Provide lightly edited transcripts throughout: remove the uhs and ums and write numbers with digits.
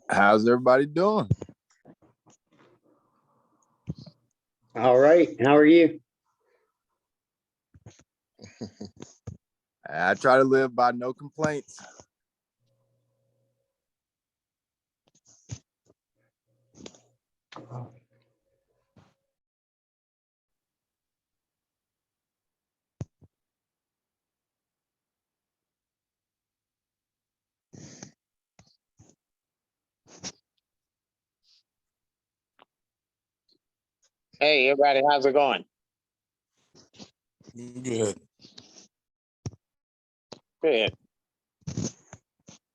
How's everybody doing? All right. How are you? I try to live by no complaints. Hey, everybody, how's it going? Good. Good.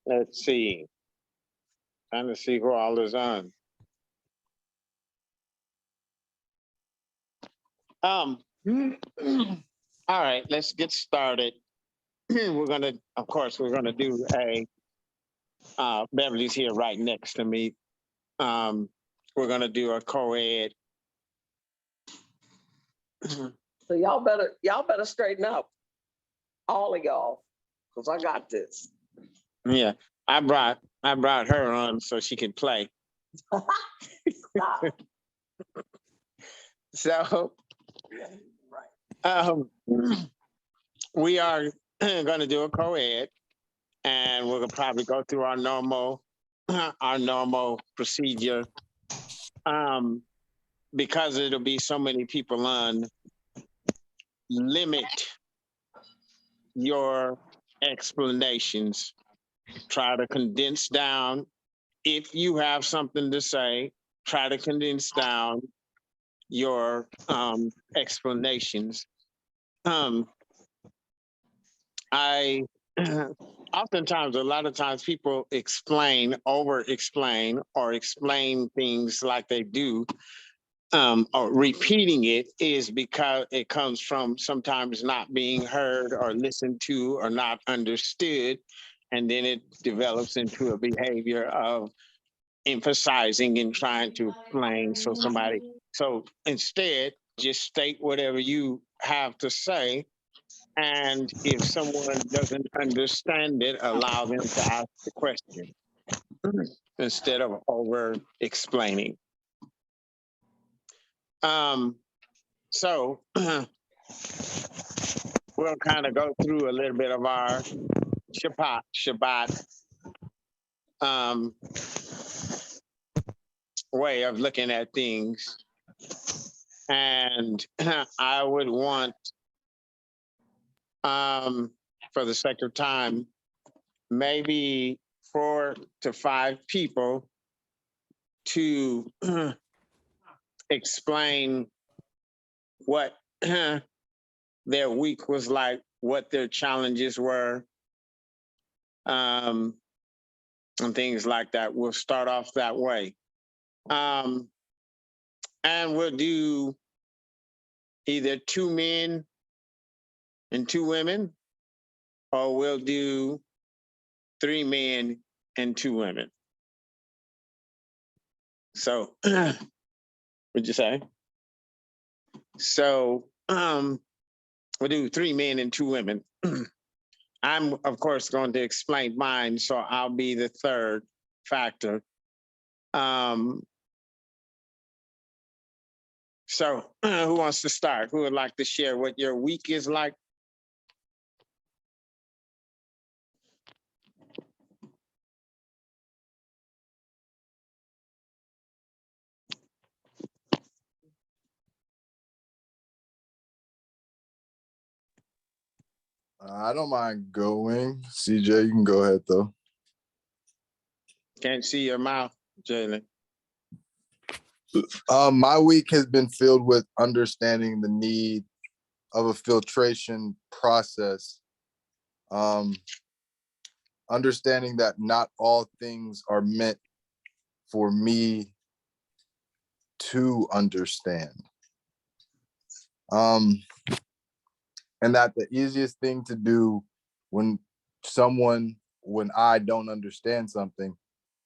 Let's see. Trying to see who all is on. All right, let's get started. Of course, we're gonna do Beverly's here right next to me. We're gonna do a co-ed. So y'all better straighten up, all of y'all, because I got this. Yeah, I brought her on so she could play. Stop. So, we are going to do a co-ed, and we're gonna probably go through our normal procedure. Because it'll be so many people on, limit your explanations. Try to condense down. If you have something to say, try to condense down your explanations. I oftentimes, a lot of times, people over explain, or explain things like they do. Or repeating it is because it comes from sometimes not being heard or listened to or not understood. And then it develops into a behavior of emphasizing and trying to explain. So instead, just state whatever you have to say. And if someone doesn't understand it, allow them to ask the question instead of over explaining. So we'll kind of go through a little bit of our Shabbat way of looking at things. And I would want, for the sake of time, maybe 4 to 5 people to explain what their week was like, what their challenges were, and things like that. We'll start off that way. And we'll do either 2 men and 2 women, or we'll do 3 men and 2 women. So, what'd you say? So, we'll do 3 men and 2 women. I'm, of course, going to explain mine, so I'll be the third factor. So, who wants to start? Who would like to share what your week is like? I don't mind going. CJ, you can go ahead though. Can't see your mouth, Jalen. My week has been filled with understanding the need of a filtration process. Understanding that not all things are meant for me to understand. And that the easiest thing to do when I don't understand something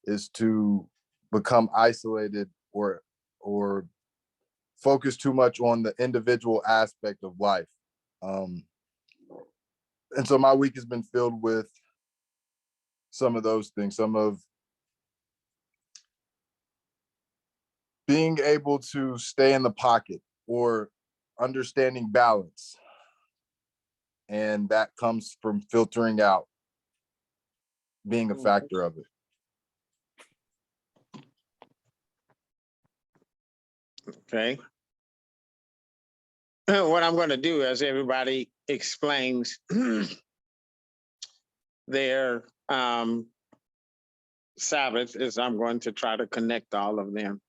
is to become isolated or focus too much on the individual aspect of life. And so my week has been filled with some of those things, some of being able to stay in the pocket or understanding balance. And that comes from filtering out, being a factor of it. Okay. What I'm going to do as everybody explains their Sabbath is I'm going to try to connect all of them.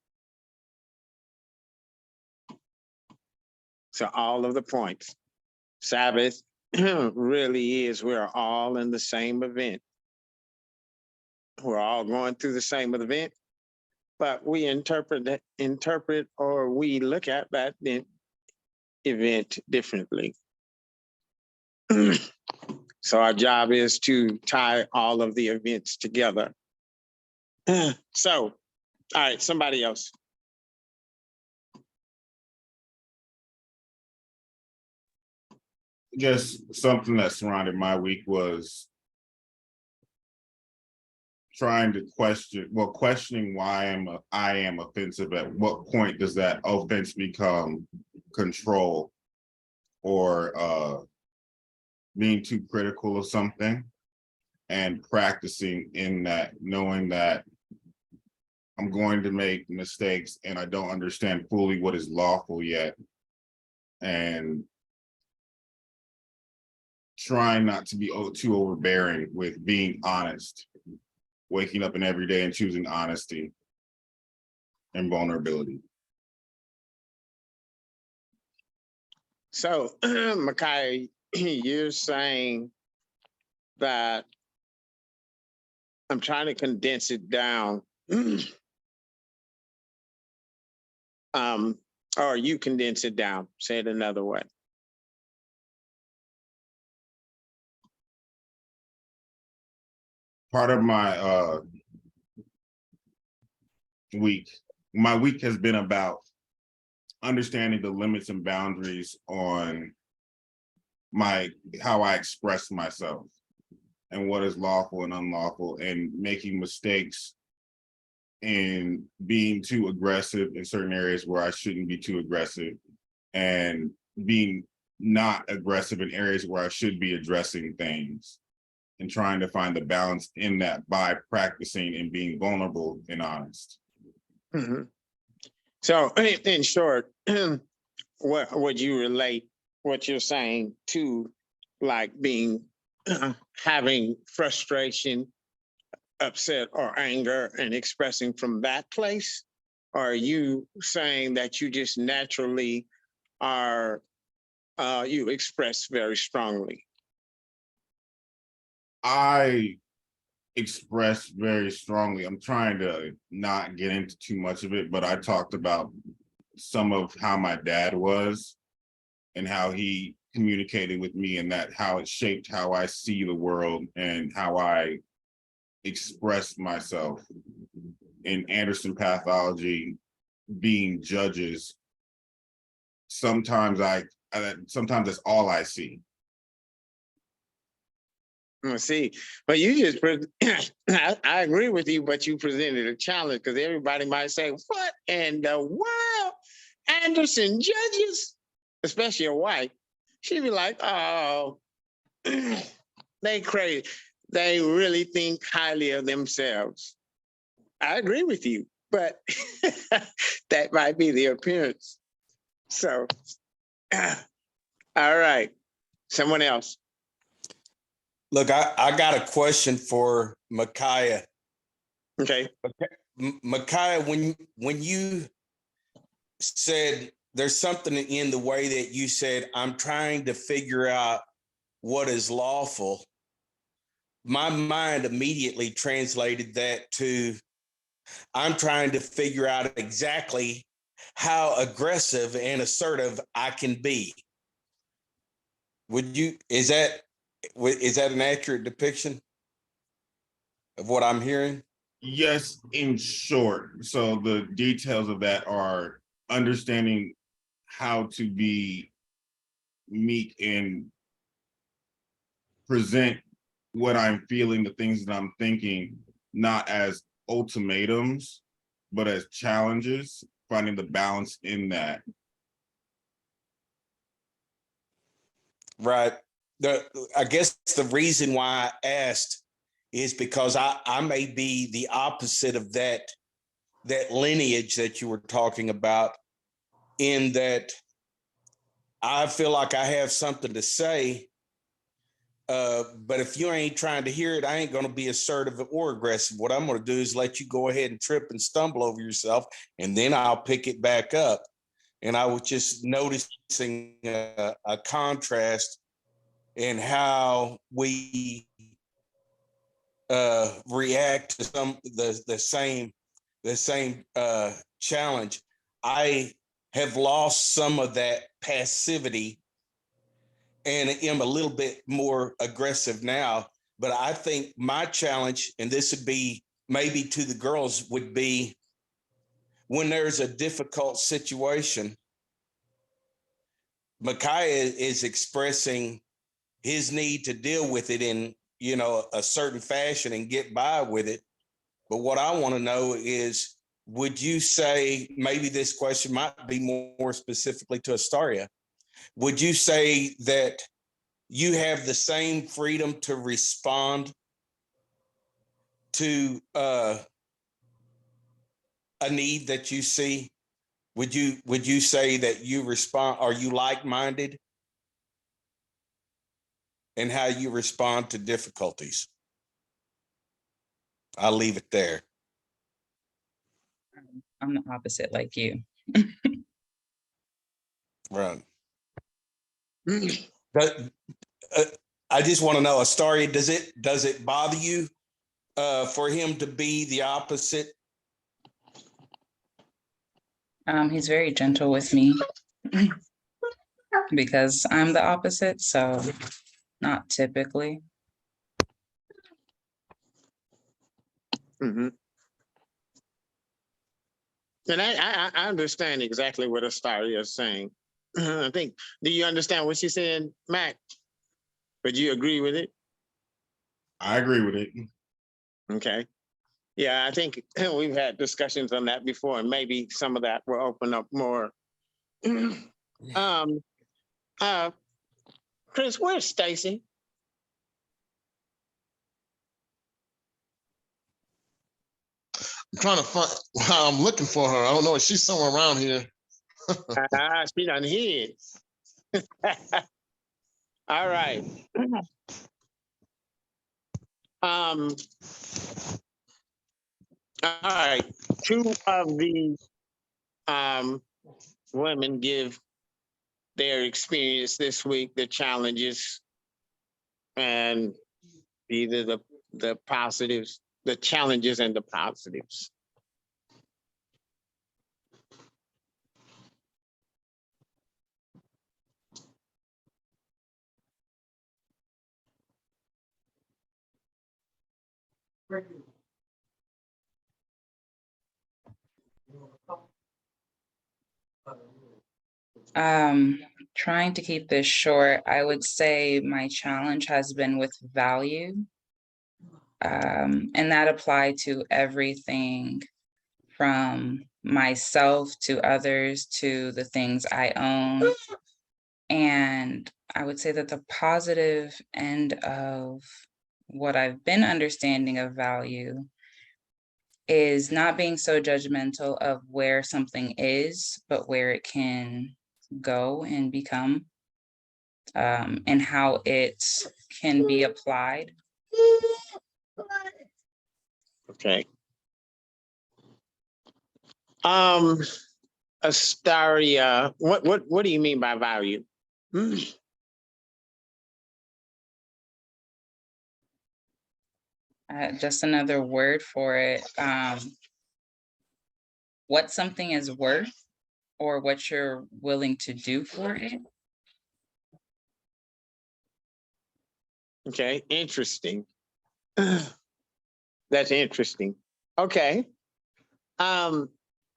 So all of the points. Sabbath really is, we're all in the same event. We're all going through the same event, but we interpret or we look at that event differently. So our job is to tie all of the events together. So, all right, somebody else. Just something that surrounded my week was trying to questioning why I am offensive. At what point does that offense become control or being too critical of something, and practicing in that, knowing that I'm going to make mistakes and I don't understand fully what is lawful yet, and trying not to be too overbearing with being honest, waking up in every day and choosing honesty and vulnerability. So, Makai, you're saying that I'm trying to condense it down. Or you condense it down, say it another way. Part of my week has been about understanding the limits and boundaries on how I express myself and what is lawful and unlawful, and making mistakes in being too aggressive in certain areas where I shouldn't be too aggressive, and being not aggressive in areas where I should be addressing things, and trying to find the balance in that by practicing and being vulnerable and honest. Mm-hmm. So in short, what would you relate what you're saying to, like being having frustration, upset, or anger and expressing from that place? Or are you saying that you just naturally are, you express very strongly? I express very strongly. I'm trying to not get into too much of it, but I talked about some of how my dad was and how he communicated with me, and that how it shaped how I see the world and how I express myself. In Anderson pathology, being judges, sometimes that's all I see. See, but you just, I agree with you, but you presented a challenge, because everybody might say, what in the world? Anderson judges, especially a wife, she'd be like, oh, they crazy. They really think highly of themselves. I agree with you, but that might be the appearance. So, all right, someone else. Look, I got a question for Micaiah. Okay. Micaiah, when you said, there's something in the way that you said, I'm trying to figure out what is lawful. My mind immediately translated that to, I'm trying to figure out exactly how aggressive and assertive I can be. Is that an accurate depiction of what I'm hearing? Yes, in short. So the details of that are understanding how to be meek and present what I'm feeling, the things that I'm thinking, not as ultimatums, but as challenges, finding the balance in that. Right. I guess the reason why I asked is because I may be the opposite of that lineage that you were talking about, in that I feel like I have something to say, but if you ain't trying to hear it, I ain't going to be assertive or aggressive. What I'm going to do is let you go ahead and trip and stumble over yourself, and then I'll pick it back up. And I was just noticing a contrast in how we react to the same challenge. I have lost some of that passivity and am a little bit more aggressive now. But I think my challenge, and this would be maybe to the girls, would be when there's a difficult situation, Micaiah is expressing his need to deal with it in, a certain fashion and get by with it. But what I want to know is, would you say, maybe this question might be more specifically to Astaria, would you say that you have the same freedom to respond to a need that you see? Would you say that you respond? Are you like-minded in how you respond to difficulties? I'll leave it there. I'm the opposite like you. Right. But I just want to know, Astaria, does it bother you for him to be the opposite? He's very gentle with me because I'm the opposite, so not typically. Mhm. And I understand exactly what Astaria is saying. I think, do you understand what she's saying, Mac? Would you agree with it? I agree with it. Okay. Yeah, I think we've had discussions on that before, and maybe some of that will open up more. Chris, where's Stacy? I'm trying to find. I'm looking for her. I don't know if she's somewhere around here. She done hid. All right. All right. Two of the women give their experience this week, the challenges, and either the positives, the challenges and the positives. Trying to keep this short, I would say my challenge has been with value. And that applied to everything from myself to others to the things I own. And I would say that the positive end of what I've been understanding of value is not being so judgmental of where something is, but where it can go and become, and how it can be applied. Okay. Astaria, what do you mean by value? Just another word for it. What something is worth or what you're willing to do for it. Okay, interesting. That's interesting. Okay.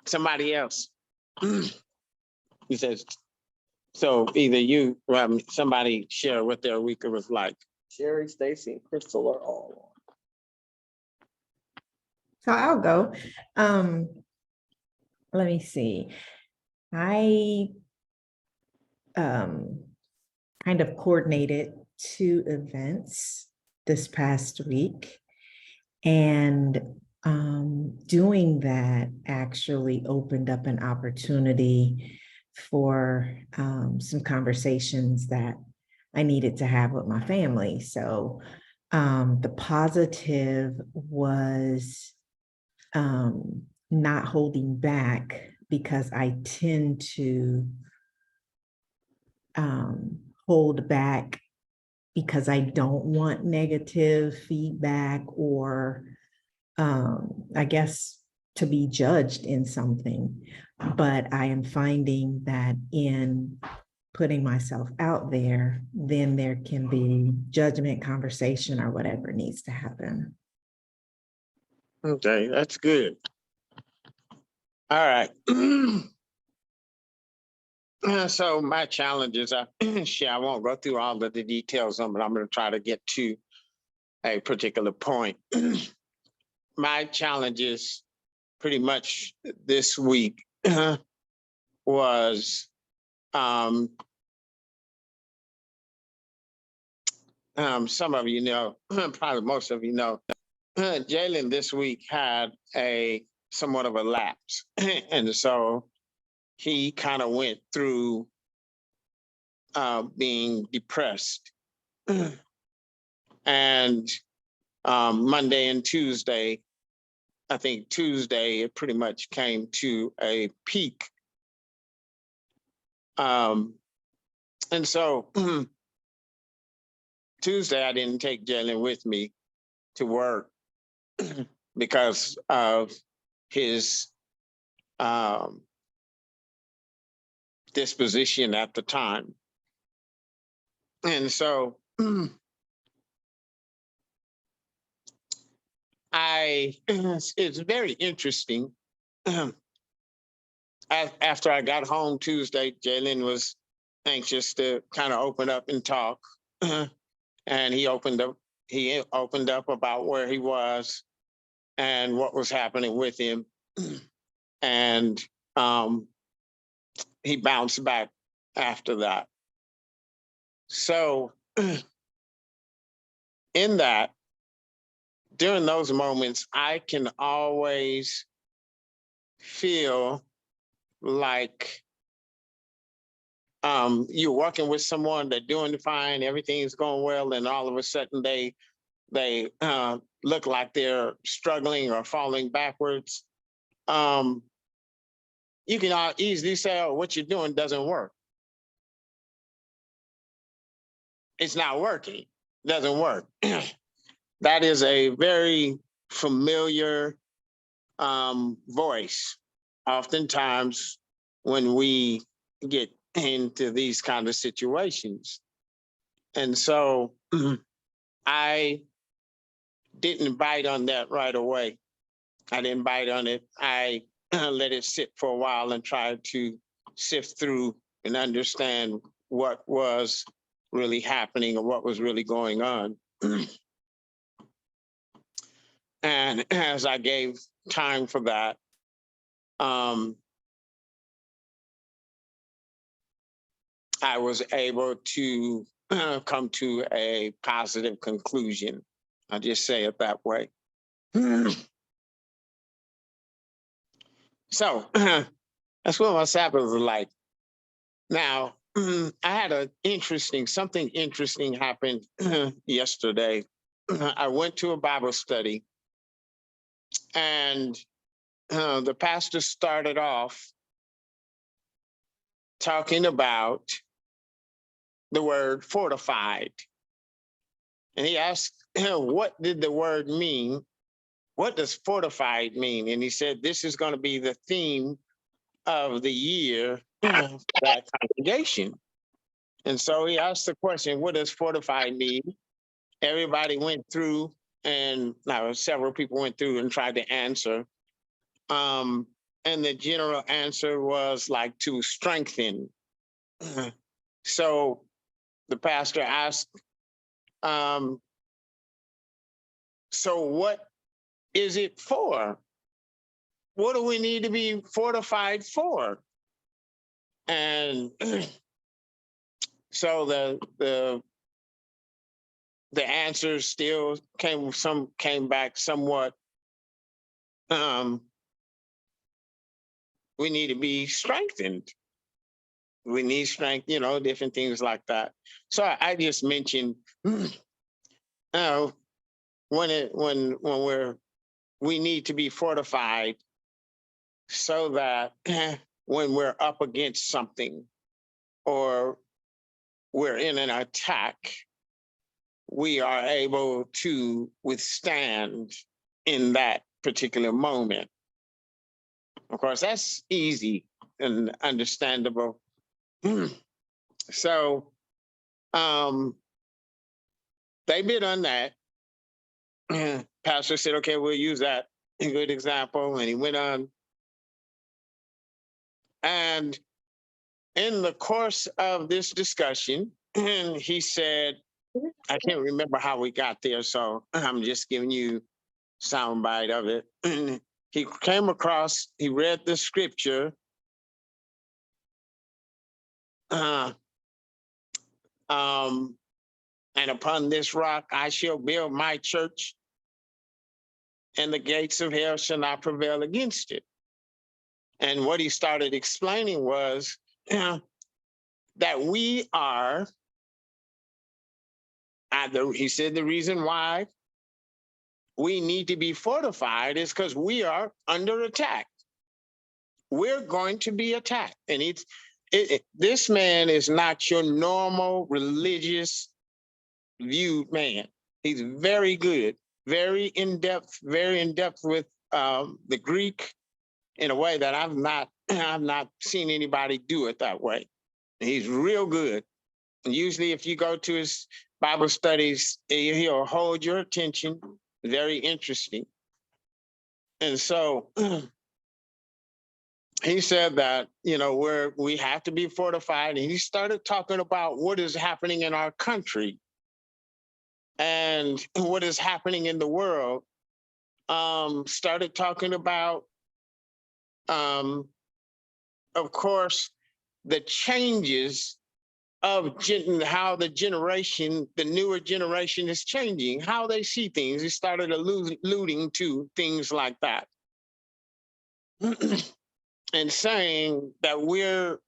Somebody else. He says, so either you, somebody share what their week was like. Sherry, Stacy, and Crystal are all So I'll go. Let me see. I kind of coordinated 2 events this past week. And doing that actually opened up an opportunity for some conversations that I needed to have with my family. So the positive was not holding back, because I tend to hold back because I don't want negative feedback or I guess to be judged in something. But I am finding that in putting myself out there, then there can be judgment, conversation, or whatever needs to happen. Okay, that's good. All right. So my challenges, I won't go through all of the details, but I'm going to try to get to a particular point. My challenges pretty much this week was some of you know, probably most of you know, Jalen this week had a somewhat of a lapse. And so he kind of went through being depressed. And Monday and Tuesday, I think Tuesday, it pretty much came to a peak. And so Tuesday, I didn't take Jalen with me to work because of his disposition at the time. And so it's very interesting. After I got home Tuesday, Jalen was anxious to kind of open up and talk. And he opened up about where he was and what was happening with him. And he bounced back after that. So in that, during those moments, I can always feel like you're working with someone, they're doing fine, everything's going well, and all of a sudden they look like they're struggling or falling backwards. You can easily say, oh, what you're doing doesn't work. It's not working, doesn't work. That is a very familiar voice, oftentimes when we get into these kind of situations. And so I didn't bite on that right away. I didn't bite on it. I let it sit for a while and tried to sift through and understand what was really happening or what was really going on. And as I gave time for that, I was able to come to a positive conclusion. I'll just say it that way. So that's what my Sabbath was like. Now, I had something interesting happened yesterday. I went to a Bible study, and the pastor started off talking about the word fortified. And he asked, what did the word mean? What does fortified mean? And he said, this is going to be the theme of the year for that congregation. And so he asked the question, what does fortified mean? Everybody went through, and now several people went through and tried to answer. And the general answer was like to strengthen. So the pastor asked, so what is it for? What do we need to be fortified for? And so the answers still came back somewhat. We need to be strengthened. We need strength, different things like that. So I just mentioned, when we need to be fortified so that when we're up against something or we're in an attack, we are able to withstand in that particular moment. Of course, that's easy and understandable. So they bid on that. Pastor said, okay, we'll use that. A good example. And he went on. And in the course of this discussion, he said, I can't remember how we got there, so I'm just giving you soundbite of it. He came across, he read the scripture, and upon this rock I shall build my church, and the gates of hell shall not prevail against it. And what he started explaining was that we are, he said the reason why we need to be fortified is because we are under attack. We're going to be attacked. And this man is not your normal religious viewed man. He's very good, very in-depth with the Greek in a way that I've not seen anybody do it that way. He's real good. And usually if you go to his Bible studies, he'll hold your attention. Very interesting. And so he said that, we have to be fortified. And he started talking about what is happening in our country and what is happening in the world. Started talking about, of course, the changes of how the newer generation is changing, how they see things. He started alluding to things like that. And saying that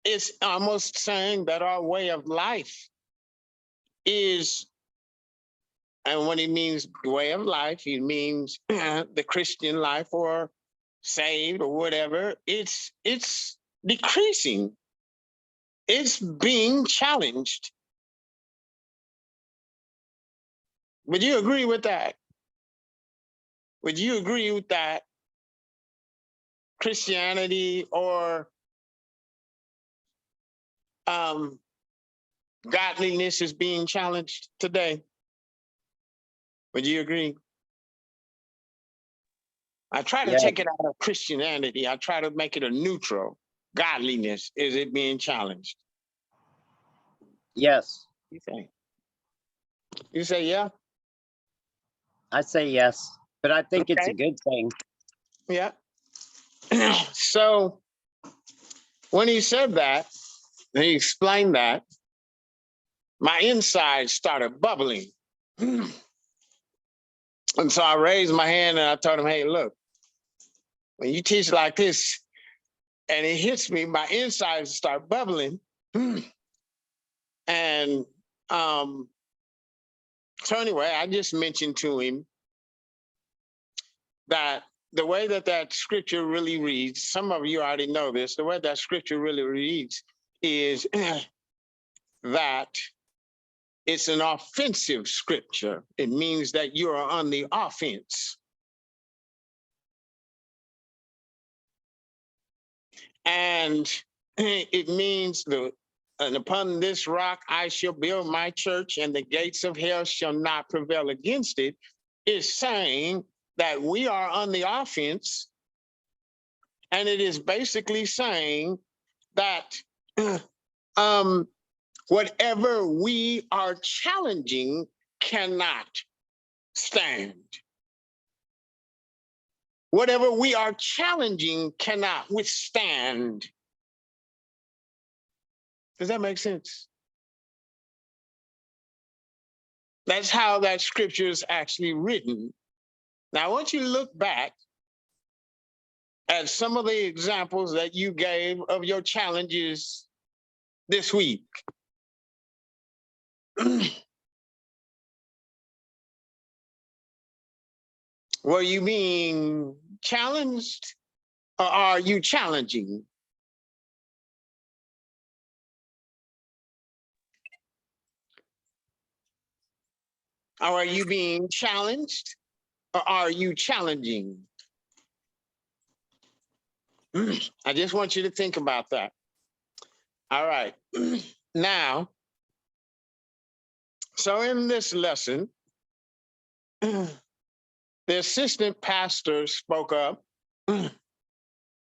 it's almost saying that our way of life is, and when he means way of life, he means the Christian life or saved or whatever, it's decreasing. It's being challenged. Would you agree with that? Would you agree with that? Christianity or godliness is being challenged today. Would you agree? I try to take it out of Christianity. I try to make it a neutral. Godliness, is it being challenged? Yes, You say yeah? I say yes, but I think it's a Okay. good thing. Yeah. So when he said that, he explained that, my insides started bubbling. And so I raised my hand and I told him, hey, look, when you teach like this and it hits me, my insides start bubbling. And so anyway, I just mentioned to him that the way that that scripture really reads, some of you already know this, the way that scripture really reads is that it's an offensive scripture. It means that you are on the offense. And it means and upon this rock I shall build my church, and the gates of hell shall not prevail against it. It's saying that we are on the offense, and it is basically saying that whatever we are challenging cannot stand. Whatever we are challenging cannot withstand. Does that make sense? That's how that scripture is actually written. Now, I want you to look back at some of the examples that you gave of your challenges this week. Were you being challenged, or are you challenging? Or are you being challenged, or are you challenging? I just want you to think about that. All right. Now, so in this lesson, the assistant pastor spoke up.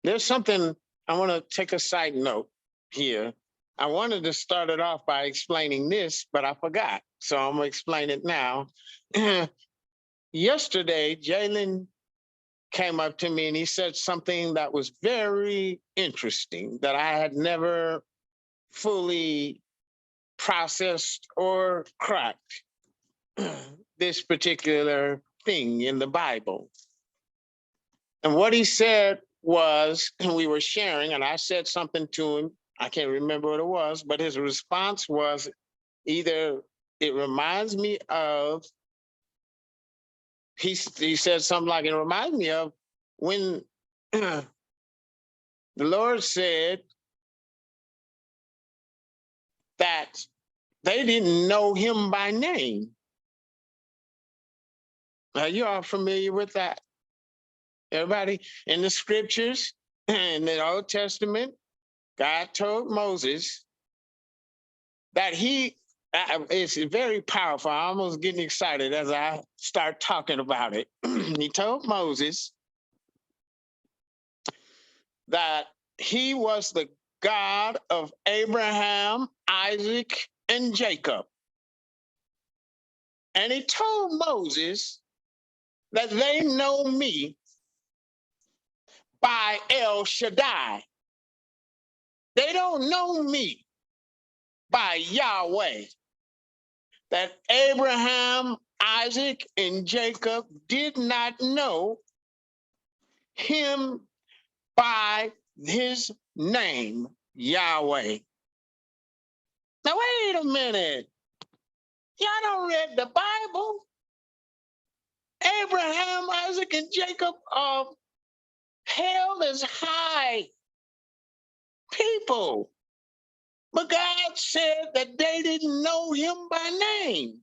There's something I want to take a side note here. I wanted to start it off by explaining this, but I forgot. So I'm going to explain it now. Yesterday, Jalen came up to me and he said something that was very interesting that I had never fully processed or cracked this particular thing in the Bible. And what he said was, and we were sharing, and I said something to him, I can't remember what it was, but his response was either it reminds me of, he said something like, it reminds me of when the Lord said that they didn't know him by name. Are you all familiar with that? Everybody, in the scriptures, in the Old Testament, God told Moses that it's very powerful. I'm almost getting excited as I start talking about it. He told Moses that he was the God of Abraham, Isaac, and Jacob. And he told Moses that they know me by El Shaddai. They don't know me by Yahweh. That Abraham, Isaac, and Jacob did not know him by his name, Yahweh. Now, wait a minute. Y'all don't read the Bible. Abraham, Isaac, and Jacob are held as high people. But God said that they didn't know him by name.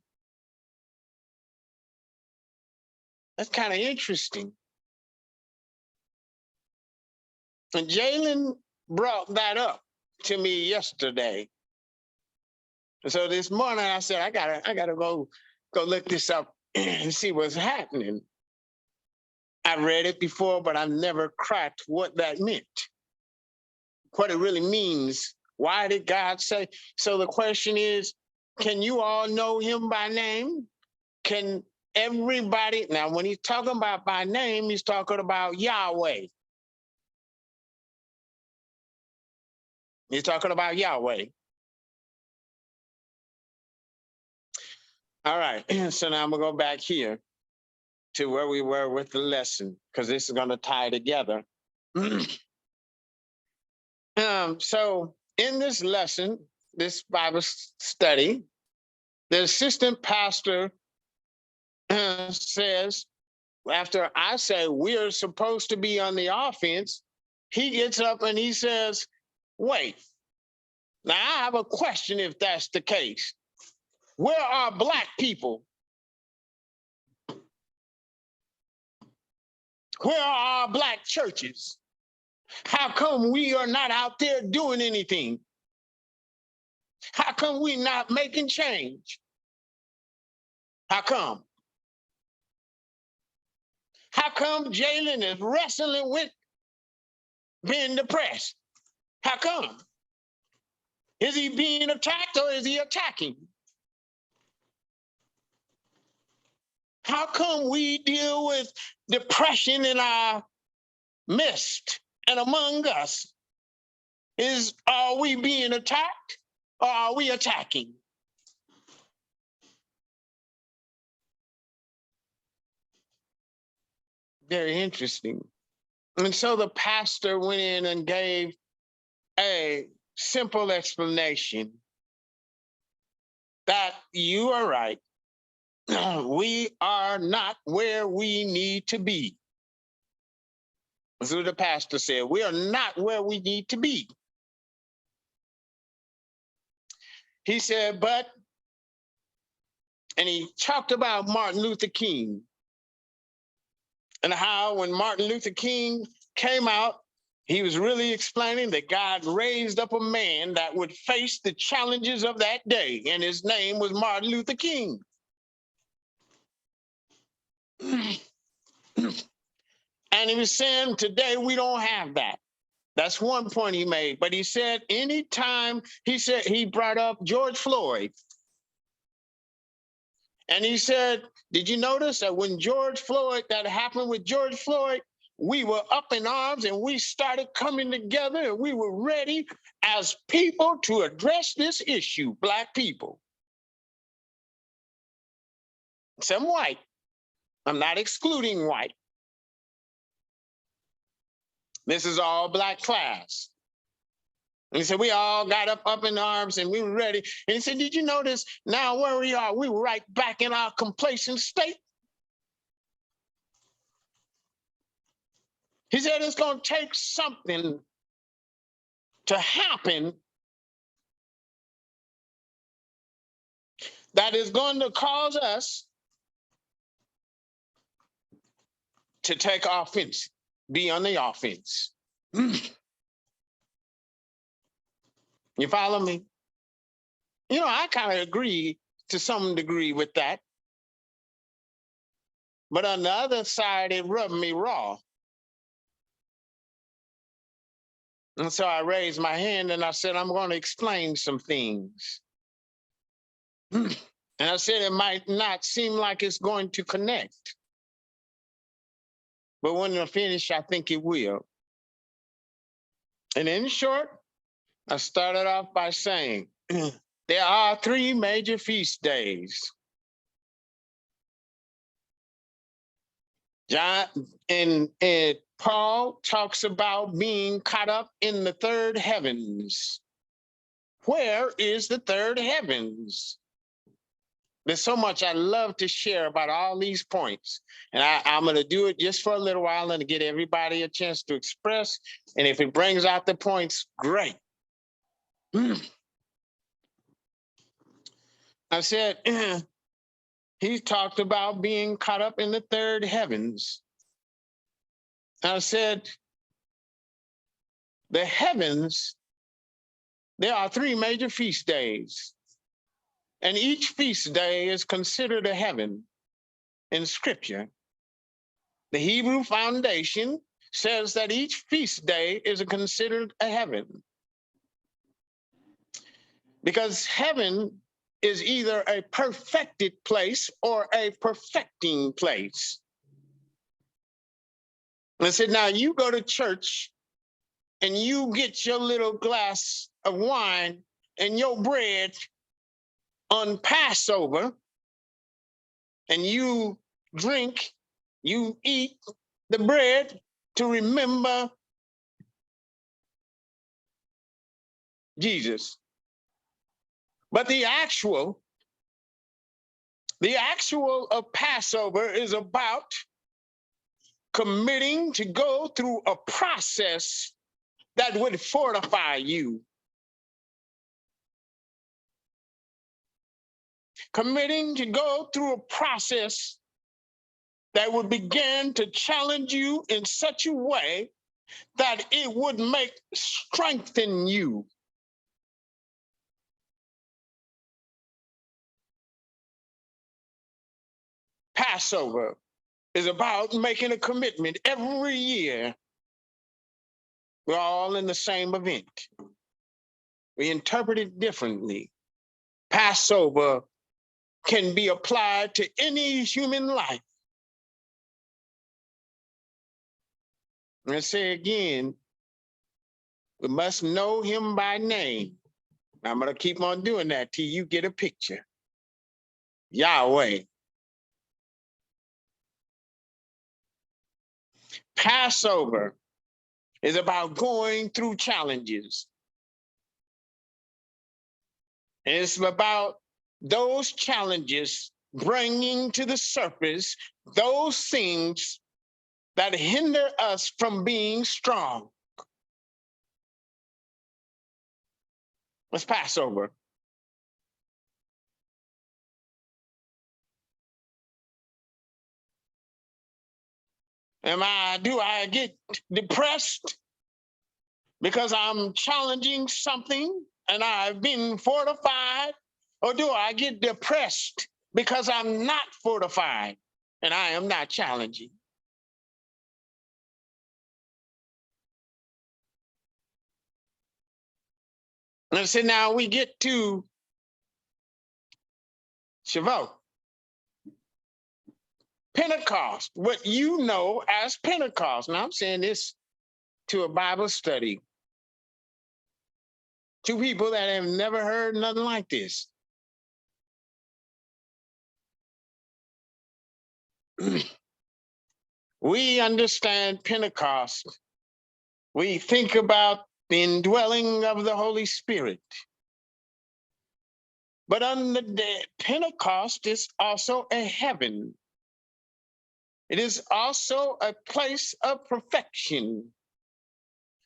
That's kind of interesting. And Jalen brought that up to me yesterday. And so this morning I said, I gotta go look this up and see what's happening. I read it before, but I've never cracked what that meant, what it really means. Why did God say? So the question is, can you all know him by name? Can everybody? Now, when he's talking about by name, he's talking about Yahweh. He's talking about Yahweh. All right, so now I'm gonna go back here to where we were with the lesson, because this is gonna tie together. So in this lesson, this Bible study, the assistant pastor says after I say we're supposed to be on the offense, he gets up and he says, wait, now I have a question if that's the case. Where are Black people? Where are our Black churches? How come we are not out there doing anything? How come we not making change? How come? How come Jalen is wrestling with being depressed? How come? Is he being attacked or is he attacking? How come we deal with depression in our midst and among us? Are we being attacked or are we attacking? Very interesting. And so the pastor went in and gave a simple explanation that you are right. We are not where we need to be. That's what the pastor said. We are not where we need to be. He said, and he talked about Martin Luther King and how when Martin Luther King came out, he was really explaining that God raised up a man that would face the challenges of that day, and his name was Martin Luther King. And he was saying today we don't have that. That's one point he made. But he said anytime, he brought up George Floyd. And he said, did you notice that when that happened with George Floyd, we were up in arms and we started coming together and we were ready as people to address this issue, Black people. Some white. I'm not excluding white. This is all Black class. And he said, we all got up in arms and we were ready. And he said, did you notice now where we are? We were right back in our complacent state. He said, it's going to take something to happen that is going to cause us to take offense, be on the offense. You follow me? You know, I kind of agree to some degree with that. But on the other side, it rubbed me raw. And so I raised my hand and I said, I'm going to explain some things. And I said, it might not seem like it's going to connect. But when I finish, I think it will. And in short, I started off by saying, there are 3 major feast days. John and Paul talks about being caught up in the third heavens. Where is the third heavens? There's so much I love to share about all these points. And I'm going to do it just for a little while and to get everybody a chance to express. And if it brings out the points, great. I said, he talked about being caught up in the third heavens. I said, the heavens, there are 3 major feast days. And each feast day is considered a heaven in Scripture. The Hebrew foundation says that each feast day is considered a heaven. Because heaven is either a perfected place or a perfecting place. And I said, now you go to church and you get your little glass of wine and your bread on Passover, and you drink, you eat the bread to remember Jesus. But the actual of Passover is about committing to go through a process that would fortify you. Committing to go through a process that would begin to challenge you in such a way that it would strengthen you. Passover is about making a commitment every year. We're all in the same event. We interpret it differently. Passover can be applied to any human life. Let's say again, we must know him by name. I'm going to keep on doing that till you get a picture. Yahweh. Passover is about going through challenges. And it's about those challenges bringing to the surface those things that hinder us from being strong. It's Passover. Do I get depressed because I'm challenging something and I've been fortified? Or do I get depressed because I'm not fortified and I am not challenging? And so now we get to Shavuot. Pentecost, what you know as Pentecost. Now I'm saying this to a Bible study. To people that have never heard nothing like this. We understand Pentecost. We think about the indwelling of the Holy Spirit. But on the day, Pentecost is also a heaven. It is also a place of perfection.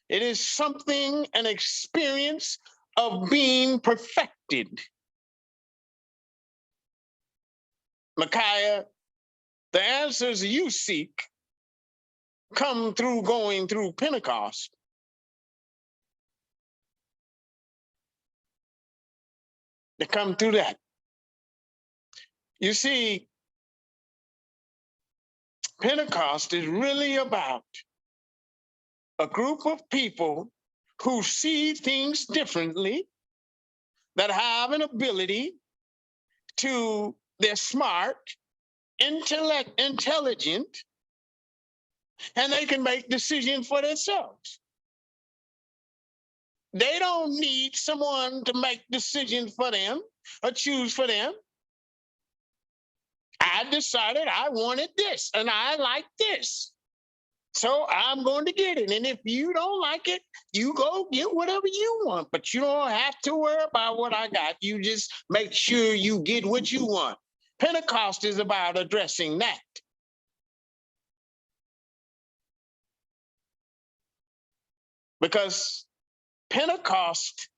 It is something, an experience of being perfected. Micaiah, the answers you seek come through going through Pentecost. They come through that. You see, Pentecost is really about a group of people who see things differently, that have an ability to, they're smart, intelligent, and they can make decisions for themselves. They don't need someone to make decisions for them or choose for them. I decided I wanted this and I like this. So I'm going to get it. And if you don't like it, you go get whatever you want, but you don't have to worry about what I got. You just make sure you get what you want. Pentecost is about addressing that. Because Pentecost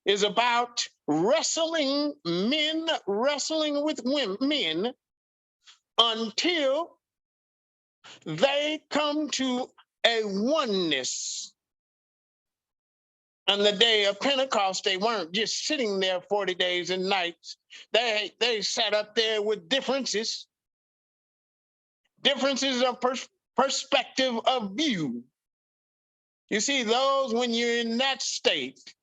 is about men wrestling with men until they come to a oneness. On the day of Pentecost, they weren't just sitting there 40 days and nights. They sat up there with differences of perspective of view. You see, those, when you're in that state,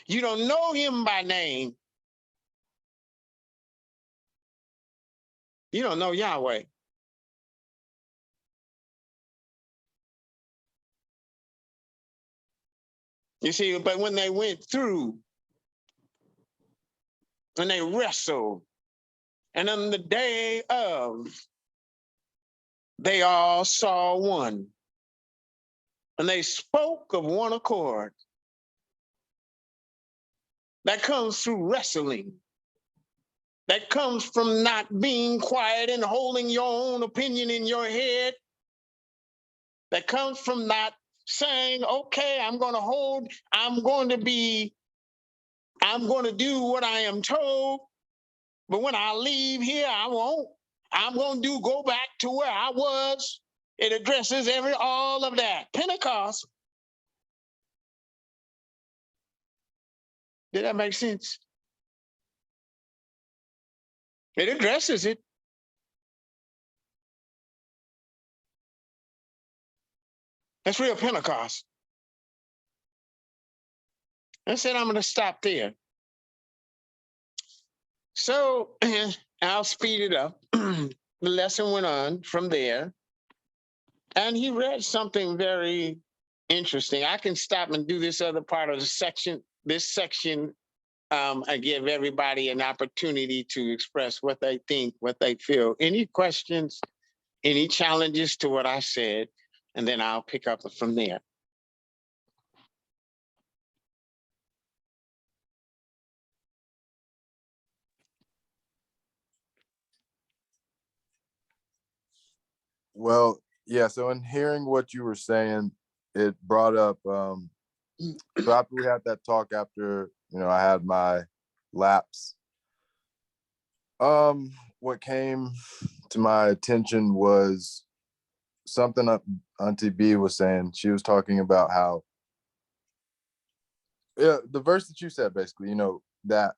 you don't know him by name. You don't know Yahweh. You see, but when they went through and they wrestled, and on the day of, they all saw one. And they spoke of one accord. That comes through wrestling. That comes from not being quiet and holding your own opinion in your head that comes from not saying, okay, I'm going to do what I am told, but when I leave here, I won't. I'm going to go back to where I was. It addresses all of that. Pentecost. Did that make sense? It addresses it. That's real Pentecost. I said, I'm going to stop there. So I'll speed it up. The lesson went on from there. And he read something very interesting. I can stop and do this other part of the section. This section, I give everybody an opportunity to express what they think, what they feel. Any questions, any challenges to what I said, and then I'll pick up from there. Well, yeah, so in hearing what you were saying, it brought up so after we had that talk, after I had my lapse, what came to my attention was something that Auntie B was saying. She was talking about how the verse that you said, basically, that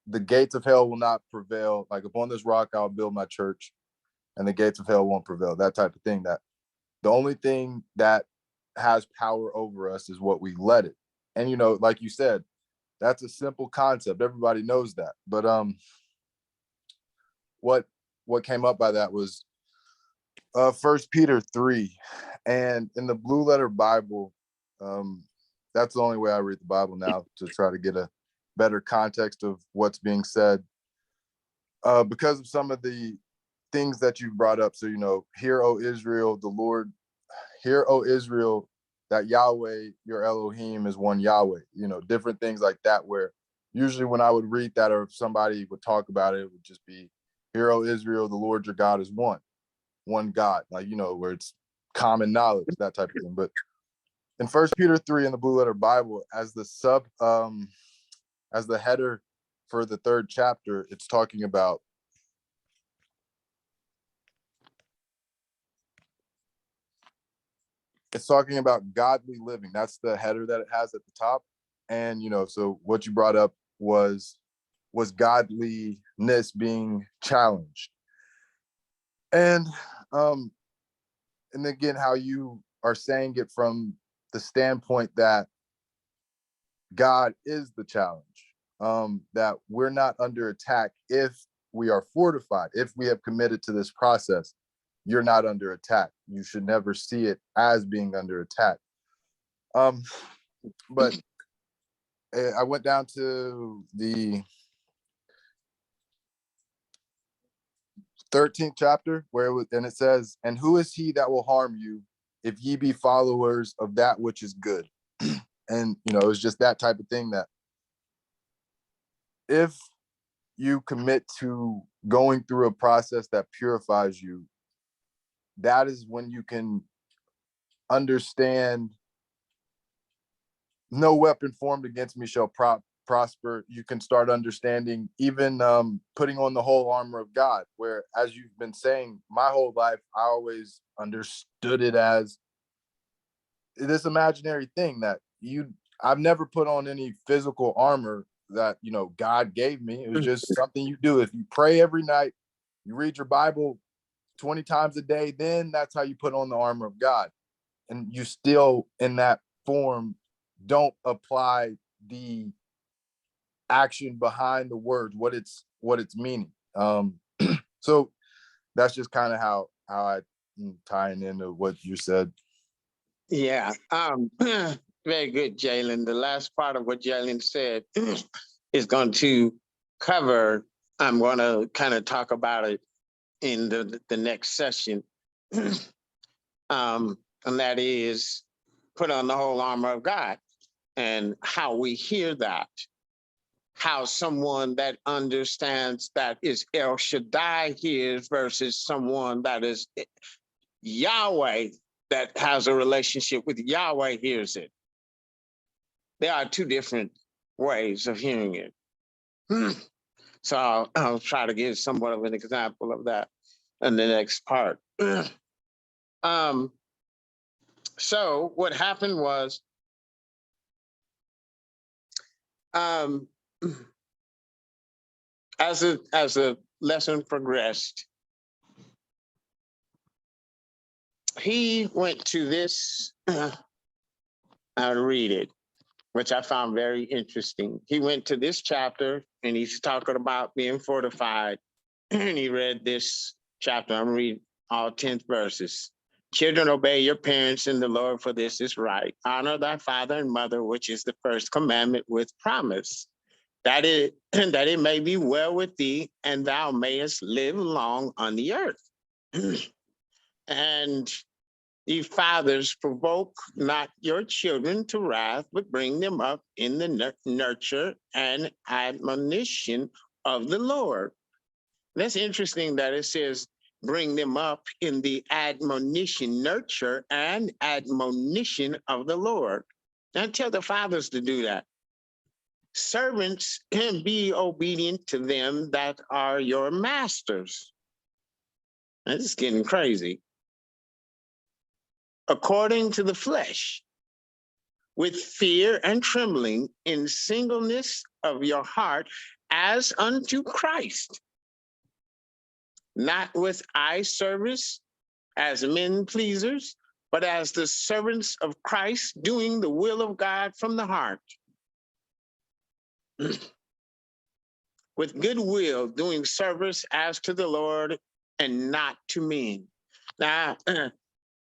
the gates of hell will not prevail. Like, upon this rock, I'll build my church, and the gates of hell won't prevail. That type of thing. That the only thing that has power over us is what we let it. And like you said, that's a simple concept. Everybody knows that. But what came up by that was 1 Peter 3, and in the Blue Letter Bible, that's the only way I read the Bible now, to try to get a better context of what's being said, because of some of the things that you brought up. So hear, O Israel, hear, O Israel, that Yahweh your Elohim is one Yahweh. Different things like that, where usually when I would read that, or if somebody would talk about it, it would just be, hear, O Israel, the Lord your God is one God, like, where it's common knowledge, that type of thing. But in 1 Peter 3 in the Blue Letter Bible, as the header for the 3rd chapter, it's talking about godly living. That's the header that it has at the top. And so what you brought up was godliness being challenged. And again, how you are saying it from the standpoint that God is the challenge, that we're not under attack if we are fortified, if we have committed to this process. You're not under attack. You should never see it as being under attack. But I went down to the 13th chapter, and it says, and who is he that will harm you if ye be followers of that which is good? And it's just that type of thing, that if you commit to going through a process that purifies you, that is when you can understand, no weapon formed against me shall prosper. You can start understanding, even putting on the whole armor of God, where, as you've been saying, my whole life, I always understood it as this imaginary thing that I've never put on any physical armor that God gave me. It was just something you do. If you pray every night, you read your Bible 20 times a day, then that's how you put on the armor of God. And you still, in that form, don't apply the action behind the words, what it's meaning. So that's just kind of how I tying into what you said. Yeah. Very good, Jalen. The last part of what Jalen said is going to cover, I'm going to kind of talk about it in the next session. And that is put on the whole armor of God, and how we hear that, how someone that understands that is El Shaddai hears versus someone that is Yahweh that has a relationship with Yahweh hears it. There are two different ways of hearing it. So I'll try to give somewhat of an example of that in the next part. So what happened was, as the lesson progressed, he went to this, I'll read it, which I found very interesting. He went to this chapter and he's talking about being fortified. And he read this chapter. I'm reading all 10 verses. Children, obey your parents in the Lord, for this is right. Honor thy father and mother, which is the first commandment with promise, that it may be well with thee and thou mayest live long on the earth. And ye fathers, provoke not your children to wrath, but bring them up in the nurture and admonition of the Lord. That's interesting that it says, bring them up in the admonition, nurture and admonition of the Lord. Now tell the fathers to do that. Servants can be obedient to them that are your masters. This is getting crazy. According to the flesh, with fear and trembling, in singleness of your heart, as unto Christ, not with eye service as men pleasers, but as the servants of Christ, doing the will of God from the heart. With good will, doing service as to the Lord and not to men. Now,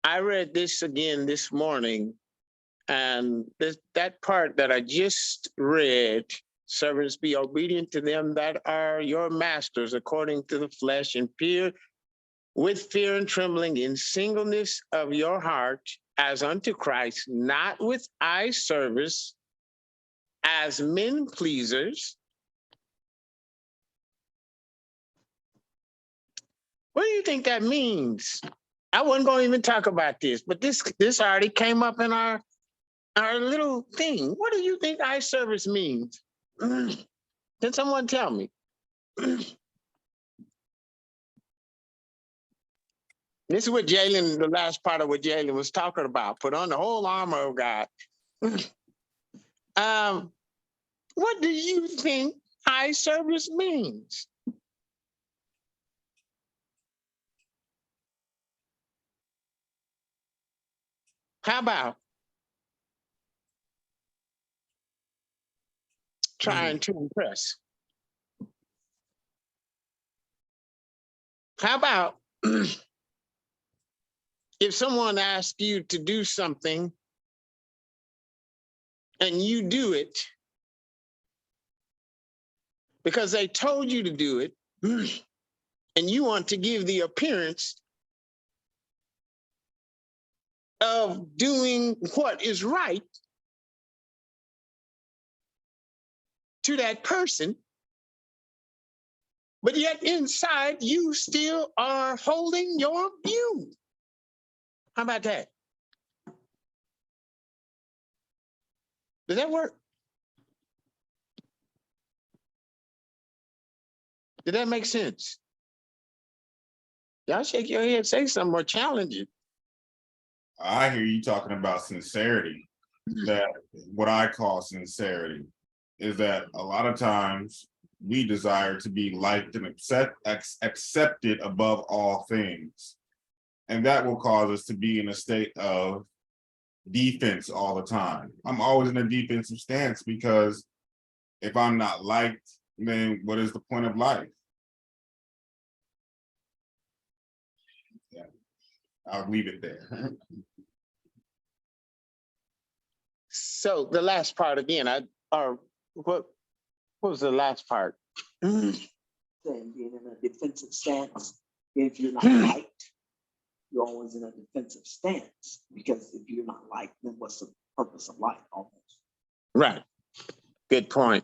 I read this again this morning, and that part that I just read, servants be obedient to them that are your masters according to the flesh, and fear, with fear and trembling, in singleness of your heart, as unto Christ, not with eye service as men pleasers. What do you think that means? I wasn't going to even talk about this, but this already came up in our little thing. What do you think eye service means? Can someone tell me? This is what Jalen, the last part of what Jalen was talking about. Put on the whole armor of God. What do you think eye service means? How about trying to impress? How about if someone asks you to do something and you do it because they told you to do it, and you want to give the appearance of doing what is right to that person, but yet inside you still are holding your view. How about that? Does that work? Did that make sense? Y'all shake your head, say something more challenging. I hear you talking about sincerity. That what I call sincerity is that a lot of times we desire to be liked and accepted above all things. And that will cause us to be in a state of defense all the time. I'm always in a defensive stance because if I'm not liked, then what is the point of life? Yeah, I'll leave it there. So the last part again, what was the last part? Saying being in a defensive stance, if you're not liked, you're always in a defensive stance, because if you're not liked, then what's the purpose of life almost? Right. Good point.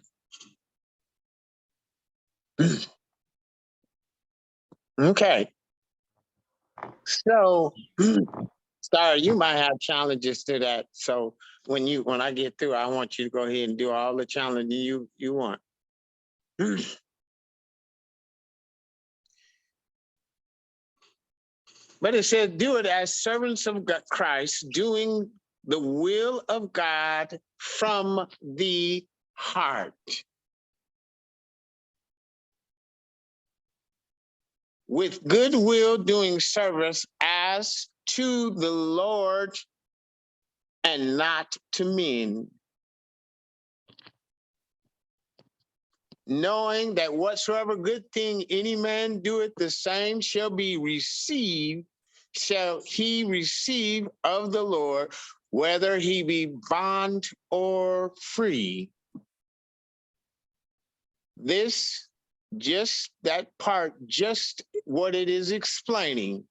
Okay. So Sorry, you might have challenges to that. So when I get through, I want you to go ahead and do all the challenging you want. But it says, do it as servants of Christ, doing the will of God from the heart. With goodwill, doing service as to the Lord and not to men. Knowing that whatsoever good thing any man doeth, the same shall he receive of the Lord, whether he be bond or free. This, just that part, just what it is explaining,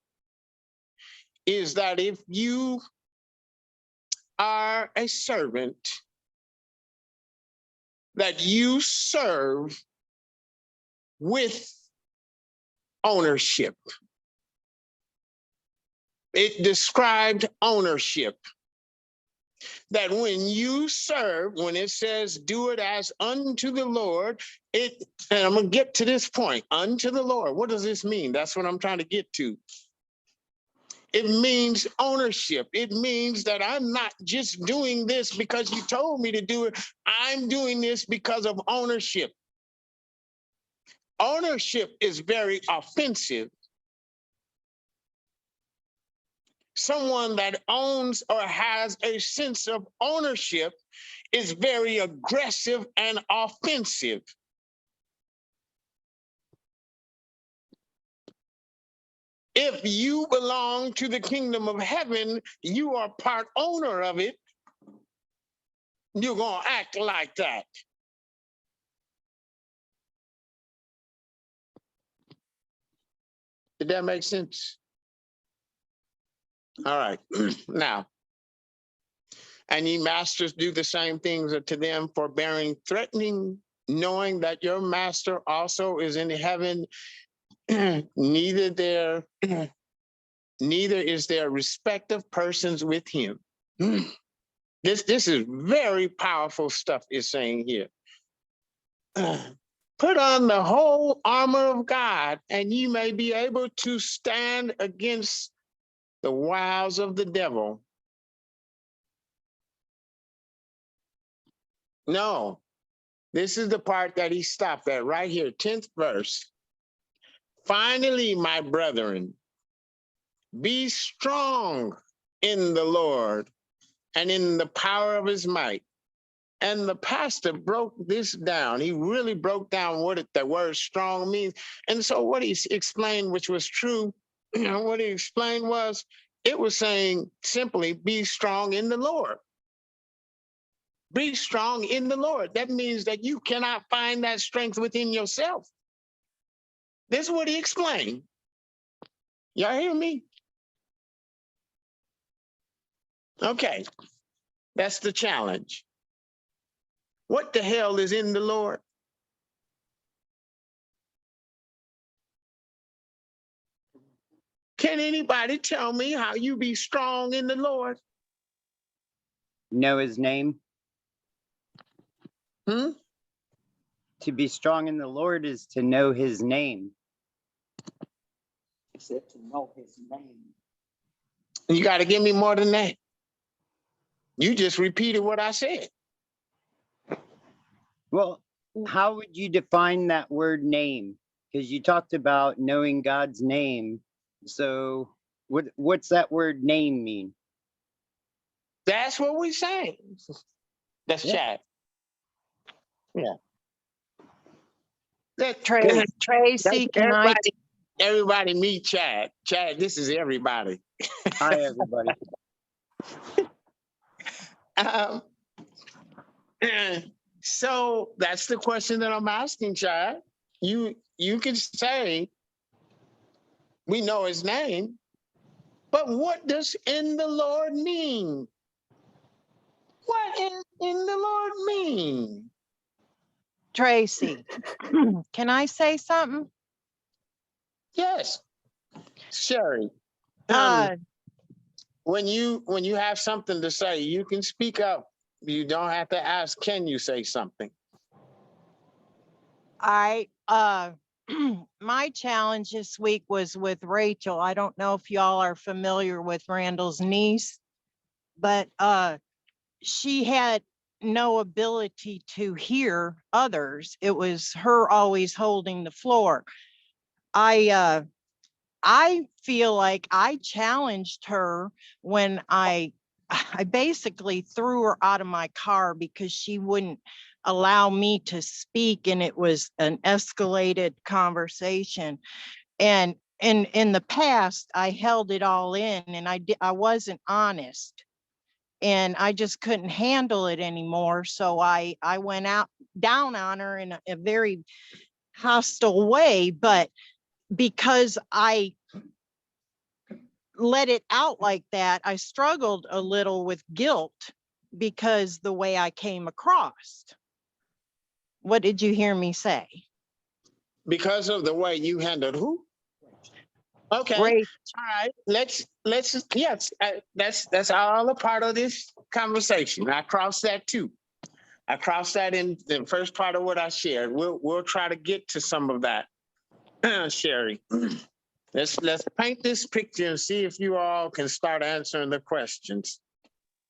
is that if you are a servant, that you serve with ownership. It described ownership. That when you serve, when it says do it as unto the Lord, and I'm gonna get to this point, unto the Lord. What does this mean? That's what I'm trying to get to. It means ownership. It means that I'm not just doing this because you told me to do it. I'm doing this because of ownership. Ownership is very offensive. Someone that owns or has a sense of ownership is very aggressive and offensive. If you belong to the kingdom of heaven, you are part owner of it, you're going to act like that. Did that make sense? All right. Now, and ye masters, do the same things to them, forbearing, threatening, knowing that your master also is in heaven. Neither is there respective persons with him. This is very powerful stuff it's saying here. Put on the whole armor of God, and ye may be able to stand against the wiles of the devil. No, this is the part that he stopped at right here, 10th verse. Finally, my brethren, be strong in the Lord and in the power of his might. And the pastor broke this down. He really broke down what the word strong means. And so what he explained, which was true, what he explained was, it was saying simply, be strong in the Lord. Be strong in the Lord. That means that you cannot find that strength within yourself. This is what he explained. Y'all hear me? Okay, that's the challenge. What the hell is in the Lord? Can anybody tell me how you be strong in the Lord? Know his name. Hmm? To be strong in the Lord is to know his name. He said to know his name. You got to give me more than that. You just repeated what I said. Well, how would you define that word name? Because you talked about knowing God's name. So what's that word name mean? That's what we saying. That's chat. Yeah. Tracy, can I? Everybody meet Chad. Chad, this is everybody. Hi, everybody. So that's the question that I'm asking, Chad. You can say we know his name, but what does in the Lord mean? What in the Lord mean? Tracy, can I say something? Yes, Sherry. when you have something to say, you can speak up. You don't have to ask, can you say something? My challenge this week was with Rachel. I don't know if y'all are familiar with Randall's niece, but she had no ability to hear others. It was her always holding the floor. I feel like I challenged her when I basically threw her out of my car because she wouldn't allow me to speak, and it was an escalated conversation. And in the past, I held it all in, and I wasn't honest, and I just couldn't handle it anymore. So I went out down on her in a very hostile way, but because I let it out like that, I struggled a little with guilt because the way I came across. What did you hear me say? Because of the way you handled who? Okay. Rachel. All right. Let's yes. That's all a part of this conversation. I crossed that too. I crossed that in the first part of what I shared. We'll try to get to some of that, Sherry. Let's paint this picture and see if you all can start answering the questions.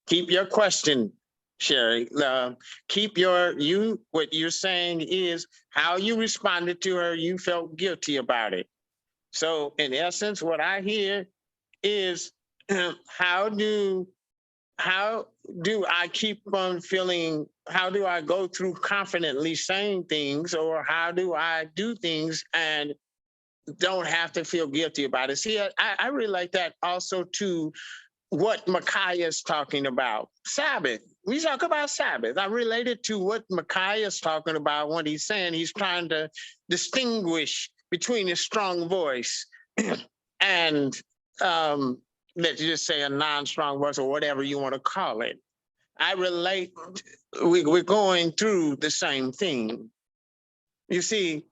Keep your question, Sherry. Keep what you're saying is how you responded to her, you felt guilty about it. So in essence, what I hear is how do I keep on feeling, how do I go through confidently saying things, or how do I do things and don't have to feel guilty about it? See, I relate that also to what Micaiah is talking about. Sabbath. We talk about Sabbath. I relate it to what Micaiah is talking about when he's saying he's trying to distinguish between a strong voice and let's just say a non-strong voice, or whatever you want to call it. I relate, we're going through the same thing. You see,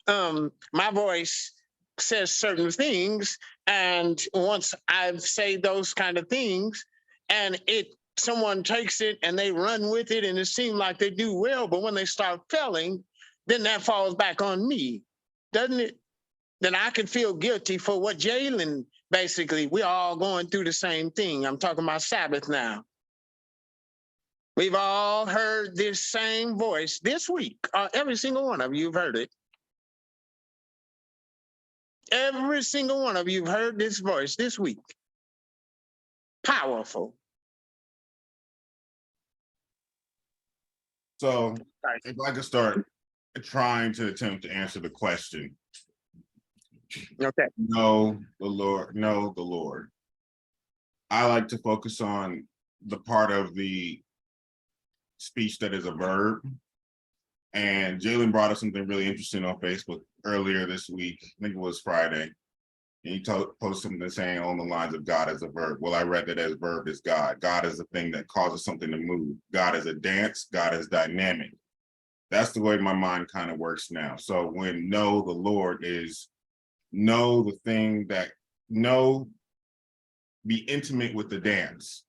my voice says certain things, and once I say those kind of things, and someone takes it and they run with it, and it seems like they do well, but when they start failing, then that falls back on me, doesn't it? Then I can feel guilty for what Jalen, basically, we're all going through the same thing. I'm talking about Sabbath now. We've all heard this same voice this week. Every single one of you have heard it. Every single one of you have heard this voice this week. Powerful. So if I could start trying to attempt to answer the question. Okay. Know the Lord. I like to focus on the part of the speech that is a verb. And Jalen brought up something really interesting on Facebook earlier this week. I think it was Friday. And he posted something saying on the lines of God as a verb. Well, I read that as verb is God. God is the thing that causes something to move. God is a dance. God is dynamic. That's the way my mind kind of works now. So when know the Lord is know the thing that be intimate with the dance.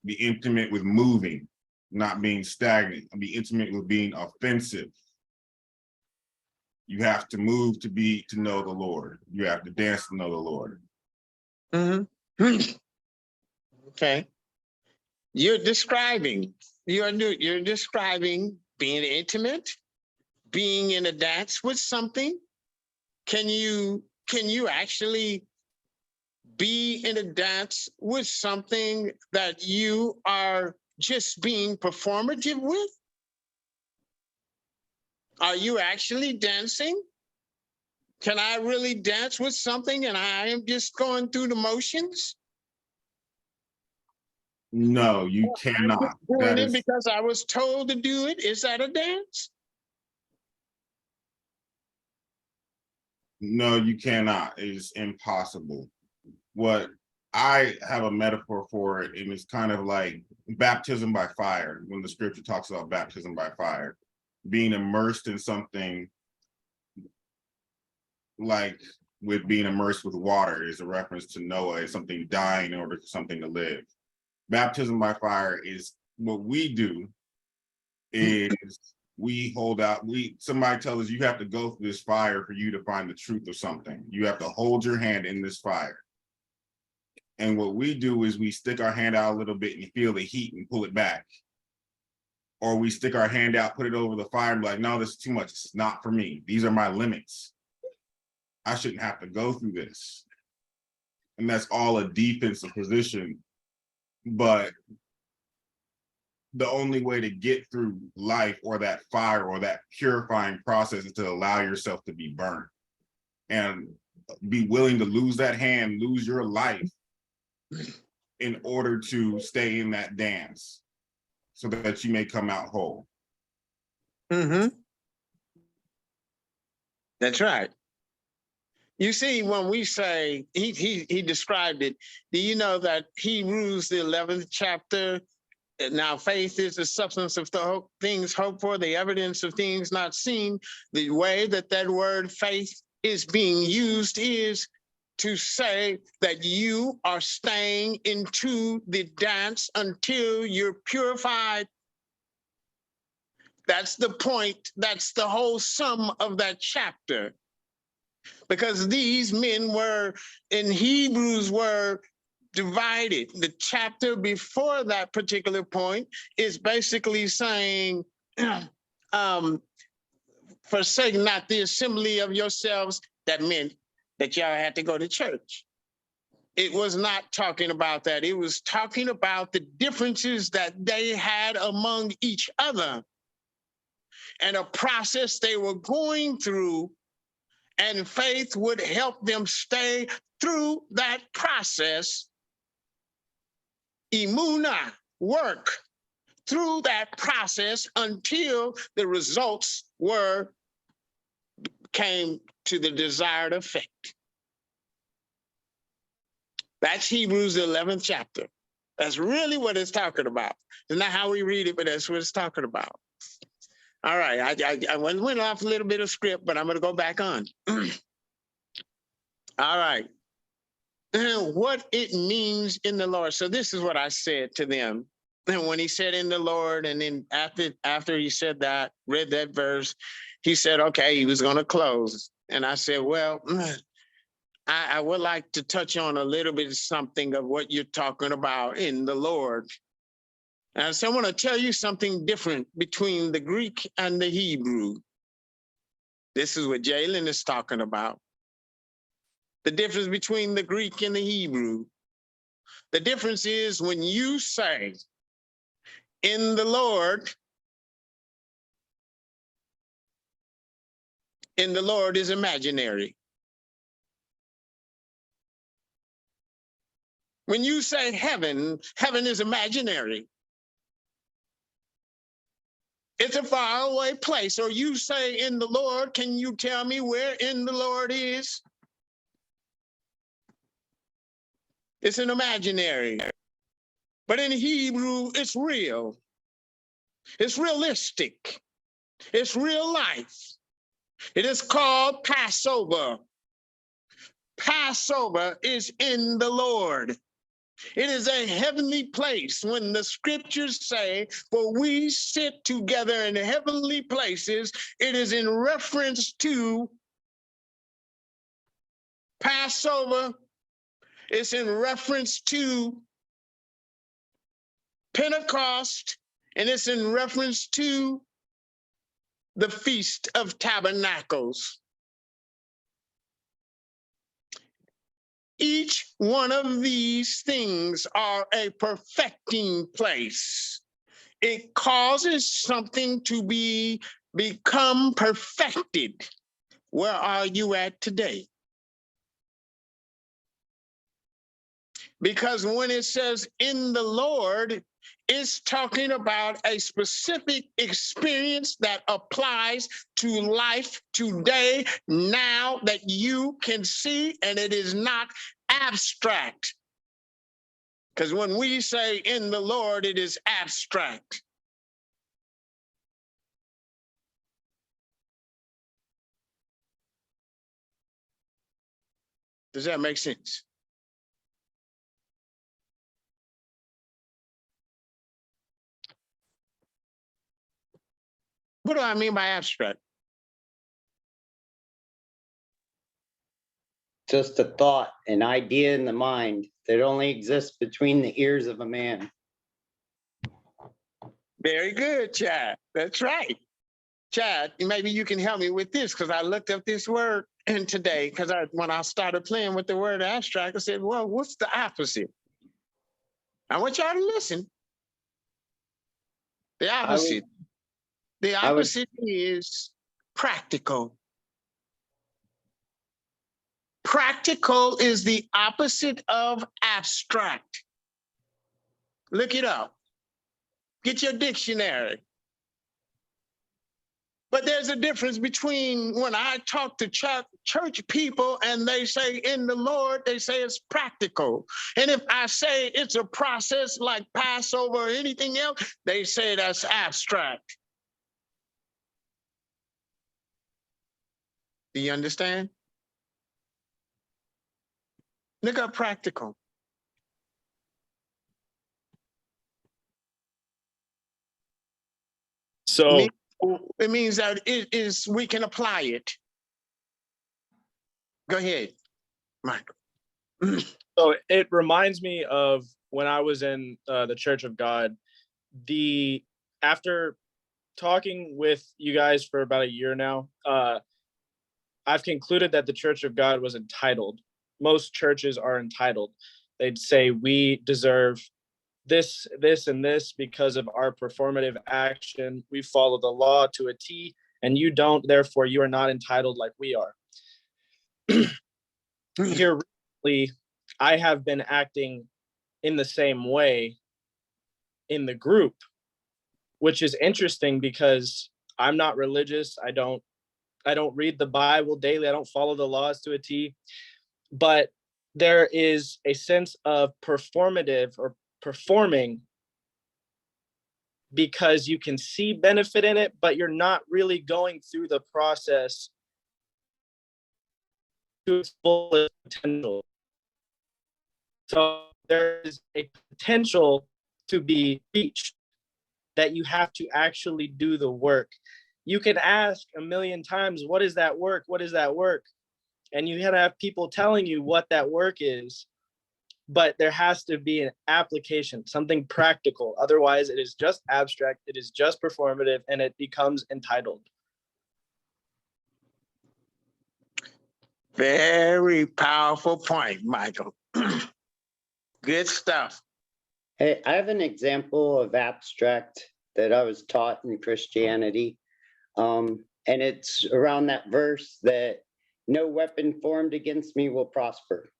Be intimate with moving, not being stagnant. Be intimate with being offensive. You have to move to know the Lord. You have to dance to know the Lord. Mm-hmm. Okay. You're describing being intimate, being in a dance with something. Can you actually be in a dance with something that you are just being performative with? Are you actually dancing? Can I really dance with something and I am just going through the motions? No, you cannot. Doing it because I was told to do it. Is that a dance? No, you cannot. It is impossible. What I have a metaphor for it, and it's kind of like baptism by fire. When the scripture talks about baptism by fire, being immersed in something like with being immersed with water is a reference to Noah as something dying in order for something to live. Baptism by fire is what we do is we hold out, somebody tells us you have to go through this fire for you to find the truth of something. You have to hold your hand in this fire. And what we do is we stick our hand out a little bit and feel the heat and pull it back. Or we stick our hand out, put it over the fire and be like, no, this is too much. This is not for me. These are my limits. I shouldn't have to go through this. And that's all a defensive position. But the only way to get through life or that fire or that purifying process is to allow yourself to be burned and be willing to lose that hand, lose your life in order to stay in that dance so that you may come out whole. Mm-hmm. That's right. You see, when we say, he described it, do you know that Hebrews, the 11th chapter, now faith is the substance of the things hoped for, the evidence of things not seen. The way that that word faith is being used is to say that you are staying into the dance until you're purified. That's the point. That's the whole sum of that chapter. Because these men were, in Hebrews, were divided. The chapter before that particular point is basically saying, forsake not the assembly of yourselves. That meant that y'all had to go to church. It was not talking about that. It was talking about the differences that they had among each other and a process they were going through, and faith would help them stay through that process. Emunah, work through that process until the results came to the desired effect. That's Hebrews, the 11th chapter. That's really what it's talking about. It's not how we read it, but that's what it's talking about. All right, I went off a little bit of script, but I'm going to go back on. All right. What it means in the Lord. So this is what I said to them. And when he said in the Lord, and then after he said that, read that verse, he said, okay, he was going to close. And I said, well, I would like to touch on a little bit of something of what you're talking about in the Lord. And so I want to tell you something different between the Greek and the Hebrew. This is what Jalen is talking about. The difference between the Greek and the Hebrew. The difference is when you say in the Lord is imaginary. When you say heaven, heaven is imaginary. It's a faraway place. Or you say in the Lord, can you tell me where in the Lord is? It's an imaginary. But in Hebrew, it's real. It's realistic. It's real life. It is called Passover. Passover is in the Lord. It is a heavenly place. When the scriptures say, for we sit together in heavenly places, it is in reference to Passover. It's in reference to Pentecost, and it's in reference to the Feast of Tabernacles. Each one of these things are a perfecting place. It causes something to become perfected. Where are you at today? Because when it says in the Lord, it's talking about a specific experience that applies to life today, now that you can see, and it is not abstract. Because when we say in the Lord, it is abstract. Does that make sense? What do I mean by abstract? Just a thought, an idea in the mind that only exists between the ears of a man. Very good, Chad. That's right. Chad, maybe you can help me with this because I looked up this word today because when I started playing with the word abstract, I said, well, what's the opposite? I want y'all to listen. The opposite. The I would- opposite is practical. Practical is the opposite of abstract. Look it up. Get your dictionary. But there's a difference between when I talk to church people and they say in the Lord, they say it's practical. And if I say it's a process like Passover or anything else, they say that's abstract. Do you understand? Look up practical. So It means that it is, we can apply it. Go ahead, Michael. so it reminds me of when I was in the Church of God. After talking with you guys for about a year now, I've concluded that the Church of God was entitled. Most churches are entitled. They'd say we deserve this, this, and this because of our performative action. We follow the law to a T, and you don't, therefore you are not entitled like we are. Here recently, I have been acting in the same way in the group, which is interesting because I'm not religious. I don't read the Bible daily. I don't follow the laws to a T, but there is a sense of performative or performing because you can see benefit in it, but you're not really going through the process to its fullest potential. So there is a potential to be reached that you have to actually do the work. You can ask a million times, what is that work? What is that work? And you gotta have people telling you what that work is, but there has to be an application, something practical. Otherwise, it is just abstract, it is just performative, and it becomes entitled. Very powerful point, Michael. Good stuff. Hey, I have an example of abstract that I was taught in Christianity. And it's around that verse that no weapon formed against me will prosper.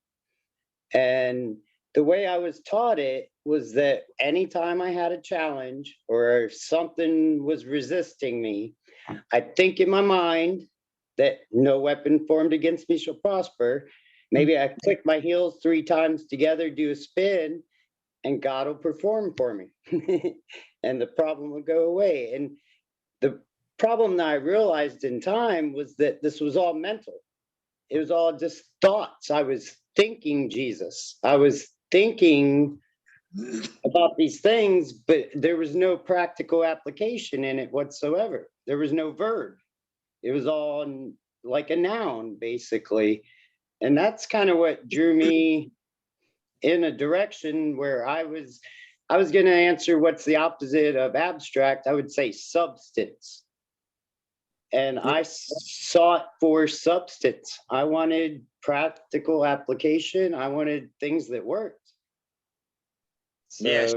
And the way I was taught it was that anytime I had a challenge or if something was resisting me, I'd think in my mind that no weapon formed against me shall prosper. Maybe I click my heels 3 times together, do a spin, and God will perform for me. And the problem will go away. And the problem that I realized in time was that this was all mental. It was all just thoughts. I was thinking Jesus. I was thinking about these things, but there was no practical application in it whatsoever. There was no verb. It was all like a noun, basically. And that's kind of what drew me in a direction where I was going to answer what's the opposite of abstract. I would say substance. And I sought for substance. I wanted practical application. I wanted things that worked. So, Yes.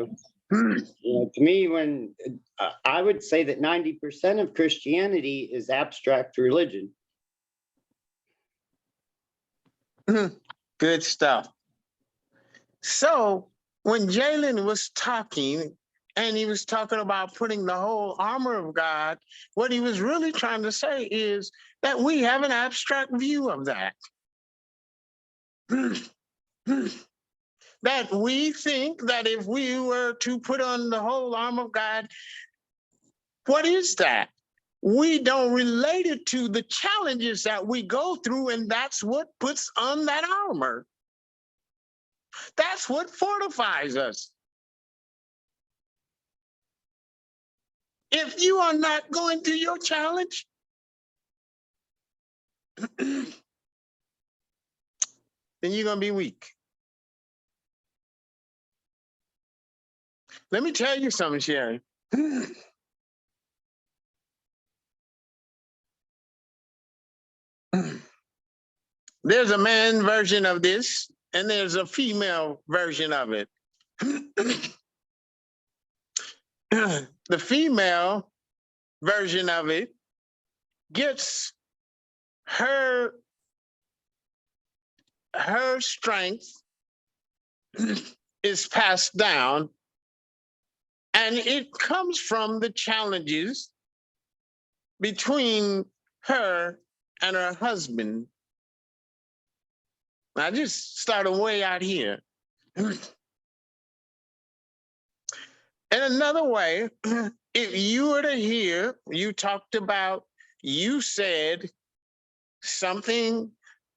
you know, to me, when I would say that 90% of Christianity is abstract religion. Good stuff. So when Jalen was talking, and he was talking about putting the whole armor of God, what he was really trying to say is that we have an abstract view of that. That we think that if we were to put on the whole armor of God, what is that? we don't relate it to the challenges that we go through, and that's what puts on that armor. That's what fortifies us. If you are not going through your challenge, then you're going to be weak. Let me tell you something, Sherry. There's a man version of this, and there's a female version of it. The female version of it gets her strength is passed down, and it comes from the challenges between her and her husband. I just started way out here. In another way, if you were to hear, you said something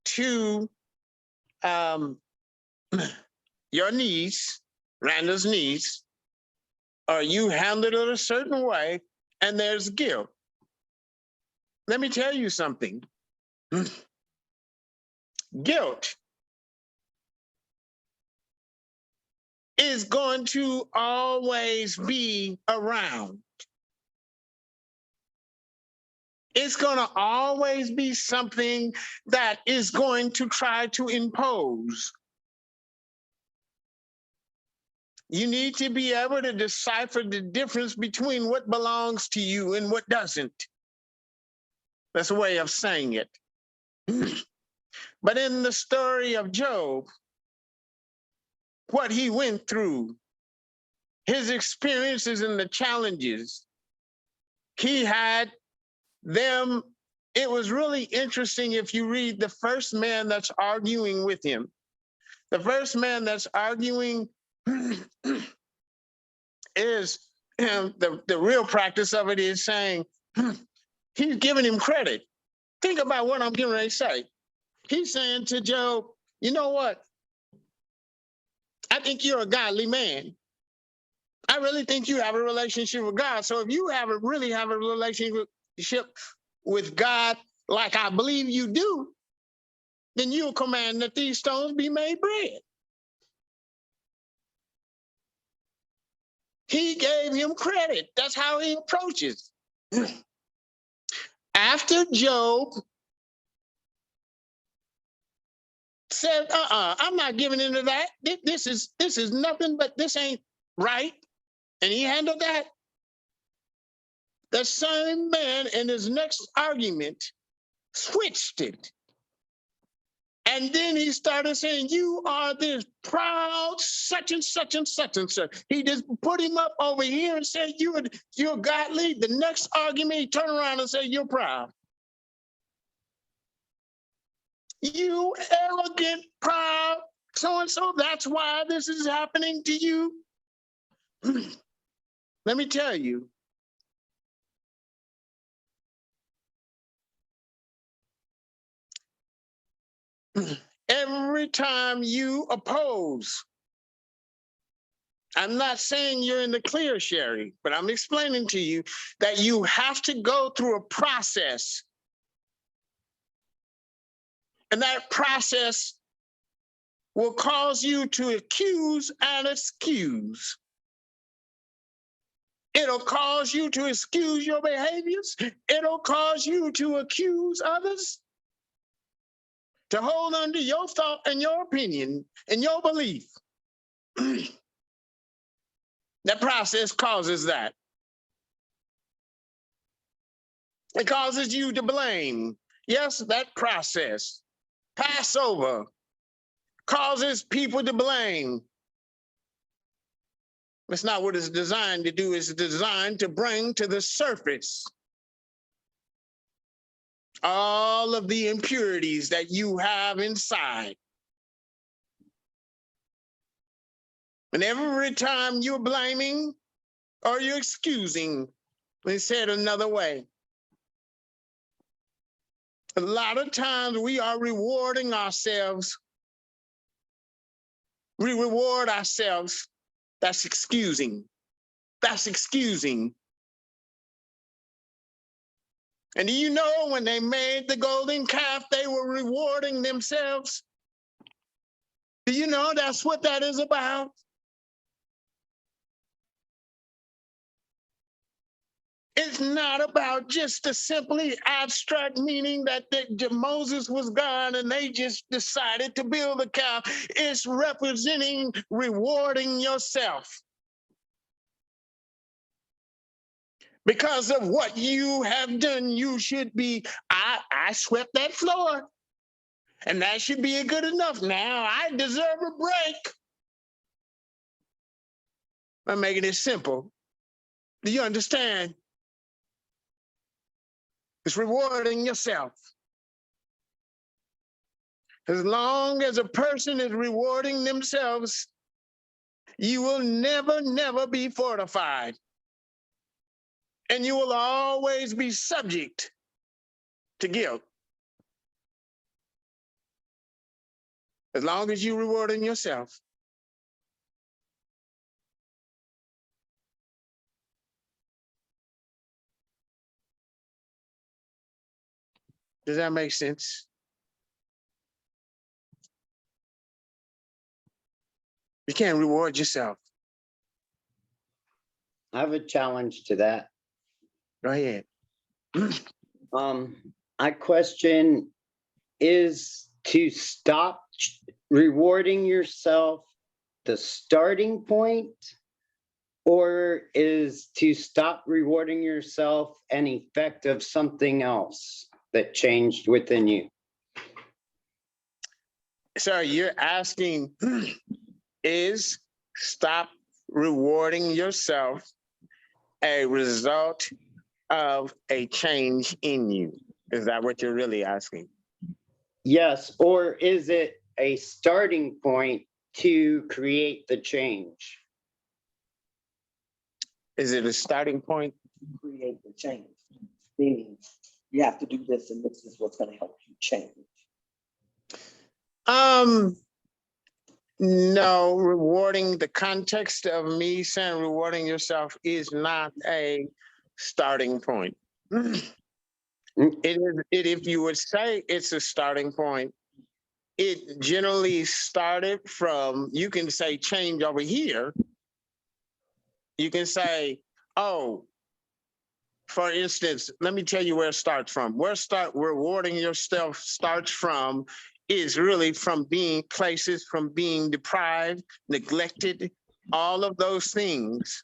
to your niece, Randall's niece, or you handled it a certain way, and there's guilt. Let me tell you something. Guilt is going to always be around. It's going to always be something that is going to try to impose. You need to be able to decipher the difference between what belongs to you and what doesn't. That's a way of saying it. But in the story of Job, what he went through, his experiences and the challenges, he had them. It was really interesting if you read the first man that's arguing with him. The first man that's arguing is the real practice of it is saying, he's giving him credit. Think about what I'm getting ready to say. He's saying to Job, you know what? I think you're a godly man. I really think you have a relationship with God. So if you really have a relationship with God, like I believe you do, then you'll command that these stones be made bread. He gave him credit. That's how he approaches. After Job said, I'm not giving into that. This is nothing, but this ain't right. And he handled that. The same man in his next argument switched it. And then he started saying, you are this proud such and such and such and such. He just put him up over here and said, you're godly. The next argument, he turned around and said, you're proud. You arrogant, proud, so-and-so. That's why this is happening to you. Let me tell you. Every time you oppose, I'm not saying you're in the clear, Sherry, but I'm explaining to you that you have to go through a process. And that process will cause you to accuse and excuse. It'll cause you to excuse your behaviors. It'll cause you to accuse others, to hold on to your thought and your opinion and your belief. That process causes that. It causes you to blame. Yes, that process. Passover causes people to blame. That's not what it's designed to do. It's designed to bring to the surface all of the impurities that you have inside. And every time you're blaming or you're excusing, let me say it another way, A lot of times we are rewarding ourselves. We reward ourselves. That's excusing. That's excusing. And do you know when they made the golden calf, they were rewarding themselves? Do you know that's what that is about? It's not about just a simply abstract meaning that Moses was gone and they just decided to build a calf. It's representing rewarding yourself because of what you have done. You should be, I swept that floor and that should be good enough. Now I deserve a break. I'm making it simple. Do you understand? It's rewarding yourself. As long as a person is rewarding themselves, you will never, never be fortified. And you will always be subject to guilt. As long as you're rewarding yourself. Does that make sense? You can't reward yourself. I have a challenge to that. Go ahead. I question, is to stop rewarding yourself the starting point, or is to stop rewarding yourself an effect of something else that changed within you? So you're asking, is stop rewarding yourself a result of a change in you? Is that what you're really asking? Yes, or is it a starting point to create the change? Is it a starting point? Create the change, meaning you have to do this and this is what's gonna help you change. No, rewarding, the context of me saying rewarding yourself is not a starting point. If you would say it's a starting point, it generally started from, you can say change over here. You can say, oh, for instance, let me tell you where it starts from. Where rewarding yourself starts from is really from being places, from being deprived, neglected, all of those things.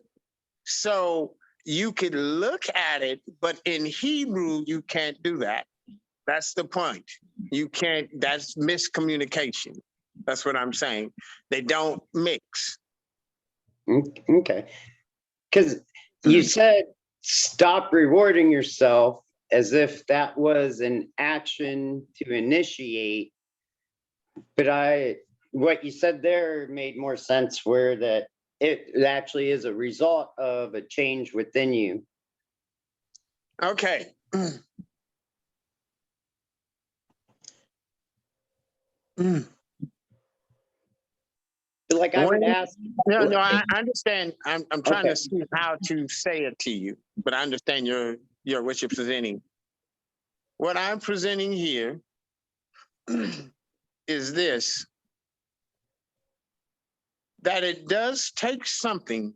So you could look at it, but in Hebrew, you can't do that. That's the point. You can't, that's miscommunication. That's what I'm saying. They don't mix. Okay. Because you said stop rewarding yourself as if that was an action to initiate. But what you said there made more sense, where that it actually is a result of a change within you. Okay. Like I would ask. No, I understand. I'm trying Okay. to see how to say it to you, but I understand what you're presenting. What I'm presenting here is this, that it does take something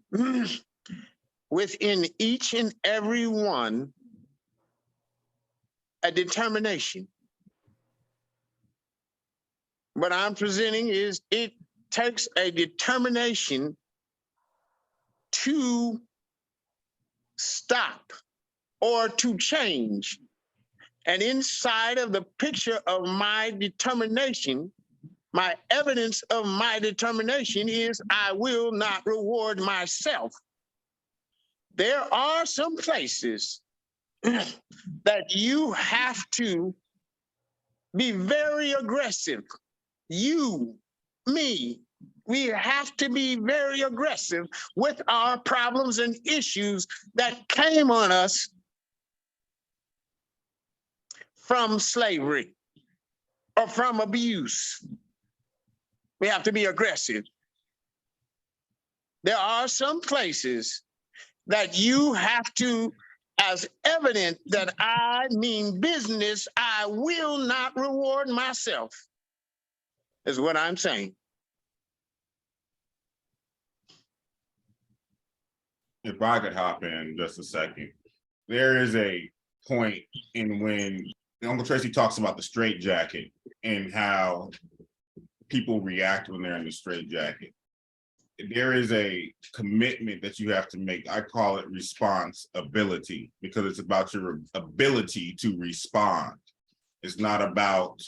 within each and every one, a determination. What I'm presenting is it takes a determination to stop or to change. And inside of the picture of my determination, my evidence of my determination is I will not reward myself. There are some places that you have to be very aggressive. You, me, we have to be very aggressive with our problems and issues that came on us from slavery or from abuse. We have to be aggressive. There are some places that you have to, as evident that I mean business, I will not reward myself, is what I'm saying. If I could hop in just a second, there is a point in when Uncle Tracy talks about the straitjacket and how people react when they're in the straitjacket. There is a commitment that you have to make. I call it responsibility, because it's about your ability to respond. It's not about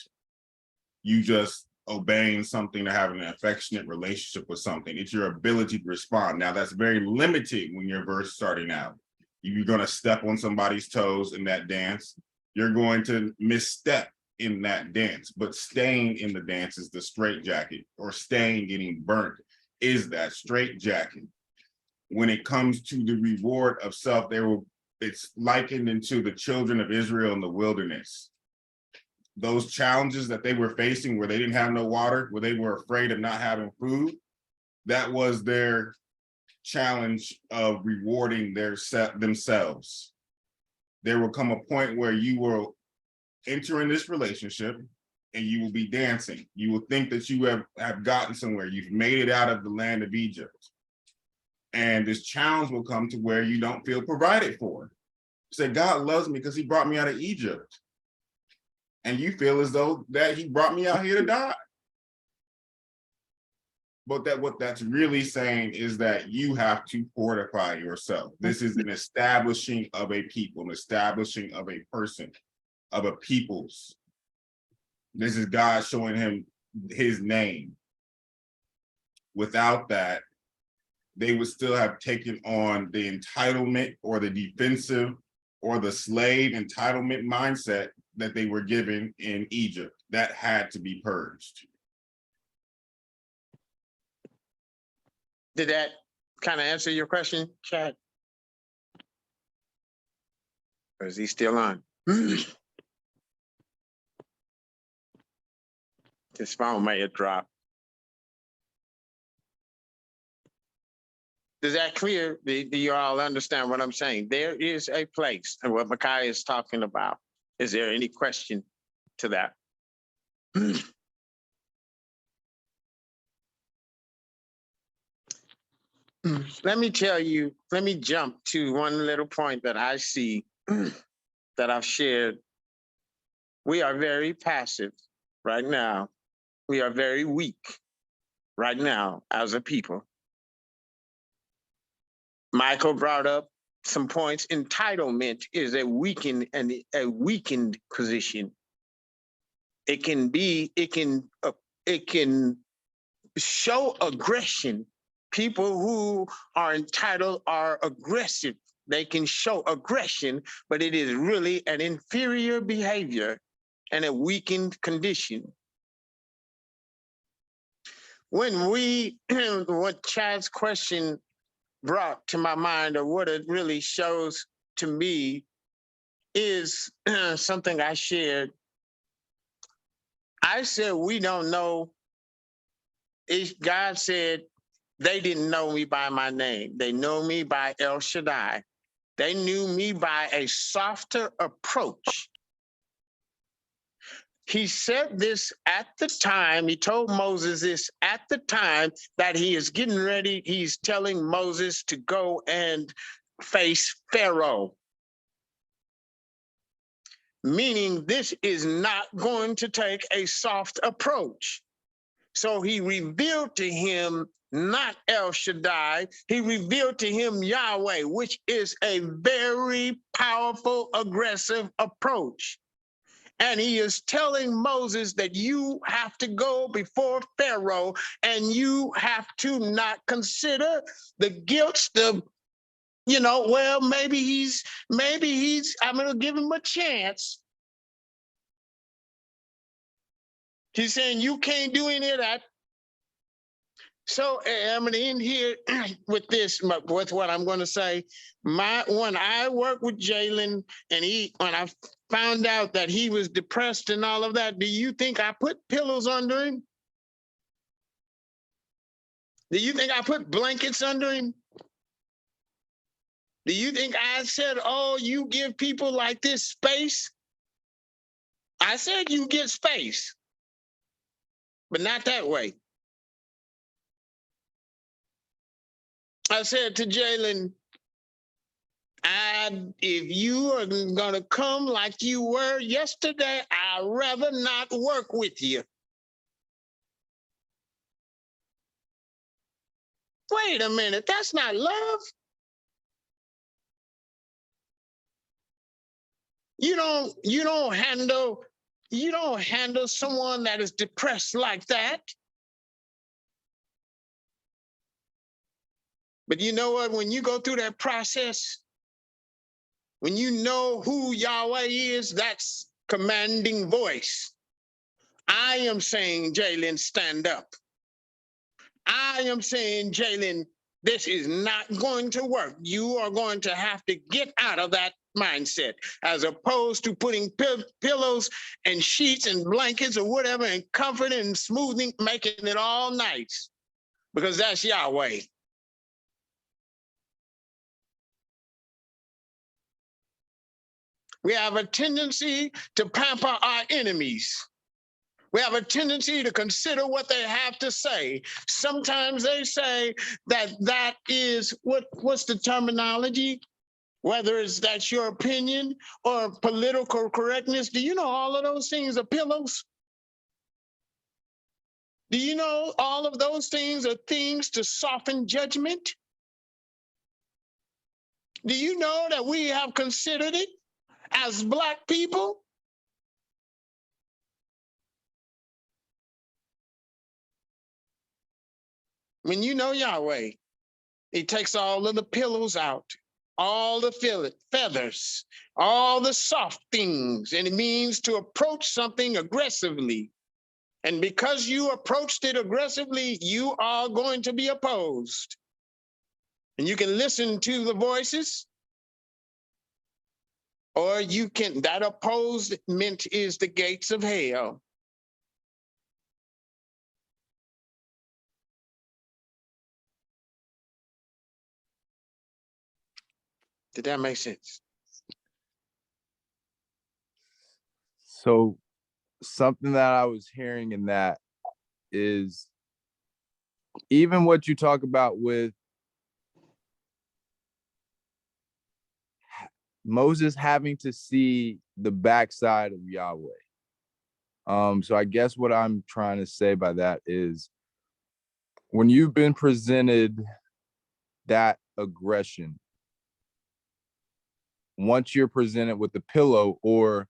you just obeying something or having an affectionate relationship with something. It's your ability to respond. Now, that's very limited when you're first starting out. You're going to step on somebody's toes in that dance. You're going to misstep in that dance, but staying in the dance is the straitjacket, or staying getting burnt is that straitjacket. When it comes to the reward of self, it's likened into the children of Israel in the wilderness. Those challenges that they were facing, where they didn't have no water, where they were afraid of not having food, that was their challenge of rewarding themselves. There will come a point where you will enter in this relationship and you will be dancing. You will think that you have gotten somewhere. You've made it out of the land of Egypt. And this challenge will come to where you don't feel provided for. Say, God loves me because he brought me out of Egypt. And you feel as though that he brought me out here to die. But what that's really saying is that you have to fortify yourself. This is an establishing of a people, an establishing of a person, of a peoples. This is God showing him his name. Without that, they would still have taken on the entitlement or the defensive or the slave entitlement mindset that they were given in Egypt. That had to be purged. Did that kind of answer your question, Chad? Or is he still on? His phone may have dropped. Is that clear? Do you all understand what I'm saying? There is a place, and what Micaiah is talking about. Is there any question to that? Let me tell you, let me jump to one little point that I see that I've shared. We are very passive right now. We are very weak right now as a people. Michael brought up some points. Entitlement is a weakened position. It can show aggression. People who are entitled are aggressive. They can show aggression, but it is really an inferior behavior and a weakened condition. When what Chad's question brought to my mind, or what it really shows to me, is something I shared. I said, we don't know. God said, they didn't know me by my name. They know me by El Shaddai. They knew me by a softer approach. He said this at the time, he told Moses this at the time that he is getting ready. He's telling Moses to go and face Pharaoh. Meaning this is not going to take a soft approach. So he revealed to him not El Shaddai, he revealed to him Yahweh, which is a very powerful, aggressive approach. And he is telling Moses that you have to go before Pharaoh and you have to not consider the guilt, well, maybe he's, I'm going to give him a chance. He's saying you can't do any of that. So I'm going to end here with this, with what I'm going to say. When I work with Jalen, and when I found out that he was depressed and all of that, do you think I put pillows under him? Do you think I put blankets under him? Do you think I said, oh, you give people like this space? I said you get space, but not that way. I said to Jalen, if you are gonna come like you were yesterday, I'd rather not work with you. Wait a minute, that's not love. You don't handle someone that is depressed like that. But you know what? When you go through that process, when you know who Yahweh is, that's commanding voice. I am saying, Jalen, stand up. I am saying, Jalen, this is not going to work. You are going to have to get out of that mindset, as opposed to putting pillows and sheets and blankets or whatever and comforting and smoothing, making it all nice, because that's Yahweh. We have a tendency to pamper our enemies. We have a tendency to consider what they have to say. Sometimes they say that is, what's the terminology? Whether it's that's your opinion or political correctness. Do you know all of those things are pillows? Do you know all of those things are things to soften judgment? Do you know that we have considered it as Black people? When you know Yahweh, it takes all of the pillows out, all the feathers, all the soft things, and it means to approach something aggressively. And because you approached it aggressively, you are going to be opposed. And you can listen to the voices, or you can, that opposement is the gates of hell. Did that make sense? So something that I was hearing in that is even what you talk about with Moses having to see the backside of Yahweh. So I guess what I'm trying to say by that is when you've been presented that aggression, once you're presented with the pillow, or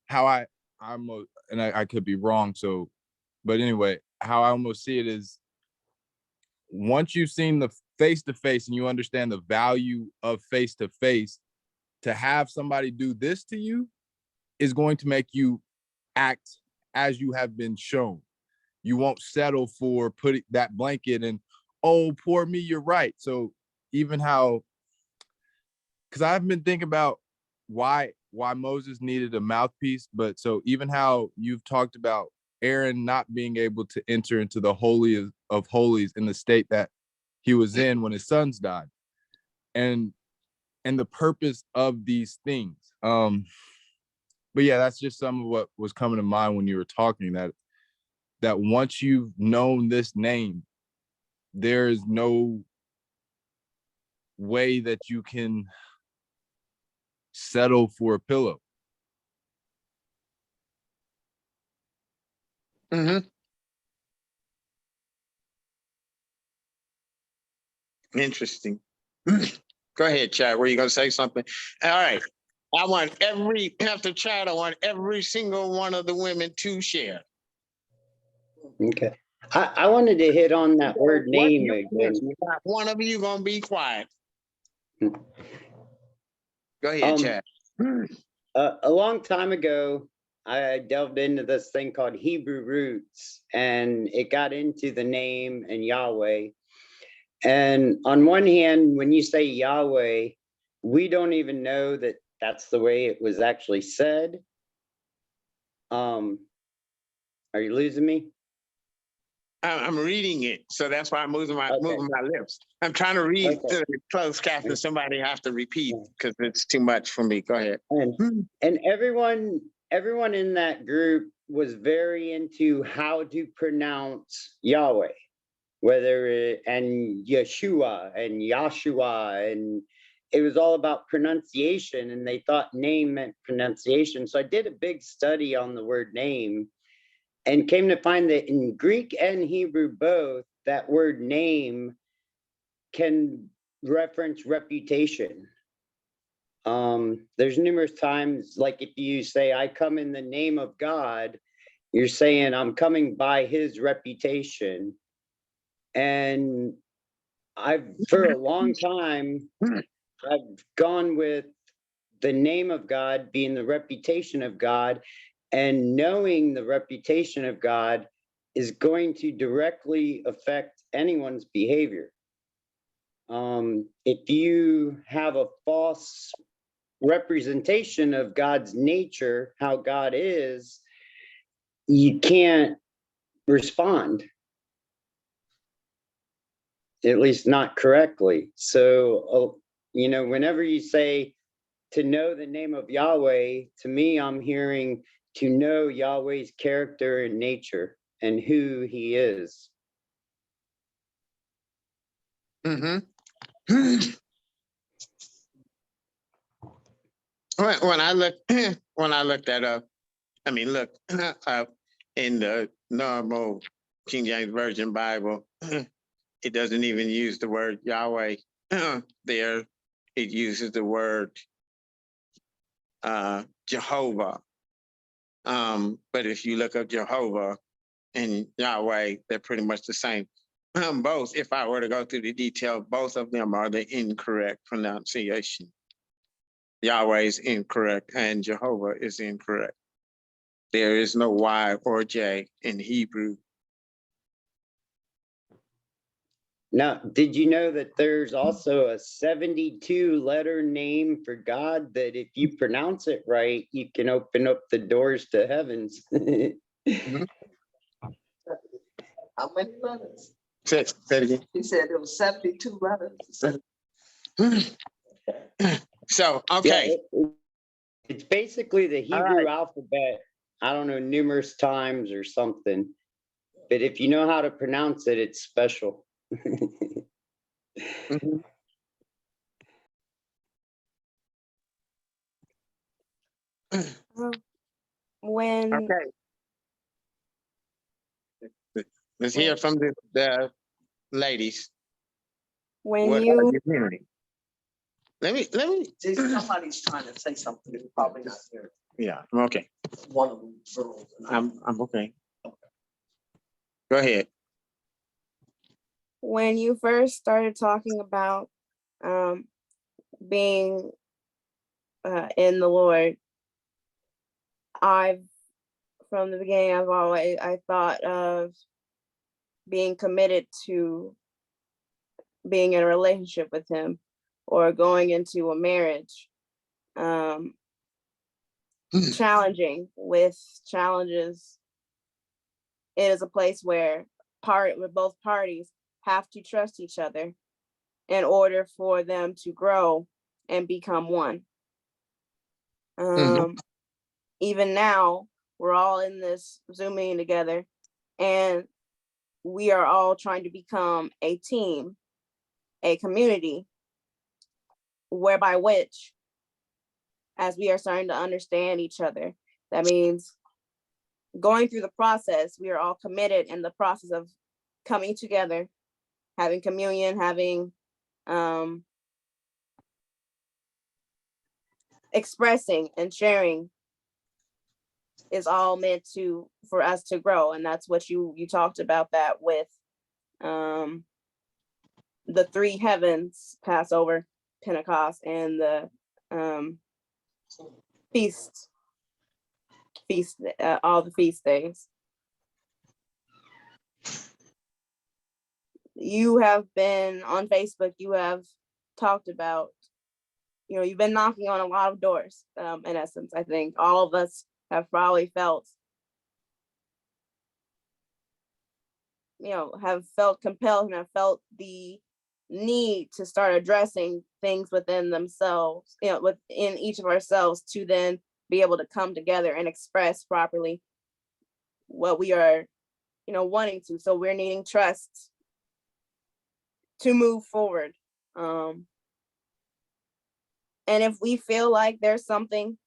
how I could be wrong, so, but anyway, how I almost see it is once you've seen the face-to-face and you understand the value of face-to-face, to have somebody do this to you is going to make you act as you have been shown. You won't settle for putting that blanket and, oh, poor me, you're right. So even how, because I've been thinking about why Moses needed a mouthpiece, but so even how you've talked about Aaron not being able to enter into the Holy of Holies in the state that he was in when his sons died, and the purpose of these things. But yeah, that's just some of what was coming to mind when you were talking, that once you've known this name, there is no way that you can settle for a pillow. Mm-hmm. Interesting. Go ahead, Chad. Were you going to say something? All right. I want after Chad, I want every single one of the women to share. Okay. I wanted to hit on that word name again. One of you going to be quiet. Go ahead, Chad. A long time ago, I delved into this thing called Hebrew roots, and it got into the name and Yahweh. And on one hand, when you say Yahweh, we don't even know that that's the way it was actually said. Are you losing me? I'm reading it, so that's why I'm moving my Okay. lips. I'm trying to read Okay. the closed caption. Somebody have to repeat because it's too much for me. Go ahead. And everyone in that group was very into how to pronounce Yahweh, and Yeshua and Yahshua, and it was all about pronunciation, and they thought name meant pronunciation. So I did a big study on the word name and came to find that in Greek and Hebrew both, that word name can reference reputation. There's numerous times, like if you say, I come in the name of God, you're saying I'm coming by his reputation. And for a long time, I've gone with the name of God being the reputation of God, and knowing the reputation of God is going to directly affect anyone's behavior. If you have a false representation of God's nature, how God is, you can't respond, at least not correctly. So, whenever you say to know the name of Yahweh, to me, I'm hearing to know Yahweh's character and nature and who he is. Mm-hmm. When I looked that up, look up in the normal King James Version Bible, it doesn't even use the word Yahweh there. It uses the word Jehovah. But if you look up Jehovah and Yahweh, they're pretty much the same. Both, if I were to go through the detail, both of them are the incorrect pronunciation. Yahweh is incorrect and Jehovah is incorrect. There is no Y or J in Hebrew. Now, did you know that there's also a 72 letter name for God that if you pronounce it right, you can open up the doors to heavens? How many letters? Say it again. He said it was 72 letters. So, okay. Yeah, it's basically the All Hebrew right. alphabet, I don't know, numerous times or something. But if you know how to pronounce it, it's special. Mhm. When Okay. Let's hear from the ladies. when What are you you hearing? Let me. See, somebody's trying to say something, they're probably not here. Yeah, I'm okay. One of them girls. I'm okay. Go ahead. when you first started talking about being in the Lord, from the beginning I thought of being committed to being in a relationship with him or going into a marriage. Challenging with challenges. It is a place where both parties have to trust each other in order for them to grow and become one. Even now, we're all in this Zoom meeting together, and we are all trying to become a team, a community, whereby which, as we are starting to understand each other, that means going through the process, we are all committed in the process of coming together, having communion, having expressing and sharing is all meant for us to grow. And that's what you talked about that with the three heavens, Passover, Pentecost, and the feast, all the feast days. You have been on Facebook, you have talked about you know, you've been knocking on a lot of doors, in essence. I think all of us have probably felt, you know, have felt compelled and have felt the need to start addressing things within themselves, you know, within each of ourselves, to then be able to come together and express properly what we are, you know, wanting to. So we're needing trust to move forward. And if we feel like there's something,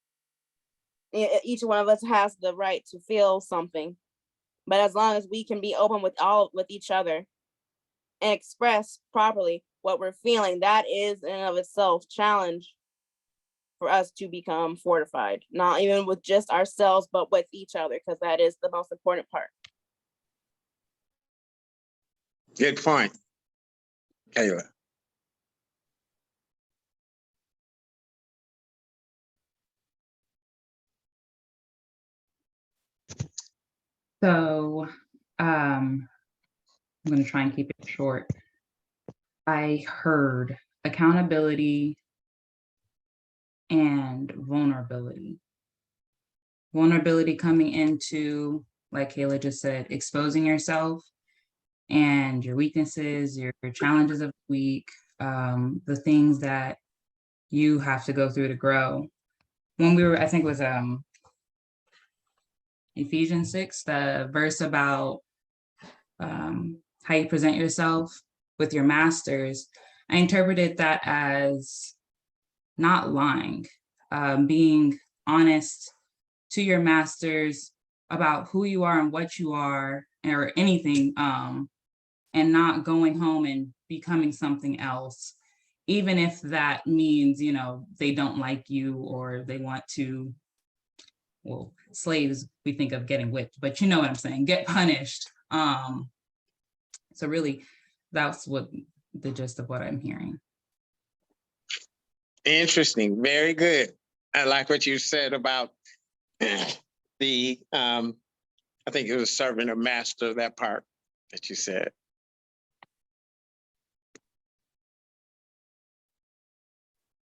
each one of us has the right to feel something, but as long as we can be open with each other and express properly what we're feeling, that is in and of itself challenge for us to become fortified, not even with just ourselves, but with each other, because that is the most important part. Good point. Kayla. So, I'm gonna try and keep it short. I heard accountability and vulnerability. Vulnerability coming into, like Kayla just said, exposing yourself and your weaknesses, your challenges of the week, the things that you have to go through to grow. When we were, I think it was Ephesians 6, the verse about how you present yourself with your masters, I interpreted that as not lying, being honest to your masters about who you are and what you are, or anything, and not going home and becoming something else, even if that means, you know, they don't like you or they want to, well, slaves, we think of getting whipped, but you know what I'm saying, get punished. So really, that's what the gist of what I'm hearing. Interesting. Very good. I like what you said about the, I think it was serving a master, that part that you said.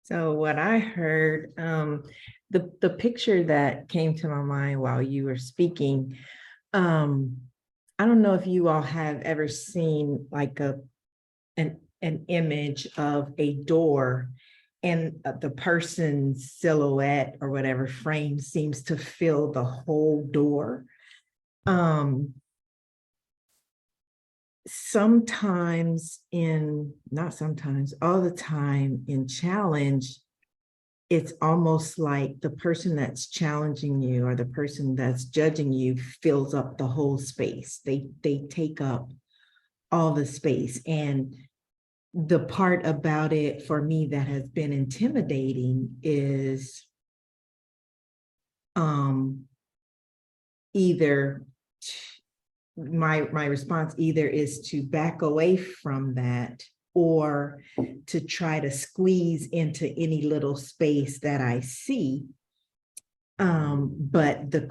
So what I heard, the picture that came to my mind while you were speaking, I don't know if you all have ever seen like an image of a door, and the person's silhouette or whatever frame seems to fill the whole door. Sometimes not sometimes, all the time in challenge, it's almost like the person that's challenging you or the person that's judging you fills up the whole space. They take up all the space. And the part about it for me that has been intimidating is either my response either is to back away from that or to try to squeeze into any little space that I see. But the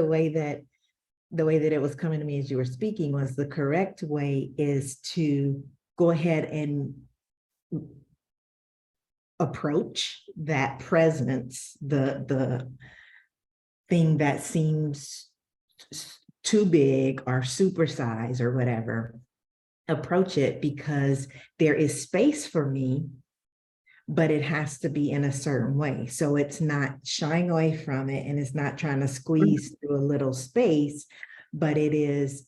way that it was coming to me as you were speaking was the correct way is to go ahead and approach that presence, the thing that seems too big or supersize or whatever, approach it because there is space for me, but it has to be in a certain way. So it's not shying away from it and it's not trying to squeeze through a little space, but it is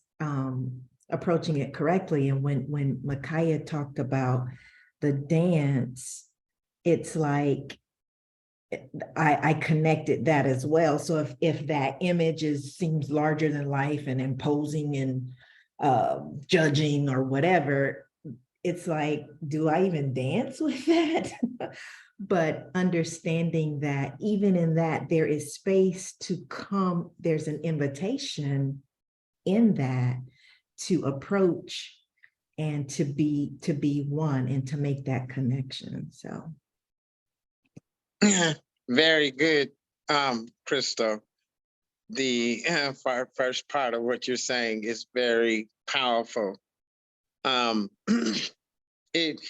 approaching it correctly. And when Micaiah talked about the dance, it's like, I connected that as well. So if that image seems larger than life and imposing and judging or whatever, it's like, do I even dance with that? But understanding that even in that, there is space to come, there's an invitation in that to approach and to be one and to make that connection. So. Very good, Crystal. The first part of what you're saying is very powerful. It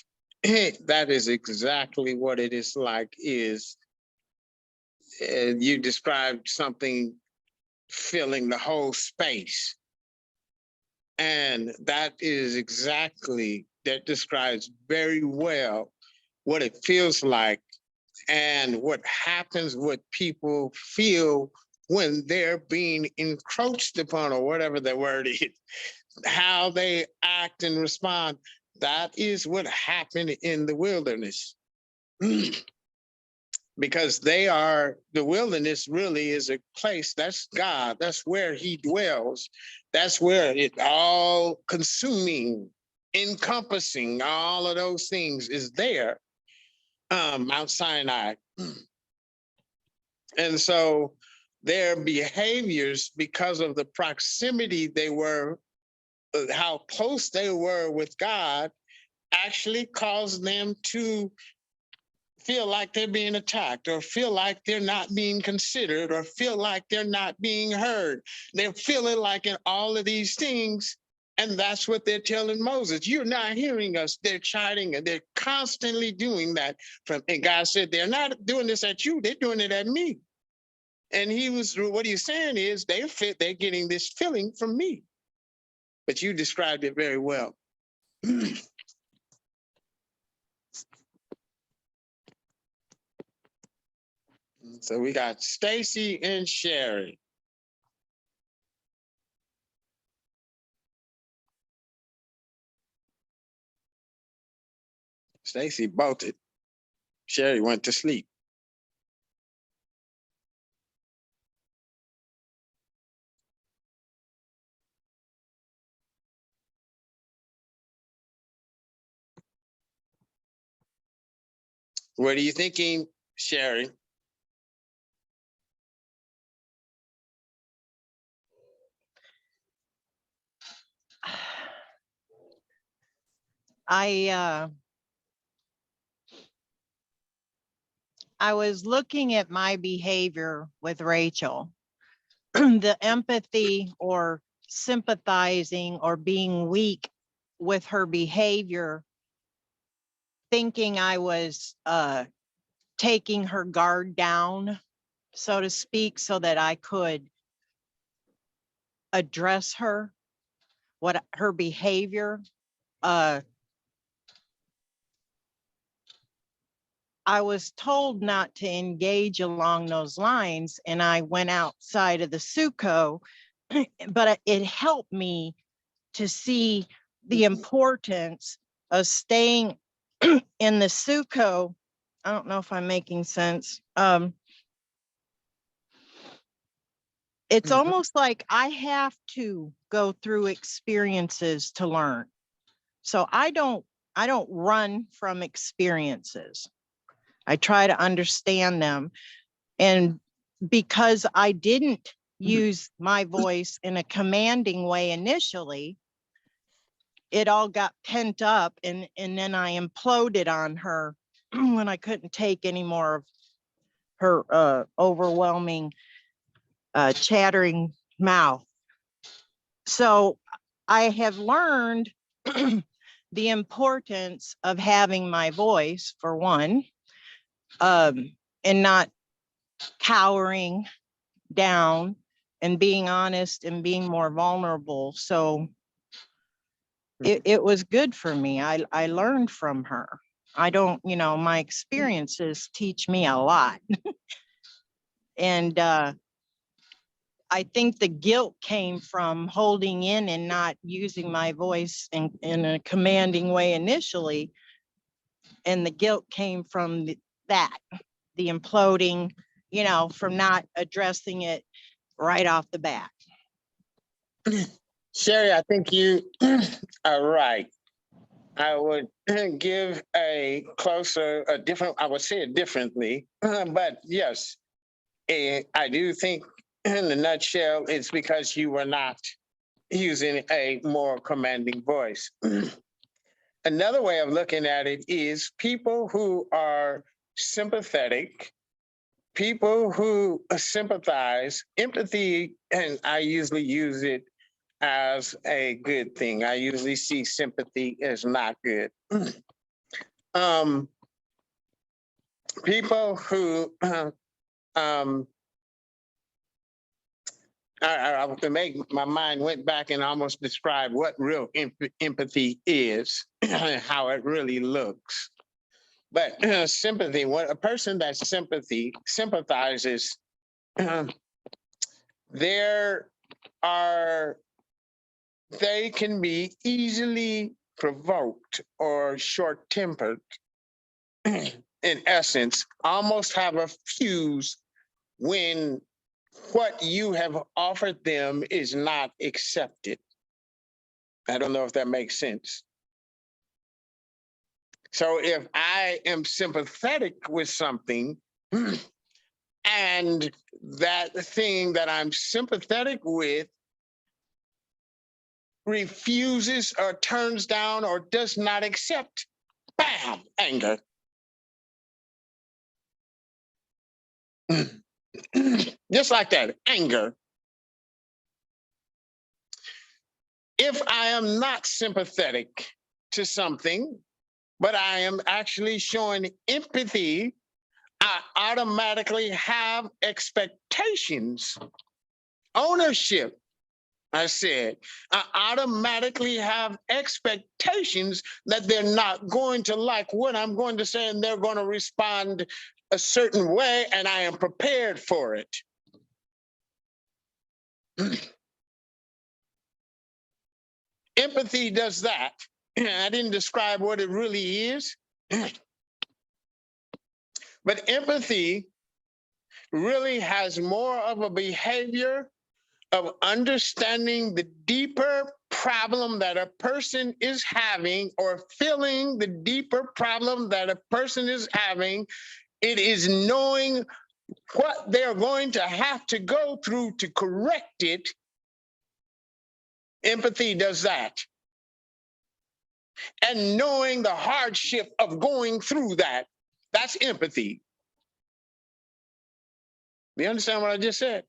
that is exactly what it is like. You described something filling the whole space. And that describes very well what it feels like and what happens, what people feel when they're being encroached upon, or whatever the word is, how they act and respond. That is what happened in the wilderness. Because the wilderness really is a place, that's God, that's where he dwells. That's where it all consuming, encompassing, all of those things is there, Mount Sinai. And so their behaviors, because of the proximity they were, how close they were with God, actually caused them to feel like they're being attacked, or feel like they're not being considered, or feel like they're not being heard. They're feeling like in all of these things. And that's what they're telling Moses. You're not hearing us. They're chiding, and they're constantly doing that. And God said, they're not doing this at you. They're doing it at me. And what he's saying is they're getting this feeling from me. But you described it very well. So we got Stacy and Sherry. Stacy bolted. Sherry went to sleep. What are you thinking, Sherry? I was looking at my behavior with Rachel, the empathy or sympathizing or being weak with her behavior, thinking I was taking her guard down, so to speak, so that I could address her, what her behavior. I was told not to engage along those lines, and I went outside of the Sukkot, but it helped me to see the importance of staying in the Sukkot. I don't know if I'm making sense. It's almost like I have to go through experiences to learn. So I don't run from experiences. I try to understand them. And because I didn't use my voice in a commanding way initially, it all got pent up, and then I imploded on her when I couldn't take any more of her overwhelming chattering mouth. So I have learned the importance of having my voice, for one, and not cowering down, and being honest and being more vulnerable. So it was good for me. I learned from her. I don't, my experiences teach me a lot. And I think the guilt came from holding in and not using my voice in a commanding way initially. And the guilt came from the imploding, from not addressing it right off the bat. Sherry, I think you are right. I would give I would say it differently, but yes, I do think in a nutshell, it's because you were not using a more commanding voice. Another way of looking at it is people who are sympathetic, people who sympathize, empathy, and I usually use it as a good thing. I usually see sympathy as not good. people who to make my mind went back and almost described what real empathy is, how it really looks. But sympathy, what a person that sympathizes, they can be easily provoked or short-tempered. In essence, almost have a fuse when what you have offered them is not accepted. I don't know if that makes sense. So if I am sympathetic with something and that thing that I'm sympathetic with refuses or turns down or does not accept, bam, anger. Just like that, anger. If I am not sympathetic to something, but I am actually showing empathy, I automatically have expectations, ownership. I said, I automatically have expectations that they're not going to like what I'm going to say and they're going to respond a certain way, and I am prepared for it. Empathy does that. I didn't describe what it really is, but empathy really has more of a behavior of understanding the deeper problem that a person is having, or feeling the deeper problem that a person is having. It is knowing what they're going to have to go through to correct it. Empathy does that. And knowing the hardship of going through that, that's empathy. You understand what I just said?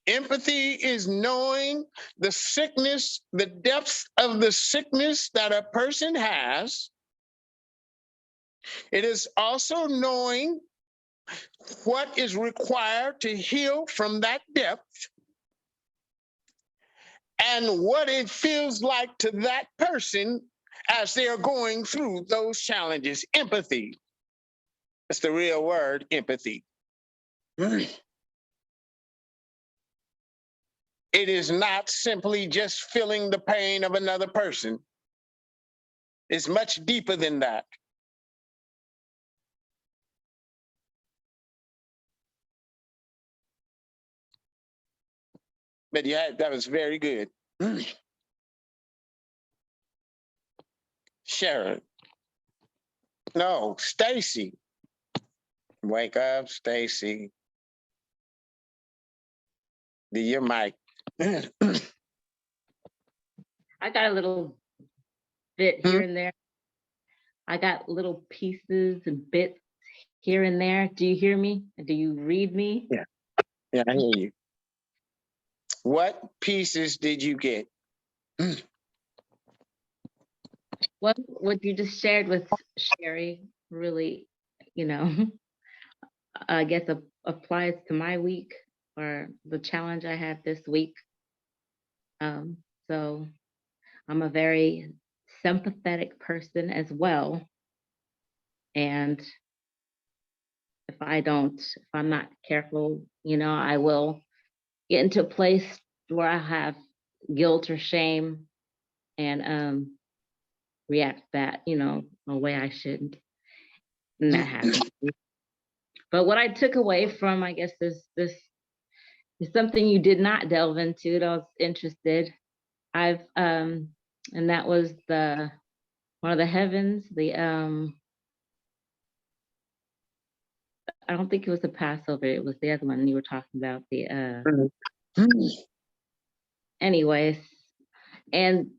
Empathy is knowing the sickness, the depths of the sickness that a person has. It is also knowing what is required to heal from that depth and what it feels like to that person as they are going through those challenges. Empathy. That's the real word, empathy. It is not simply just feeling the pain of another person. It's much deeper than that. But yeah, that was very good. Sharon. No, Stacy. Wake up, Stacy. Do your mic. I got a little bit here and there. I got little pieces and bits here and there. Do you hear me? Do you read me? Yeah. Yeah, I hear you. What pieces did you get? Well, what you just shared with Sherry really, I guess applies to my week or the challenge I had this week. So I'm a very sympathetic person as well. And if I'm not careful, I will get into a place where I have guilt or shame and react that, a way I shouldn't. And that happens. But what I took away from, I guess, this is something you did not delve into that I was interested. And that was one of the heavens, I don't think it was the Passover, it was the other one you were talking about, anyways. And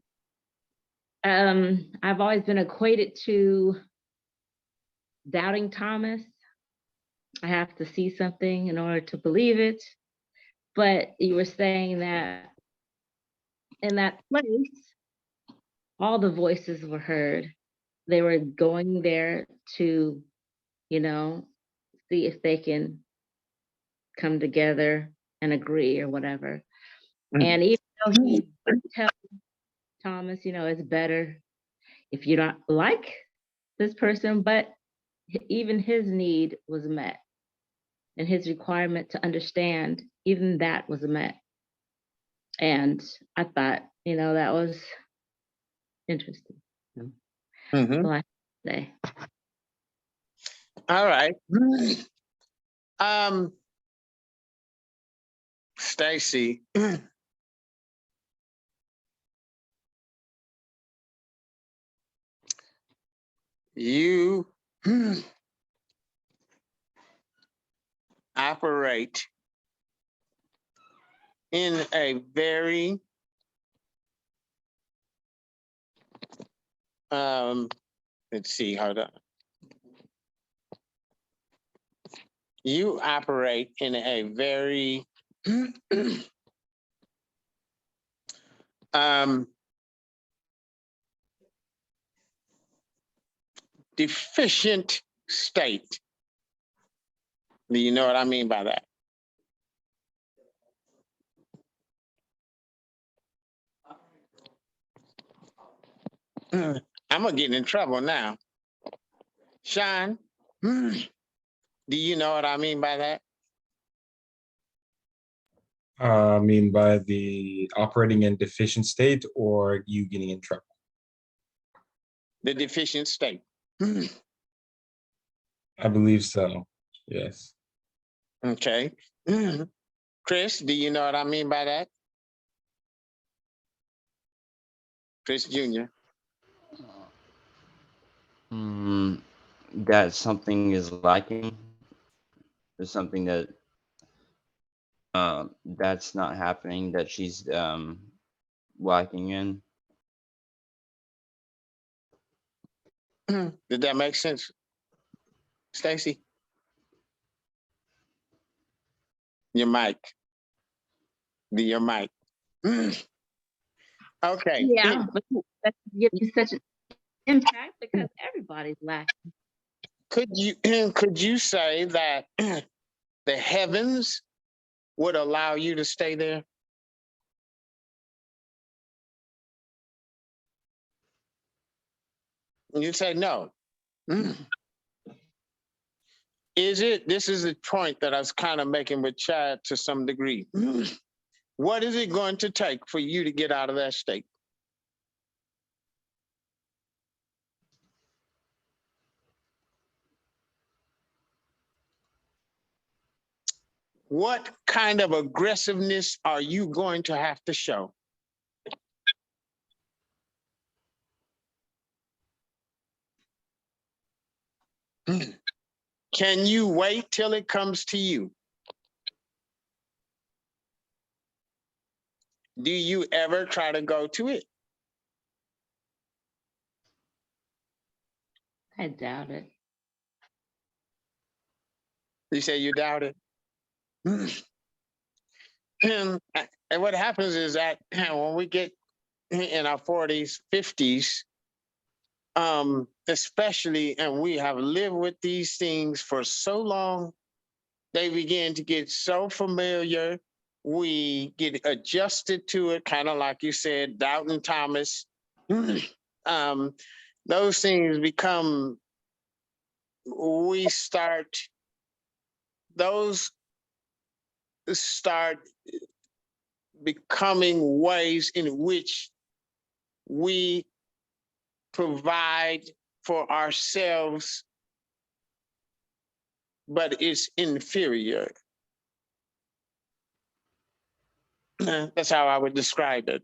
I've always been equated to doubting Thomas. I have to see something in order to believe it. But you were saying that in that place, all the voices were heard. they were going there to, you know, see if they can come together and agree or whatever. And even though he tell Thomas, you know, it's better if you don't like this person, but even his need was met, and his requirement to understand, even that was met. And I thought, you know, that was interesting. Mhm. So I say, All right. Stacy. You operate in a very let's see, hold on. You operate in a very deficient state. Do you know what I mean by that? I'm gonna get in trouble now. Sean, do you know what I mean by that? I mean by the operating in deficient state or you getting in trouble? The deficient state. I believe so. Yes. Okay. Chris, do you know what I mean by that? Chris Jr. That something is lacking. There's something that that's not happening, that she's lacking in. Did that make sense, Stacy? Your mic. Your mic. Okay. yeah, but that gives you such an impact because everybody's lacking. Could you say that the heavens would allow you to stay there? You say no. This is the point that I was kind of making with Chad to some degree. What is it going to take for you to get out of that state? What kind of aggressiveness are you going to have to show? Can you wait till it comes to you? Do you ever try to go to it? I doubt it. You say you doubt it? And what happens is that when we get in our 40s, 50s, especially, and we have lived with these things for so long, they begin to get so familiar. We get adjusted to it, kind of like you said, Doubting Thomas. Those things become, those start becoming ways in which we provide for ourselves, but it's inferior. That's how I would describe it.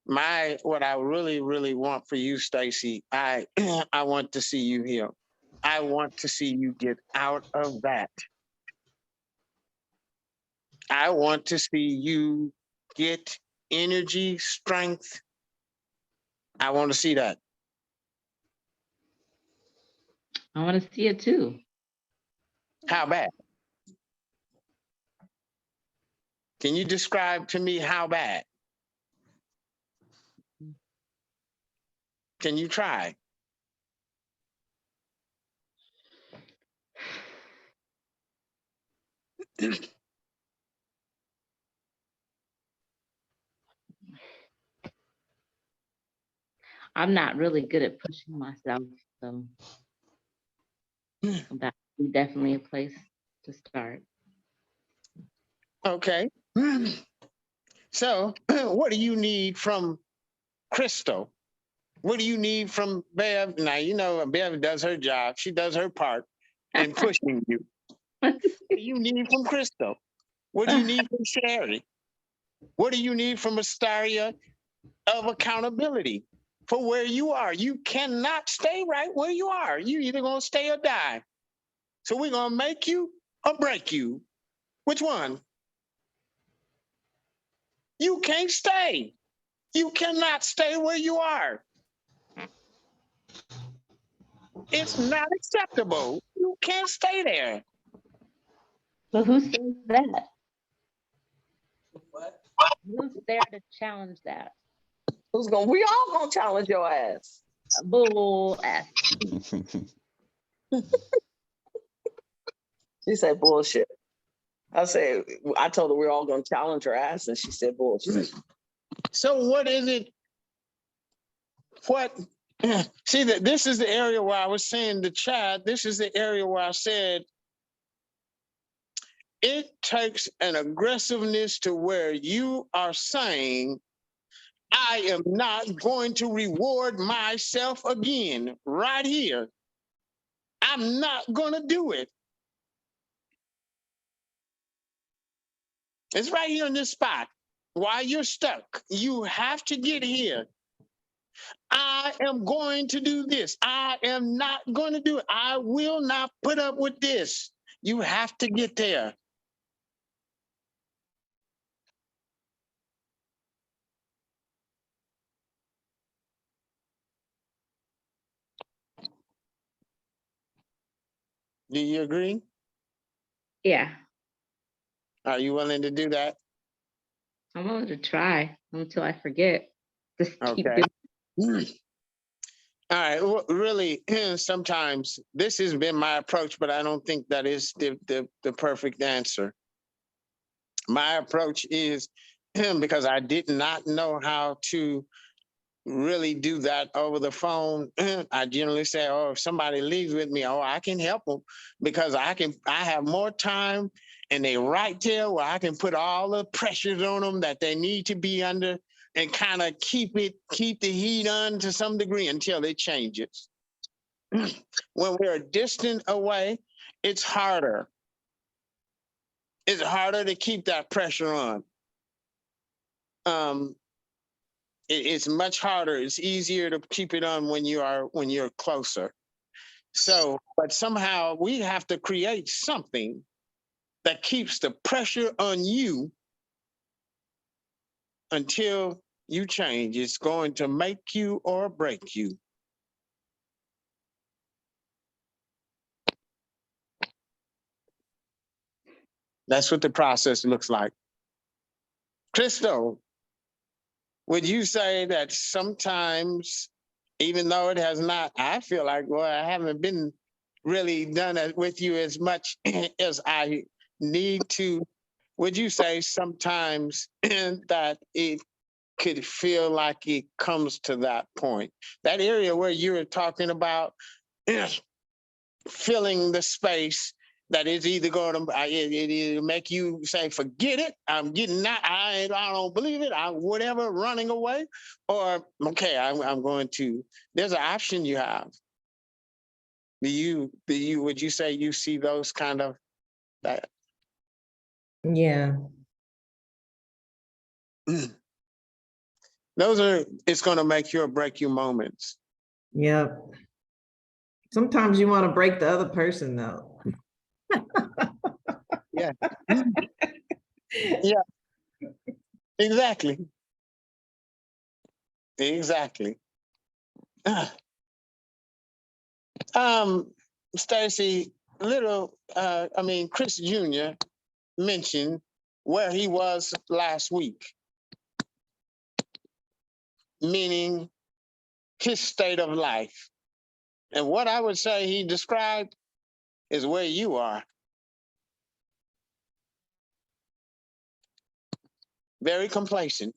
What I really, really want for you, Stacy, I want to see you heal. I want to see you get out of that. I want to see you get energy, strength. I want to see that. I want to see it too. How bad? Can you describe to me how bad? Can you try? I'm not really good at pushing myself, so that would be definitely a place to start. Okay. So what do you need from Crystal? What do you need from Bev? Now, you know, Bev does her job. She does her part in pushing you. What do you need from Crystal? What do you need from Sherry? What do you need from Astaria of accountability for where you are? You cannot stay right where you are. You either gonna stay or die. So we're gonna make you or break you. Which one? You can't stay. You cannot stay where you are. It's not acceptable. You can't stay there. But who says that? What? Who's there to challenge that? We all gonna challenge your ass. Bull ass. She said bullshit. I told her we're all gonna challenge her ass, and she said bullshit. So what is it? What? See, that this is the area where I was saying the chat. This is the area where I said it takes an aggressiveness to where you are saying, I am not going to reward myself again right here. I'm not going to do it. It's right here in this spot. While you're stuck, you have to get here. I am going to do this. I am not going to do it. I will not put up with this. You have to get there. Do you agree? Yeah, Are you willing to do that? I'm willing to try until I forget. Just keep Okay. doing. All right. Well, really, sometimes this has been my approach, but I don't think that is the perfect answer. My approach is because I did not know how to really do that over the phone. I generally say, oh, if somebody leaves with me, oh, I can help them because I have more time and they right there where I can put all the pressures on them that they need to be under and kind of keep the heat on to some degree until it changes. When we're distant away, it's harder. It's harder to keep that pressure on. It's much harder. It's easier to keep it on when you're closer. So, but somehow we have to create something that keeps the pressure on you until you change. It's going to make you or break you. That's what the process looks like. Crystal, would you say that sometimes, even though it has not, I feel like, well, I haven't been really done it with you as much as I need to. Would you say sometimes that it could feel like it comes to that point? That area where you were talking about filling the space that is either going to it make you say, forget it, I'm getting out, I don't believe it, I'm whatever, running away, or okay, I'm going to, there's an option you have. Would you say you see those kind of that? Yeah. Those are, it's going to make you or break you moments. Yep. Sometimes you want to break the other person though. Yeah. Yeah. Exactly. Exactly. Stacy, Chris Jr. mentioned where he was last week, meaning his state of life. And what I would say he described is where you are. Very complacent.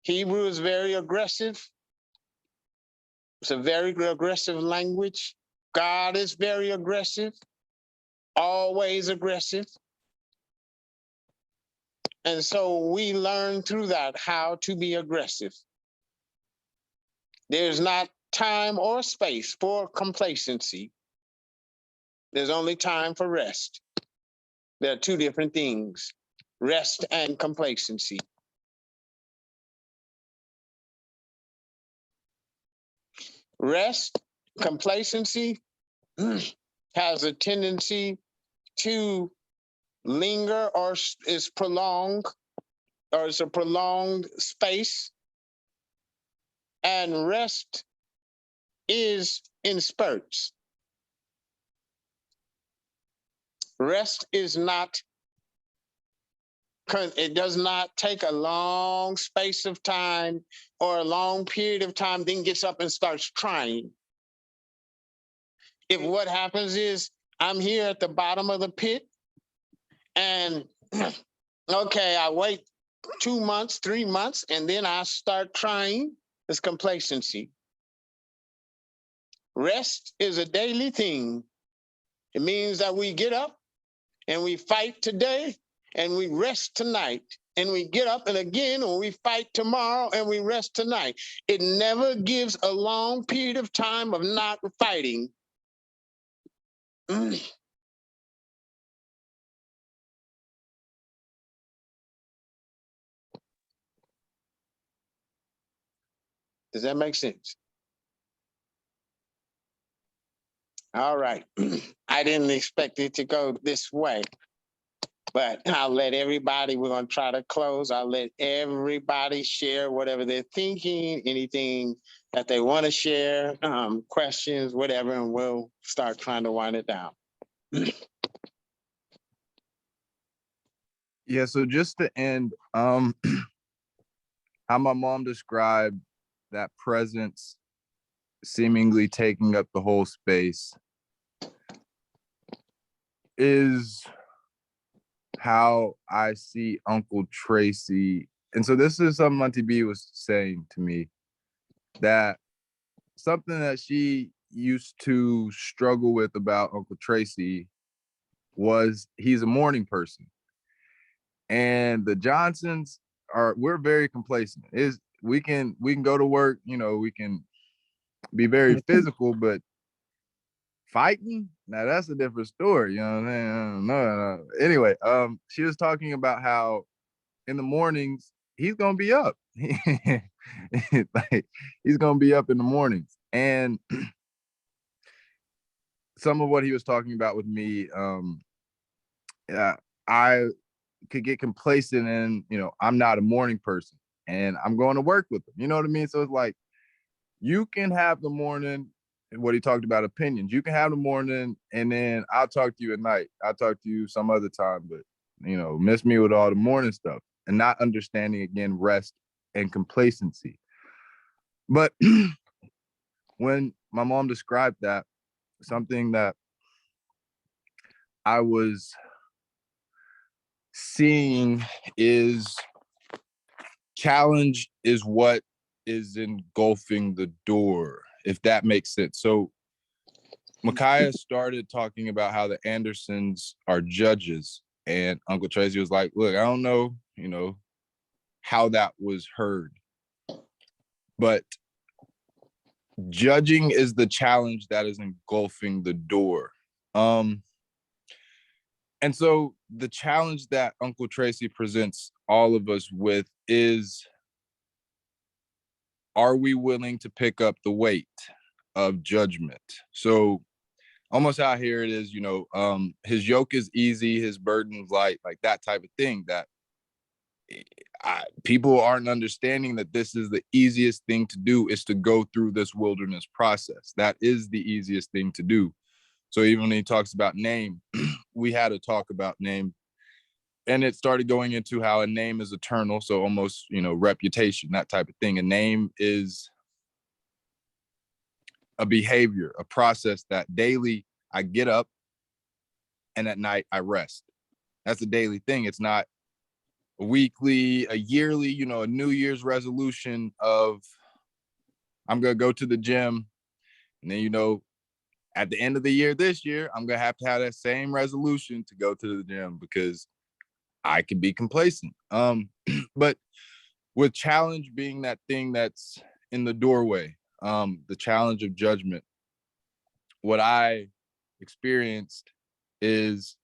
Hebrew is very aggressive. It's a very aggressive language. God is very aggressive, always aggressive. And so we learn through that how to be aggressive. There's not time or space for complacency. There's only time for rest. There are two different things, rest and complacency. Rest, complacency has a tendency to linger or is prolonged, or it's a prolonged space. And rest is in spurts. Rest is not, it does not take a long space of time or a long period of time, then gets up and starts trying. If what happens is I'm here at the bottom of the pit and okay, I wait 2 months, 3 months, and then I start trying, it's complacency. Rest is a daily thing. It means that we get up and we fight today and we rest tonight. And we get up and again, and we fight tomorrow and we rest tonight. It never gives a long period of time of not fighting. Does that make sense? All right. I didn't expect it to go this way, but I'll let everybody, we're going to try to close. I'll let everybody share whatever they're thinking, anything that they want to share, questions, whatever, and we'll start trying to wind it down. Yeah, so just to end, how my mom described that presence seemingly taking up the whole space is how I see Uncle Tracy. And so this is something Auntie B was saying to me, that something that she used to struggle with about Uncle Tracy was he's a morning person. And the Johnsons we're very complacent. We can go to work, we can be very physical, but fighting, now that's a different story. You know what I'm saying? No. Anyway, she was talking about how in the mornings he's gonna be up. Like, he's gonna be up in the mornings. And some of what he was talking about with me, I could get complacent and I'm not a morning person and I'm going to work with them. You know what I mean? So it's like, you can have the morning, and what he talked about opinions. You can have the morning and then I'll talk to you at night. I'll talk to you some other time, but miss me with all the morning stuff and not understanding again, rest and complacency. But when my mom described that, something that I was seeing is challenge is what is engulfing the door, if that makes sense. So Micaiah started talking about how the Andersons are judges, and Uncle Tracy was like, look, I don't know, how that was heard, but judging is the challenge that is engulfing the door. And so the challenge that Uncle Tracy presents all of us with is, are we willing to pick up the weight of judgment? So almost out here it is, his yoke is easy, his burden's light, like that type of thing, that people aren't understanding that this is the easiest thing to do, is to go through this wilderness process. That is the easiest thing to do. So even when he talks about name, we had a talk about name and it started going into how a name is eternal. So almost, reputation, that type of thing. A name is a behavior, a process that daily I get up and at night I rest. That's a daily thing. It's not a weekly, a yearly, a New Year's resolution of I'm going to go to the gym. And then, at the end of the year, this year, I'm going to have that same resolution to go to the gym because I can be complacent. But with challenge being that thing that's in the doorway, the challenge of judgment, what I experienced is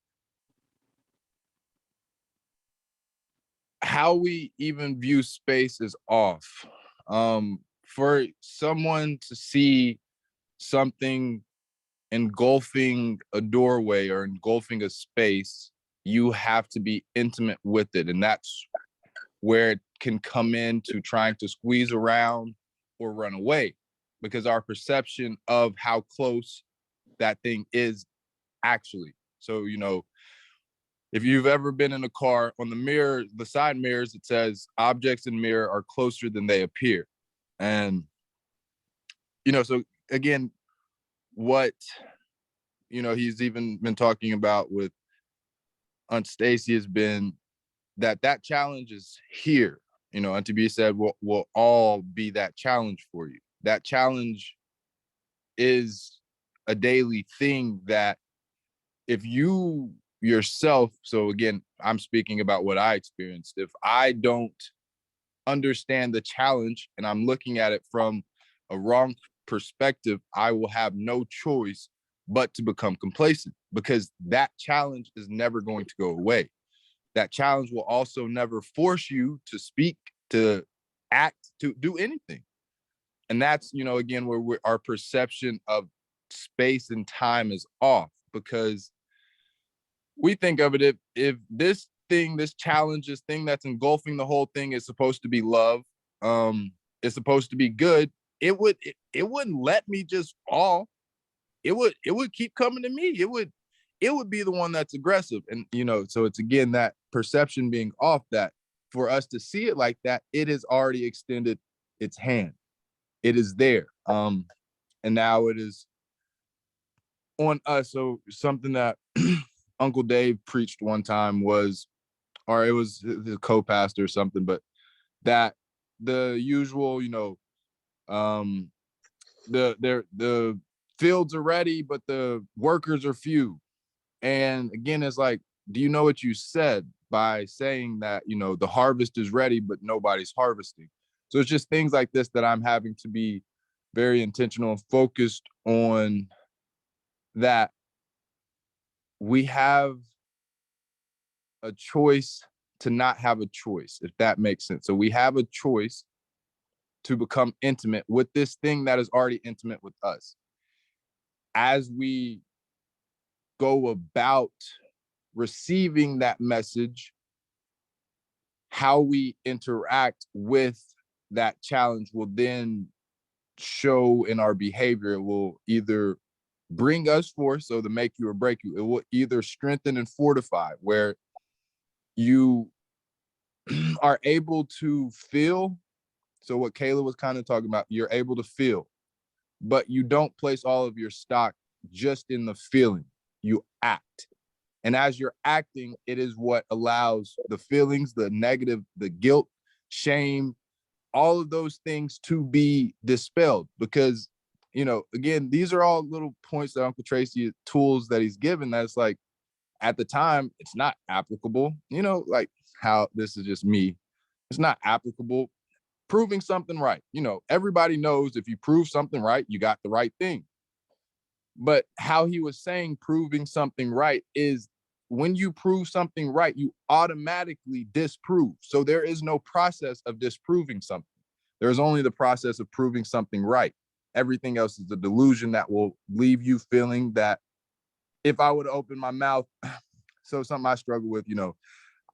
how we even view space is off. For someone to see something engulfing a doorway or engulfing a space, you have to be intimate with it. And that's where it can come into trying to squeeze around or run away, because our perception of how close that thing is actually. So, if you've ever been in a car, on the mirror, the side mirrors, it says objects in mirror are closer than they appear. And, so again, what, he's even been talking about with Aunt Stacy has been that challenge is here, and to be said, will all be that challenge for you. That challenge is a daily thing that if you yourself, so again, I'm speaking about what I experienced. If I don't understand the challenge and I'm looking at it from a wrong perspective, I will have no choice but to become complacent, because that challenge is never going to go away. That challenge will also never force you to speak, to act, to do anything. And that's, again, where our perception of space and time is off, because we think of it, if this thing, this challenge, this thing that's engulfing the whole thing is supposed to be love, it's supposed to be good, it wouldn't let me just fall. It would keep coming to me. It would be the one that's aggressive. And so it's again that perception being off, that for us to see it like that, it has already extended its hand. It is there. And now it is on us. So something that Uncle Dave preached one time was, or it was the co-pastor or something, but that the usual, the fields are ready, but the workers are few. And again, it's like, do you know what you said by saying that, the harvest is ready, but nobody's harvesting? So it's just things like this that I'm having to be very intentional and focused on, that we have a choice to not have a choice, if that makes sense. So we have a choice to become intimate with this thing that is already intimate with us. As we go about receiving that message, how we interact with that challenge will then show in our behavior. It will either bring us forth, so to make you or break you. It will either strengthen and fortify, where you are able to feel. So what Kayla was kind of talking about, you're able to feel, but you don't place all of your stock just in the feeling. You act. And as you're acting, it is what allows the feelings, the negative, the guilt, shame, all of those things to be dispelled. Because, again, these are all little points that Uncle Tracy, tools that he's given, that's like, at the time, it's not applicable, like how this is just me. It's not applicable. Proving something right. Everybody knows if you prove something right, you got the right thing. But how he was saying proving something right is, when you prove something right, you automatically disprove. So there is no process of disproving something. There's only the process of proving something right. Everything else is a delusion that will leave you feeling that if I would open my mouth, so something I struggle with,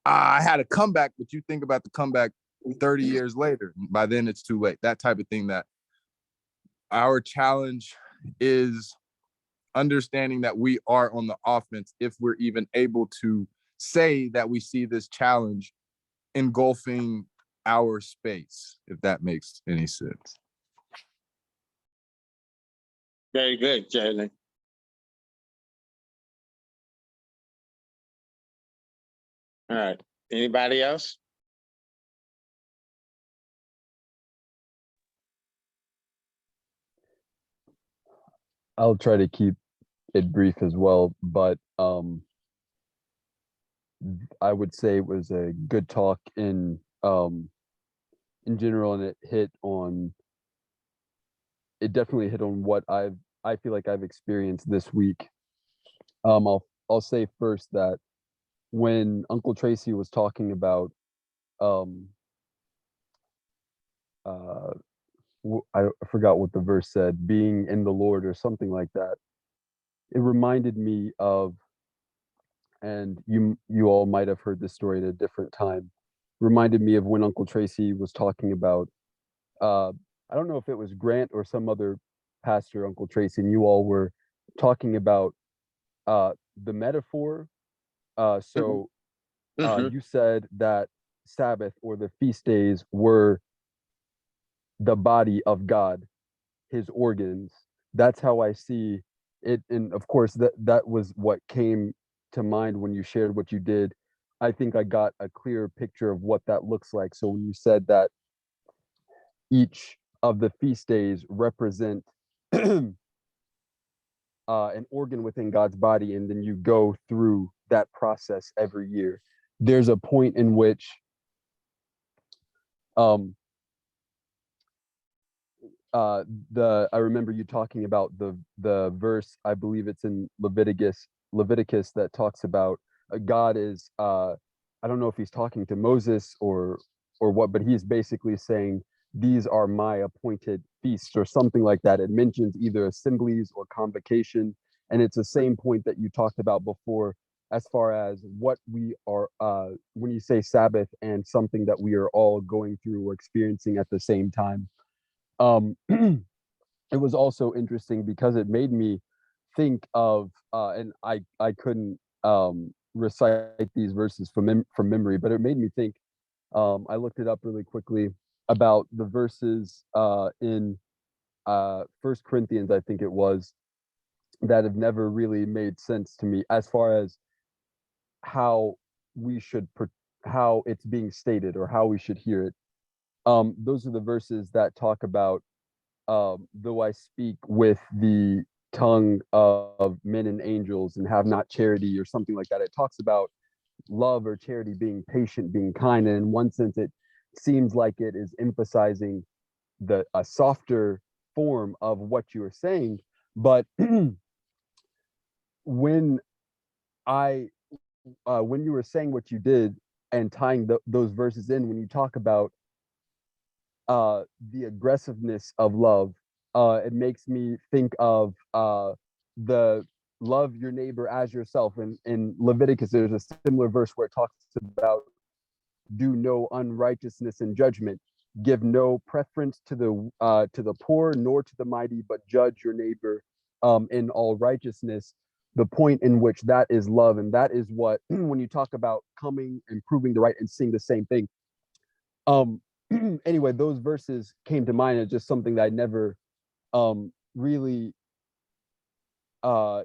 I had a comeback, but you think about the comeback 30 years later, by then it's too late. That type of thing. That our challenge is understanding that we are on the offense if we're even able to say that we see this challenge engulfing our space, if that makes any sense. Very good, Jalen. All right, anybody else? I'll try to keep it brief as well, but I would say it was a good talk in general, and it definitely hit on what I feel like I've experienced this week. I'll say first that when Uncle Tracy was talking about I forgot what the verse said, being in the Lord or something like that. It reminded me of, and you all might have heard this story at a different time, reminded me of when Uncle Tracy was talking about, I don't know if it was Grant or some other pastor, Uncle Tracy, and you all were talking about the metaphor. So you said that Sabbath or the feast days were the body of God, his organs. That's how I see it. And of course, that was what came to mind when you shared what you did. I think I got a clear picture of what that looks like. So when you said that each of the feast days represent an organ within God's body, and then you go through that process every year, there's a point in which I remember you talking about the verse, I believe it's in Leviticus that talks about God is I don't know if he's talking to Moses or what, but he's basically saying these are my appointed feasts or something like that. It mentions either assemblies or convocation, and it's the same point that you talked about before as far as what we are when you say Sabbath and something that we are all going through or experiencing at the same time. It was also interesting because it made me think of and I couldn't recite these verses from memory, but it made me think. I looked it up really quickly about the verses in First Corinthians, I think it was, that have never really made sense to me as far as how how it's being stated or how we should hear it. Those are the verses that talk about though I speak with the tongue of men and angels and have not charity or something like that. It talks about love or charity being patient, being kind. And in one sense, it seems like it is emphasizing a softer form of what you are saying. But when you were saying what you did and tying those verses in, when you talk about the aggressiveness of love, it makes me think of the love your neighbor as yourself. In Leviticus, there's a similar verse where it talks about do no unrighteousness in judgment, give no preference to the poor nor to the mighty, but judge your neighbor in all righteousness. The point in which that is love, and that is what when you talk about coming and proving the right and seeing the same thing. Anyway, those verses came to mind as just something that I never really I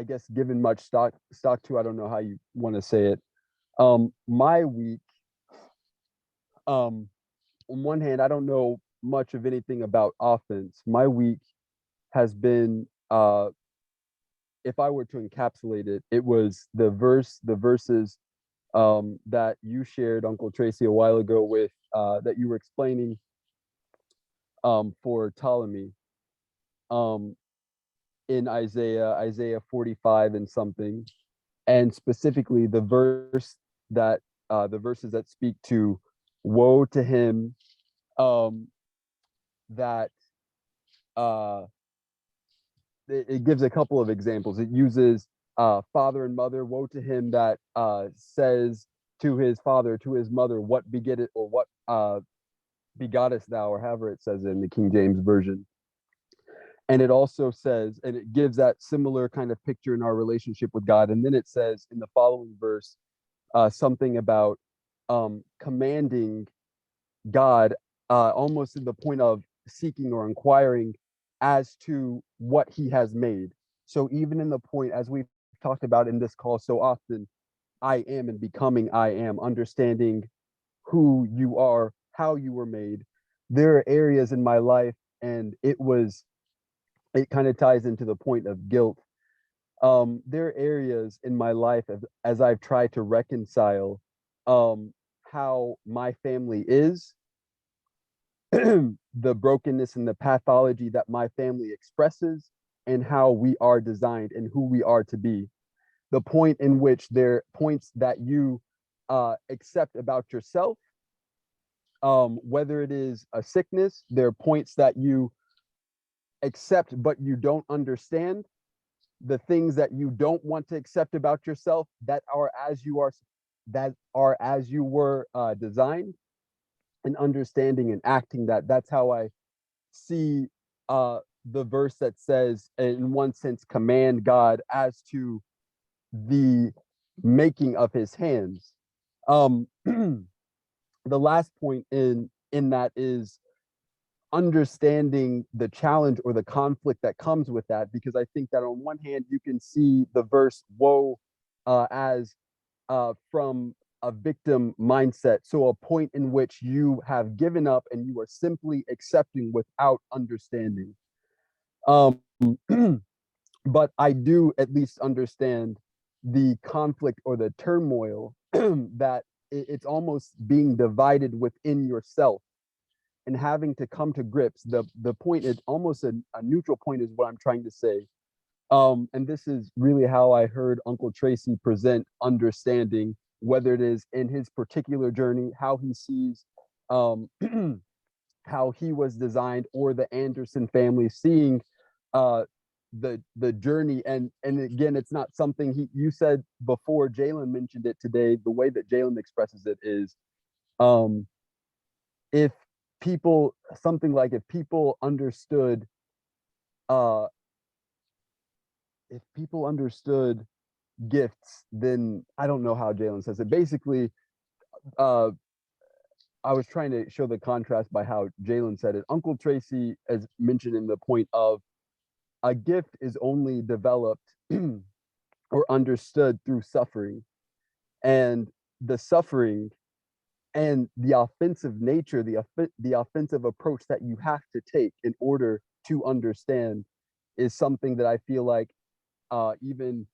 guess given much stock to. I don't know how you want to say it. My week, on one hand, I don't know much of anything about offense. My week has been if I were to encapsulate it, it was the verses that you shared, Uncle Tracy, a while ago with that you were explaining for Ptolemy in Isaiah 45 and something, and specifically the verses that speak to woe to him that it gives a couple of examples. It uses father and mother. Woe to him that says to his father, to his mother, what begetteth, or what begottest thou, or however it says in the King James Version. And it also says, and it gives that similar kind of picture in our relationship with God. And then it says in the following verse, something about commanding God, almost to the point of seeking or inquiring as to what he has made. So even in the point, as we've talked about in this call so often, I am and becoming I am, understanding who you are, how you were made. There are areas in my life, and it kind of ties into the point of guilt. There are areas in my life as I've tried to reconcile how my family is, the brokenness and the pathology that my family expresses, and how we are designed and who we are to be. The point in which there are points that you accept about yourself, whether it is a sickness, there are points that you accept but you don't understand, the things that you don't want to accept about yourself that are as you were designed, and understanding and acting that. That's how I see the verse that says, in one sense, command God as to the making of his hands. The last point in that is understanding the challenge or the conflict that comes with that, because I think that on one hand you can see the verse woe as from a victim mindset, so a point in which you have given up and you are simply accepting without understanding. But I do at least understand the conflict or the turmoil that it's almost being divided within yourself and having to come to grips. The point is almost a neutral point is what I'm trying to say. And this is really how I heard Uncle Tracy present understanding, whether it is in his particular journey, how he sees how he was designed, or the Anderson family seeing the journey. And again, it's not something you said before. Jalen mentioned it today. The way that Jalen expresses it is, if people, something like, if people understood gifts, then I don't know how Jalen says it. Basically, I was trying to show the contrast by how Jalen said it. Uncle Tracy has mentioned in the point of a gift is only developed or understood through suffering, and the suffering and the offensive nature, the offensive approach that you have to take in order to understand is something that I feel like even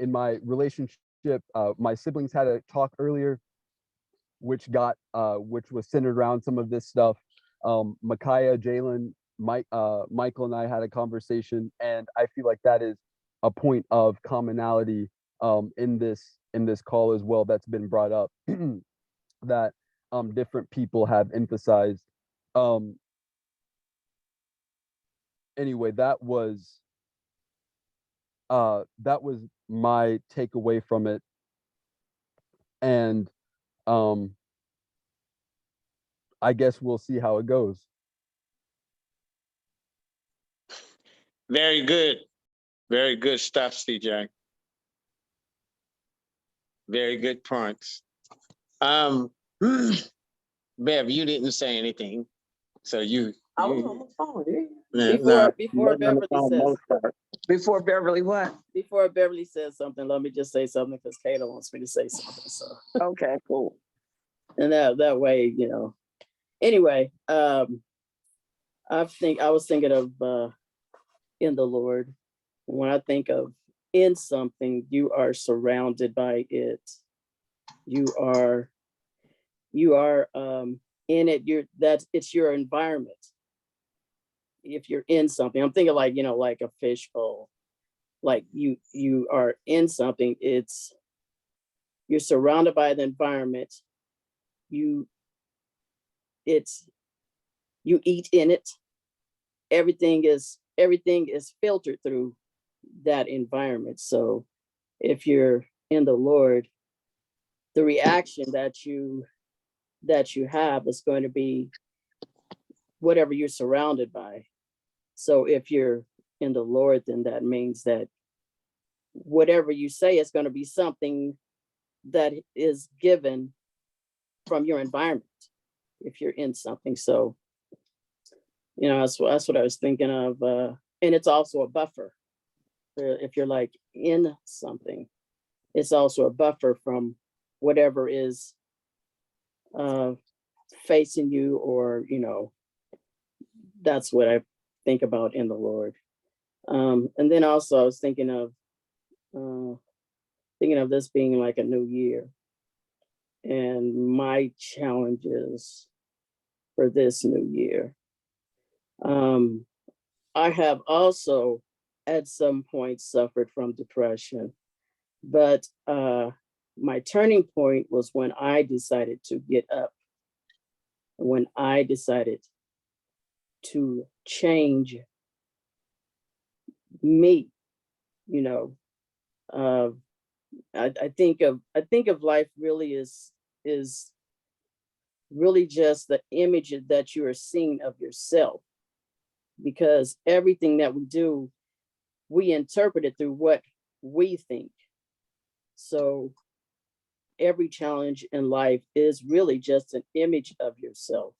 in my relationship, my siblings had a talk earlier, which was centered around some of this stuff. Micaiah, Jalen, Michael and I had a conversation, and I feel like that is a point of commonality in this call as well that's been brought up that different people have emphasized. Anyway, that was my takeaway from it. And I guess we'll see how it goes. Very good. Very good stuff, CJ. Very good points. Bev, you didn't say anything. So I was on the phone, dude. before Beverly says, Before Beverly what? Before Beverly says something, let me just say something because Kayla wants me to say something, so. Okay, cool. And that way, anyway, I was thinking of in the Lord. When I think of in something, you are surrounded by it. You are in it. It's your environment. If you're in something, I'm thinking like, like a fishbowl, like you are in something, you're surrounded by the environment. You eat in it. Everything is filtered through that environment. So if you're in the Lord, the reaction that you have is going to be whatever you're surrounded by. So if you're in the Lord, then that means that whatever you say is going to be something that is given from your environment if you're in something. So, you know, that's what I was thinking of. And it's also a buffer. If you're like in something, it's also a buffer from whatever is facing you, or, you know, that's what I think about in the Lord. And then also I was thinking of this being like a new year, and my challenges for this new year. I have also at some point suffered from depression, but my turning point was when I decided to get up, when I decided to change me. You know, I think of life really is really just the image that you are seeing of yourself, because everything that we do, we interpret it through what we think. So every challenge in life is really just an image of yourself.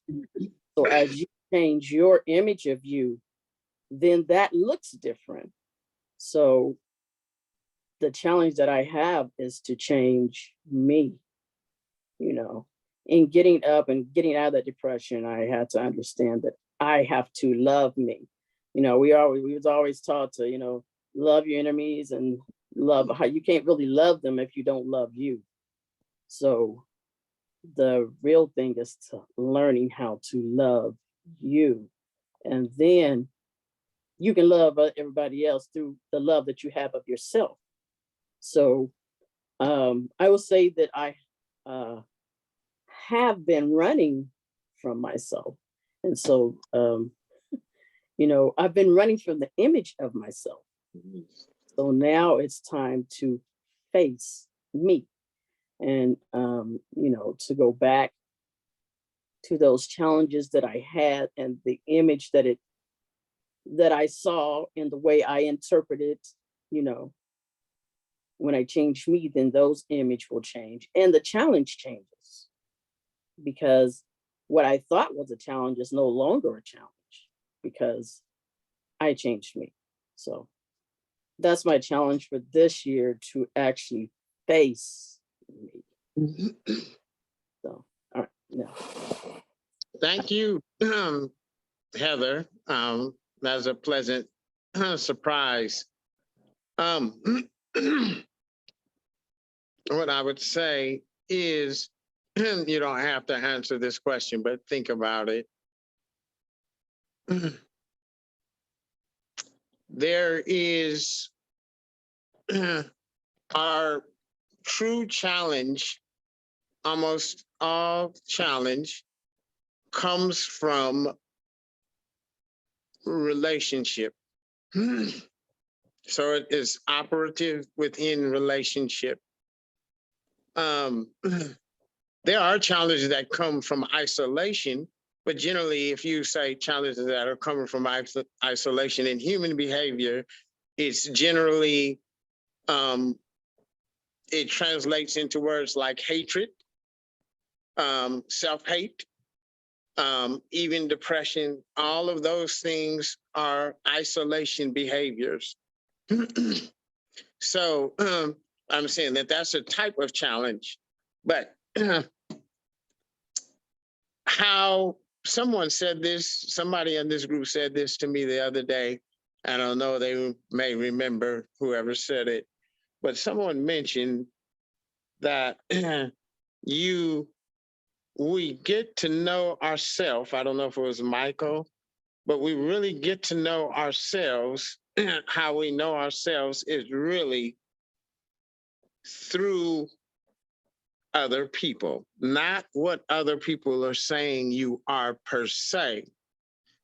So as you change your image of you, then that looks different. So the challenge that I have is to change me, you know. In getting up and getting out of that depression, I had to understand that I have to love me. You know, we was always taught to, you know, love your enemies and love how you can't really love them if you don't love you. So the real thing is to learning how to love you. And then you can love everybody else through the love that you have of yourself. So I will say that I have been running from myself. And so, you know, I've been running from the image of myself. So now it's time to face me and, you know, to go back to those challenges that I had and the image that I saw and the way I interpreted, you know. When I change me, then those image will change and the challenge changes, because what I thought was a challenge is no longer a challenge because I changed me. So that's my challenge for this year, to actually face me. So, all right, now. Thank you, Heather. That's a pleasant surprise. What I would say is, you don't have to answer this question, but think about it. There is our true challenge, almost all challenge comes from relationship. So it is operative within relationship. There are challenges that come from isolation, but generally, if you say challenges that are coming from isolation in human behavior, it's generally, it translates into words like hatred, self-hate, even depression. All of those things are isolation behaviors. So I'm saying that that's a type of challenge, but how someone said this, somebody in this group said this to me the other day. I don't know, they may remember whoever said it, but someone mentioned that we get to know ourselves. I don't know if it was Michael, but we really get to know ourselves. How we know ourselves is really through other people, not what other people are saying you are per se,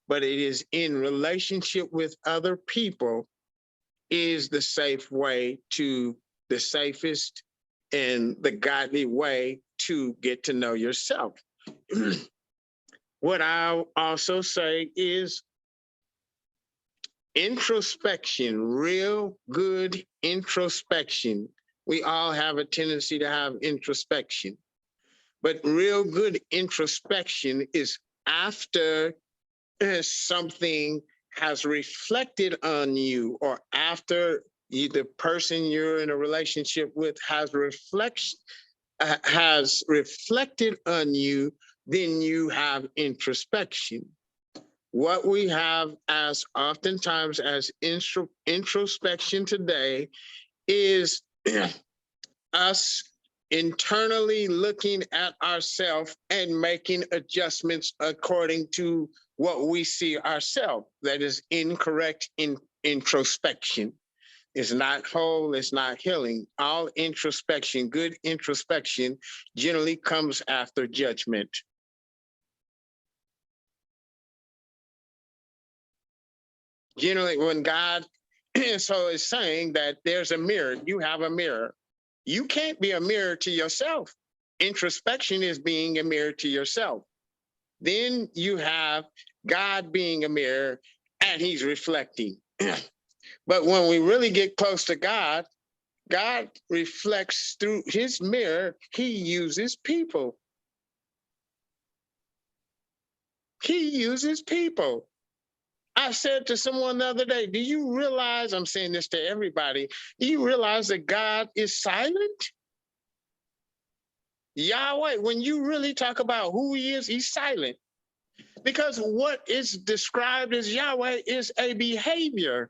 but it is in relationship with other people is the safe way to, the safest and the godly way to get to know yourself. What I'll also say is introspection, real good introspection. We all have a tendency to have introspection, but real good introspection is after something has reflected on you, or after the person you're in a relationship with has reflected on you, then you have introspection. What we have as oftentimes as introspection today is us internally looking at ourselves and making adjustments according to what we see ourselves. That is incorrect introspection. It's not whole, it's not healing. All introspection, good introspection, generally comes after judgment. Generally, when God so is saying that there's a mirror, you have a mirror. You can't be a mirror to yourself. Introspection is being a mirror to yourself. Then you have God being a mirror and he's reflecting. But when we really get close to God, God reflects through his mirror. He uses people. He uses people. I said to someone the other day, do you realize, I'm saying this to everybody, do you realize that God is silent? Yahweh, when you really talk about who he is, he's silent. Because what is described as Yahweh is a behavior.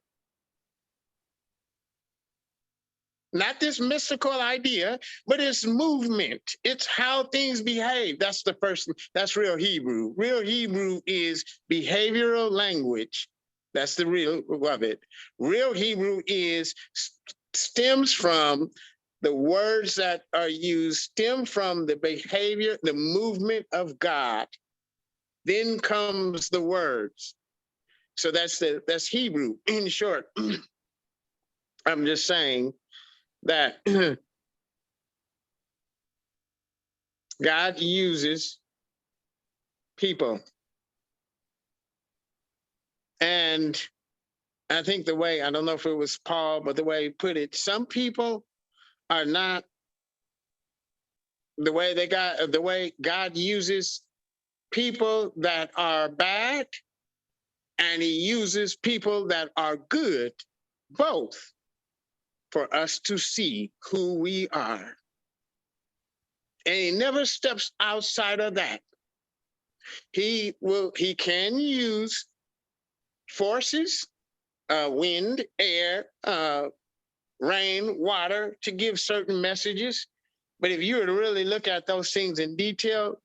Not this mystical idea, but it's movement. It's how things behave. That's the first, that's real Hebrew. Real Hebrew is behavioral language. That's the real of it. Real Hebrew stems from the words that are used, stem from the behavior, the movement of God. Then comes the words. So that's Hebrew in short. I'm just saying that God uses people. And I think the way, I don't know if it was Paul, but the way he put it, some people are not the way God uses people that are bad, and he uses people that are good, both, for us to see who we are. And he never steps outside of that. He can use forces, wind, air, rain, water, to give certain messages. But if you were to really look at those things in detail,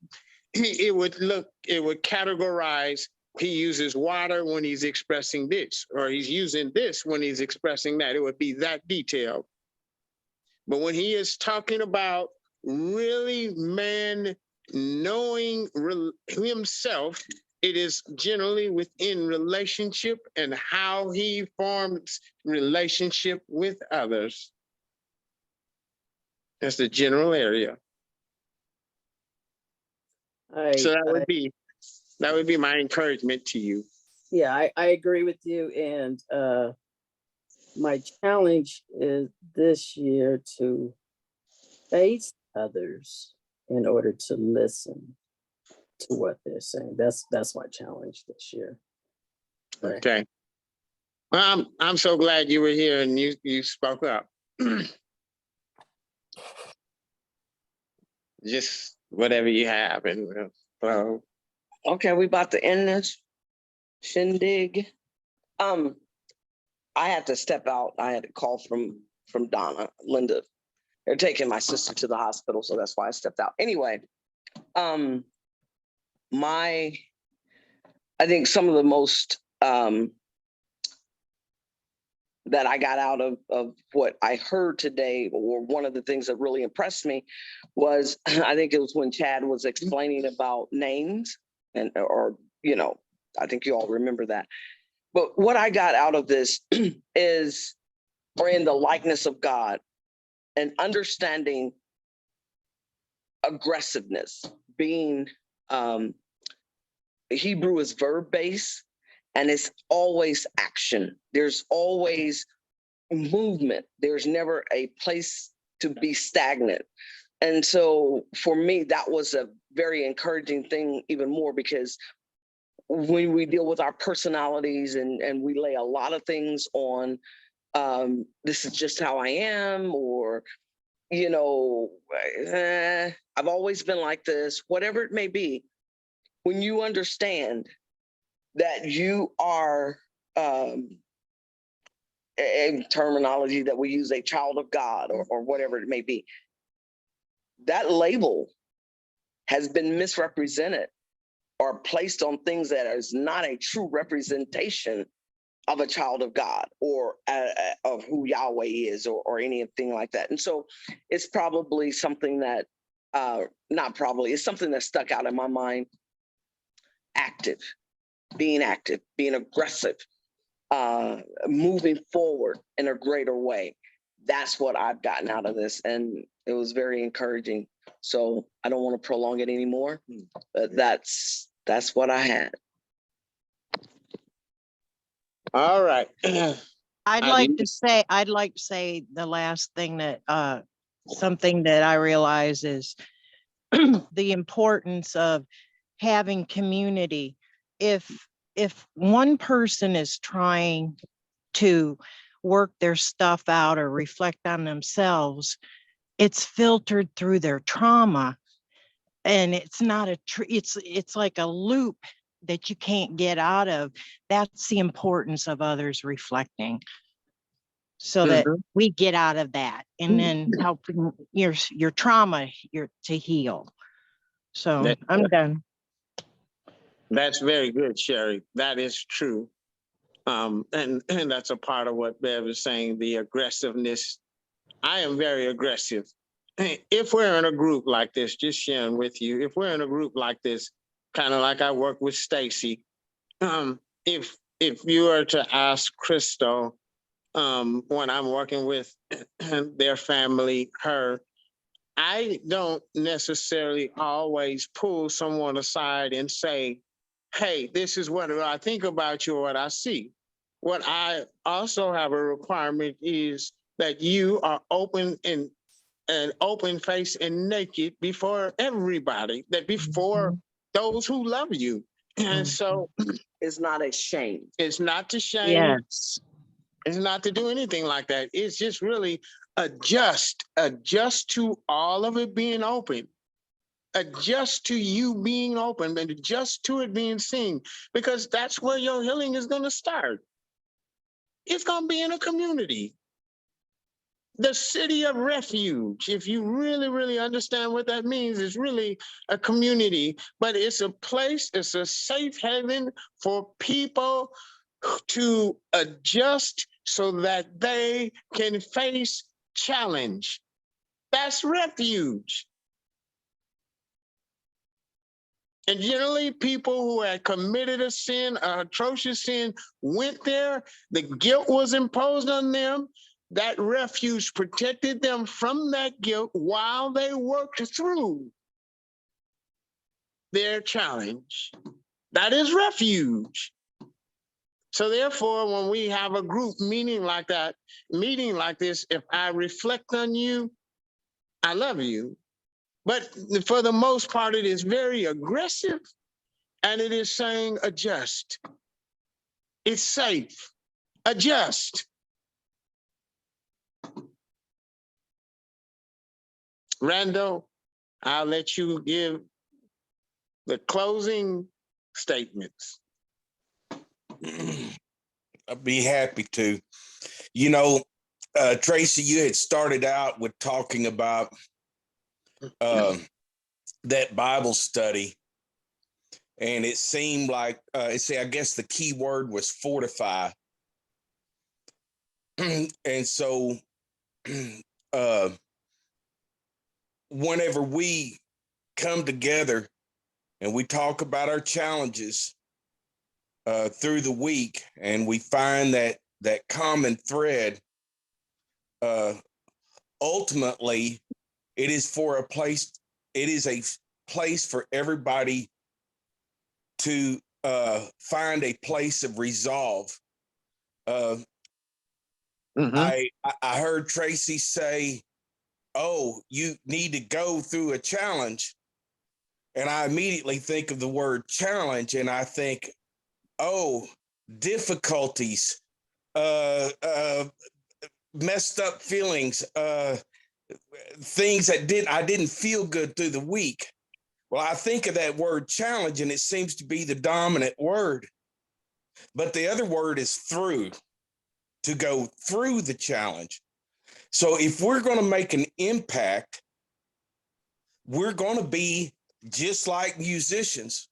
it would categorize, he uses water when he's expressing this, or he's using this when he's expressing that. It would be that detailed. But when he is talking about really man knowing himself, it is generally within relationship and how he forms relationship with others. That's the general area. So that would be my encouragement to you. Yeah, I agree with you. And my challenge is this year to face others in order to listen to what they're saying. That's my challenge this year. Okay. Well, I'm so glad you were here and you spoke up. Just whatever you have, and okay, we about to end this shindig. I had to step out. I had a call from Linda. They're taking my sister to the hospital, so that's why I stepped out. Anyway, I think some of the most that I got out of what I heard today, or one of the things that really impressed me, was I think it was when Chad was explaining about names, or I think you all remember that. But what I got out of this is, or in the likeness of God, and understanding aggressiveness, being Hebrew is verb based, and it's always action. There's always movement. There's never a place to be stagnant. And so for me, that was a very encouraging thing, even more because when we deal with our personalities and we lay a lot of things on, this is just how I am, or, you know, I've always been like this, whatever it may be, when you understand that you are, in terminology that we use, a child of God or whatever it may be, that label has been misrepresented or placed on things that is not a true representation of a child of God or of who Yahweh is or anything like that. And so it's probably something that, not probably, it's something that stuck out in my mind. Being aggressive, moving forward in a greater way. That's what I've gotten out of this. And it was very encouraging. So I don't want to prolong it anymore, but that's what I had. All right. I'd like to say the last thing that, something that I realize is the importance of having community. If one person is trying to work their stuff out or reflect on themselves, it's filtered through their trauma, and it's not it's like a loop that you can't get out of. That's the importance of others reflecting, so that we get out of that, and then helping your trauma to heal. So I'm done. That's very good, Sherry. That is true. And that's a part of what Bev is saying, the aggressiveness. I am very aggressive. If we're in a group like this, just sharing with you, if we're in a group like this, kind of like I work with Stacy, if you were to ask Crystal, when I'm working with their family, her, I don't necessarily always pull someone aside and say, hey, this is what I think about you or what I see. What I also have a requirement is that you are open and open face and naked before everybody, that before those who love you. And so it's not a shame. It's not to shame. Yes. It's not to do anything like that. It's just really adjust to all of it being open. Adjust to you being open and adjust to it being seen, because that's where your healing is going to start. It's going to be in a community. The city of refuge, if you really, really understand what that means, is really a community, but it's a place, it's a safe haven for people to adjust so that they can face challenge. That's refuge. And generally, people who had committed a sin, an atrocious sin, went there, the guilt was imposed on them. That refuge protected them from that guilt while they worked through their challenge. That is refuge. So therefore, when we have a group meeting like that, meeting like this, if I reflect on you, I love you. But for the most part, it is very aggressive, and it is saying adjust. It's safe. Adjust. Randall, I'll let you give the closing statements. I'd be happy to. You know, Tracy, you had started out with talking about that Bible study, and it seemed like I guess the key word was fortify. And so whenever we come together and we talk about our challenges through the week, and we find that common thread, ultimately it is a place for everybody to find a place of resolve. Mhm. I heard Tracy say, "Oh, you need to go through a challenge," and I immediately think of the word challenge, and I think, "Oh, difficulties, messed up feelings, things that I didn't feel good through the week." Well, I think of that word challenge, and it seems to be the dominant word. But the other word is through, to go through the challenge. So if we're going to make an impact, we're going to be just like musicians.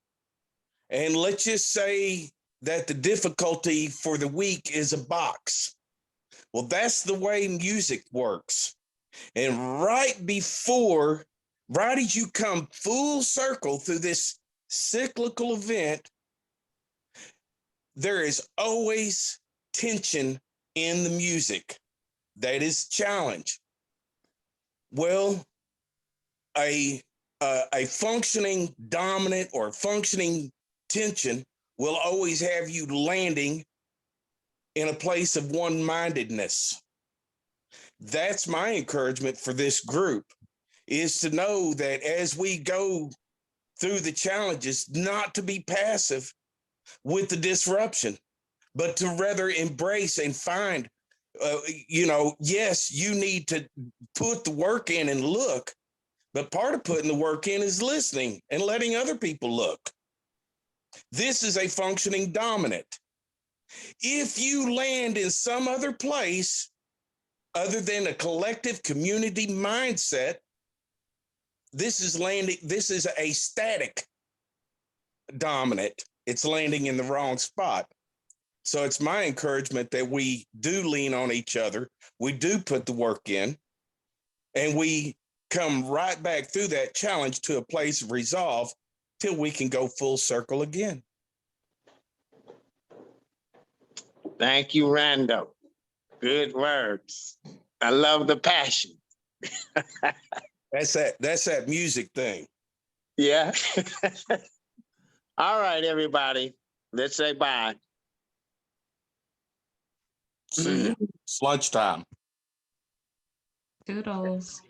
And let's just say that the difficulty for the week is a box. Well, that's the way music works. And right as you come full circle through this cyclical event, there is always tension in the music. That is challenge. Well, a functioning dominant or functioning tension will always have you landing in a place of one-mindedness. That's my encouragement for this group, is to know that as we go through the challenges, not to be passive with the disruption, but to rather embrace and find, yes, you need to put the work in and look, but part of putting the work in is listening and letting other people look. This is a functioning dominant. If you land in some other place other than a collective community mindset, this is a static dominant. It's landing in the wrong spot. So it's my encouragement that we do lean on each other. We do put the work in, and we come right back through that challenge to a place of resolve till we can go full circle again. Thank you, Rando. Good words. I love the passion. That's that music thing. Yeah. All right, everybody. Let's say bye. See you. It's lunchtime. Doodles.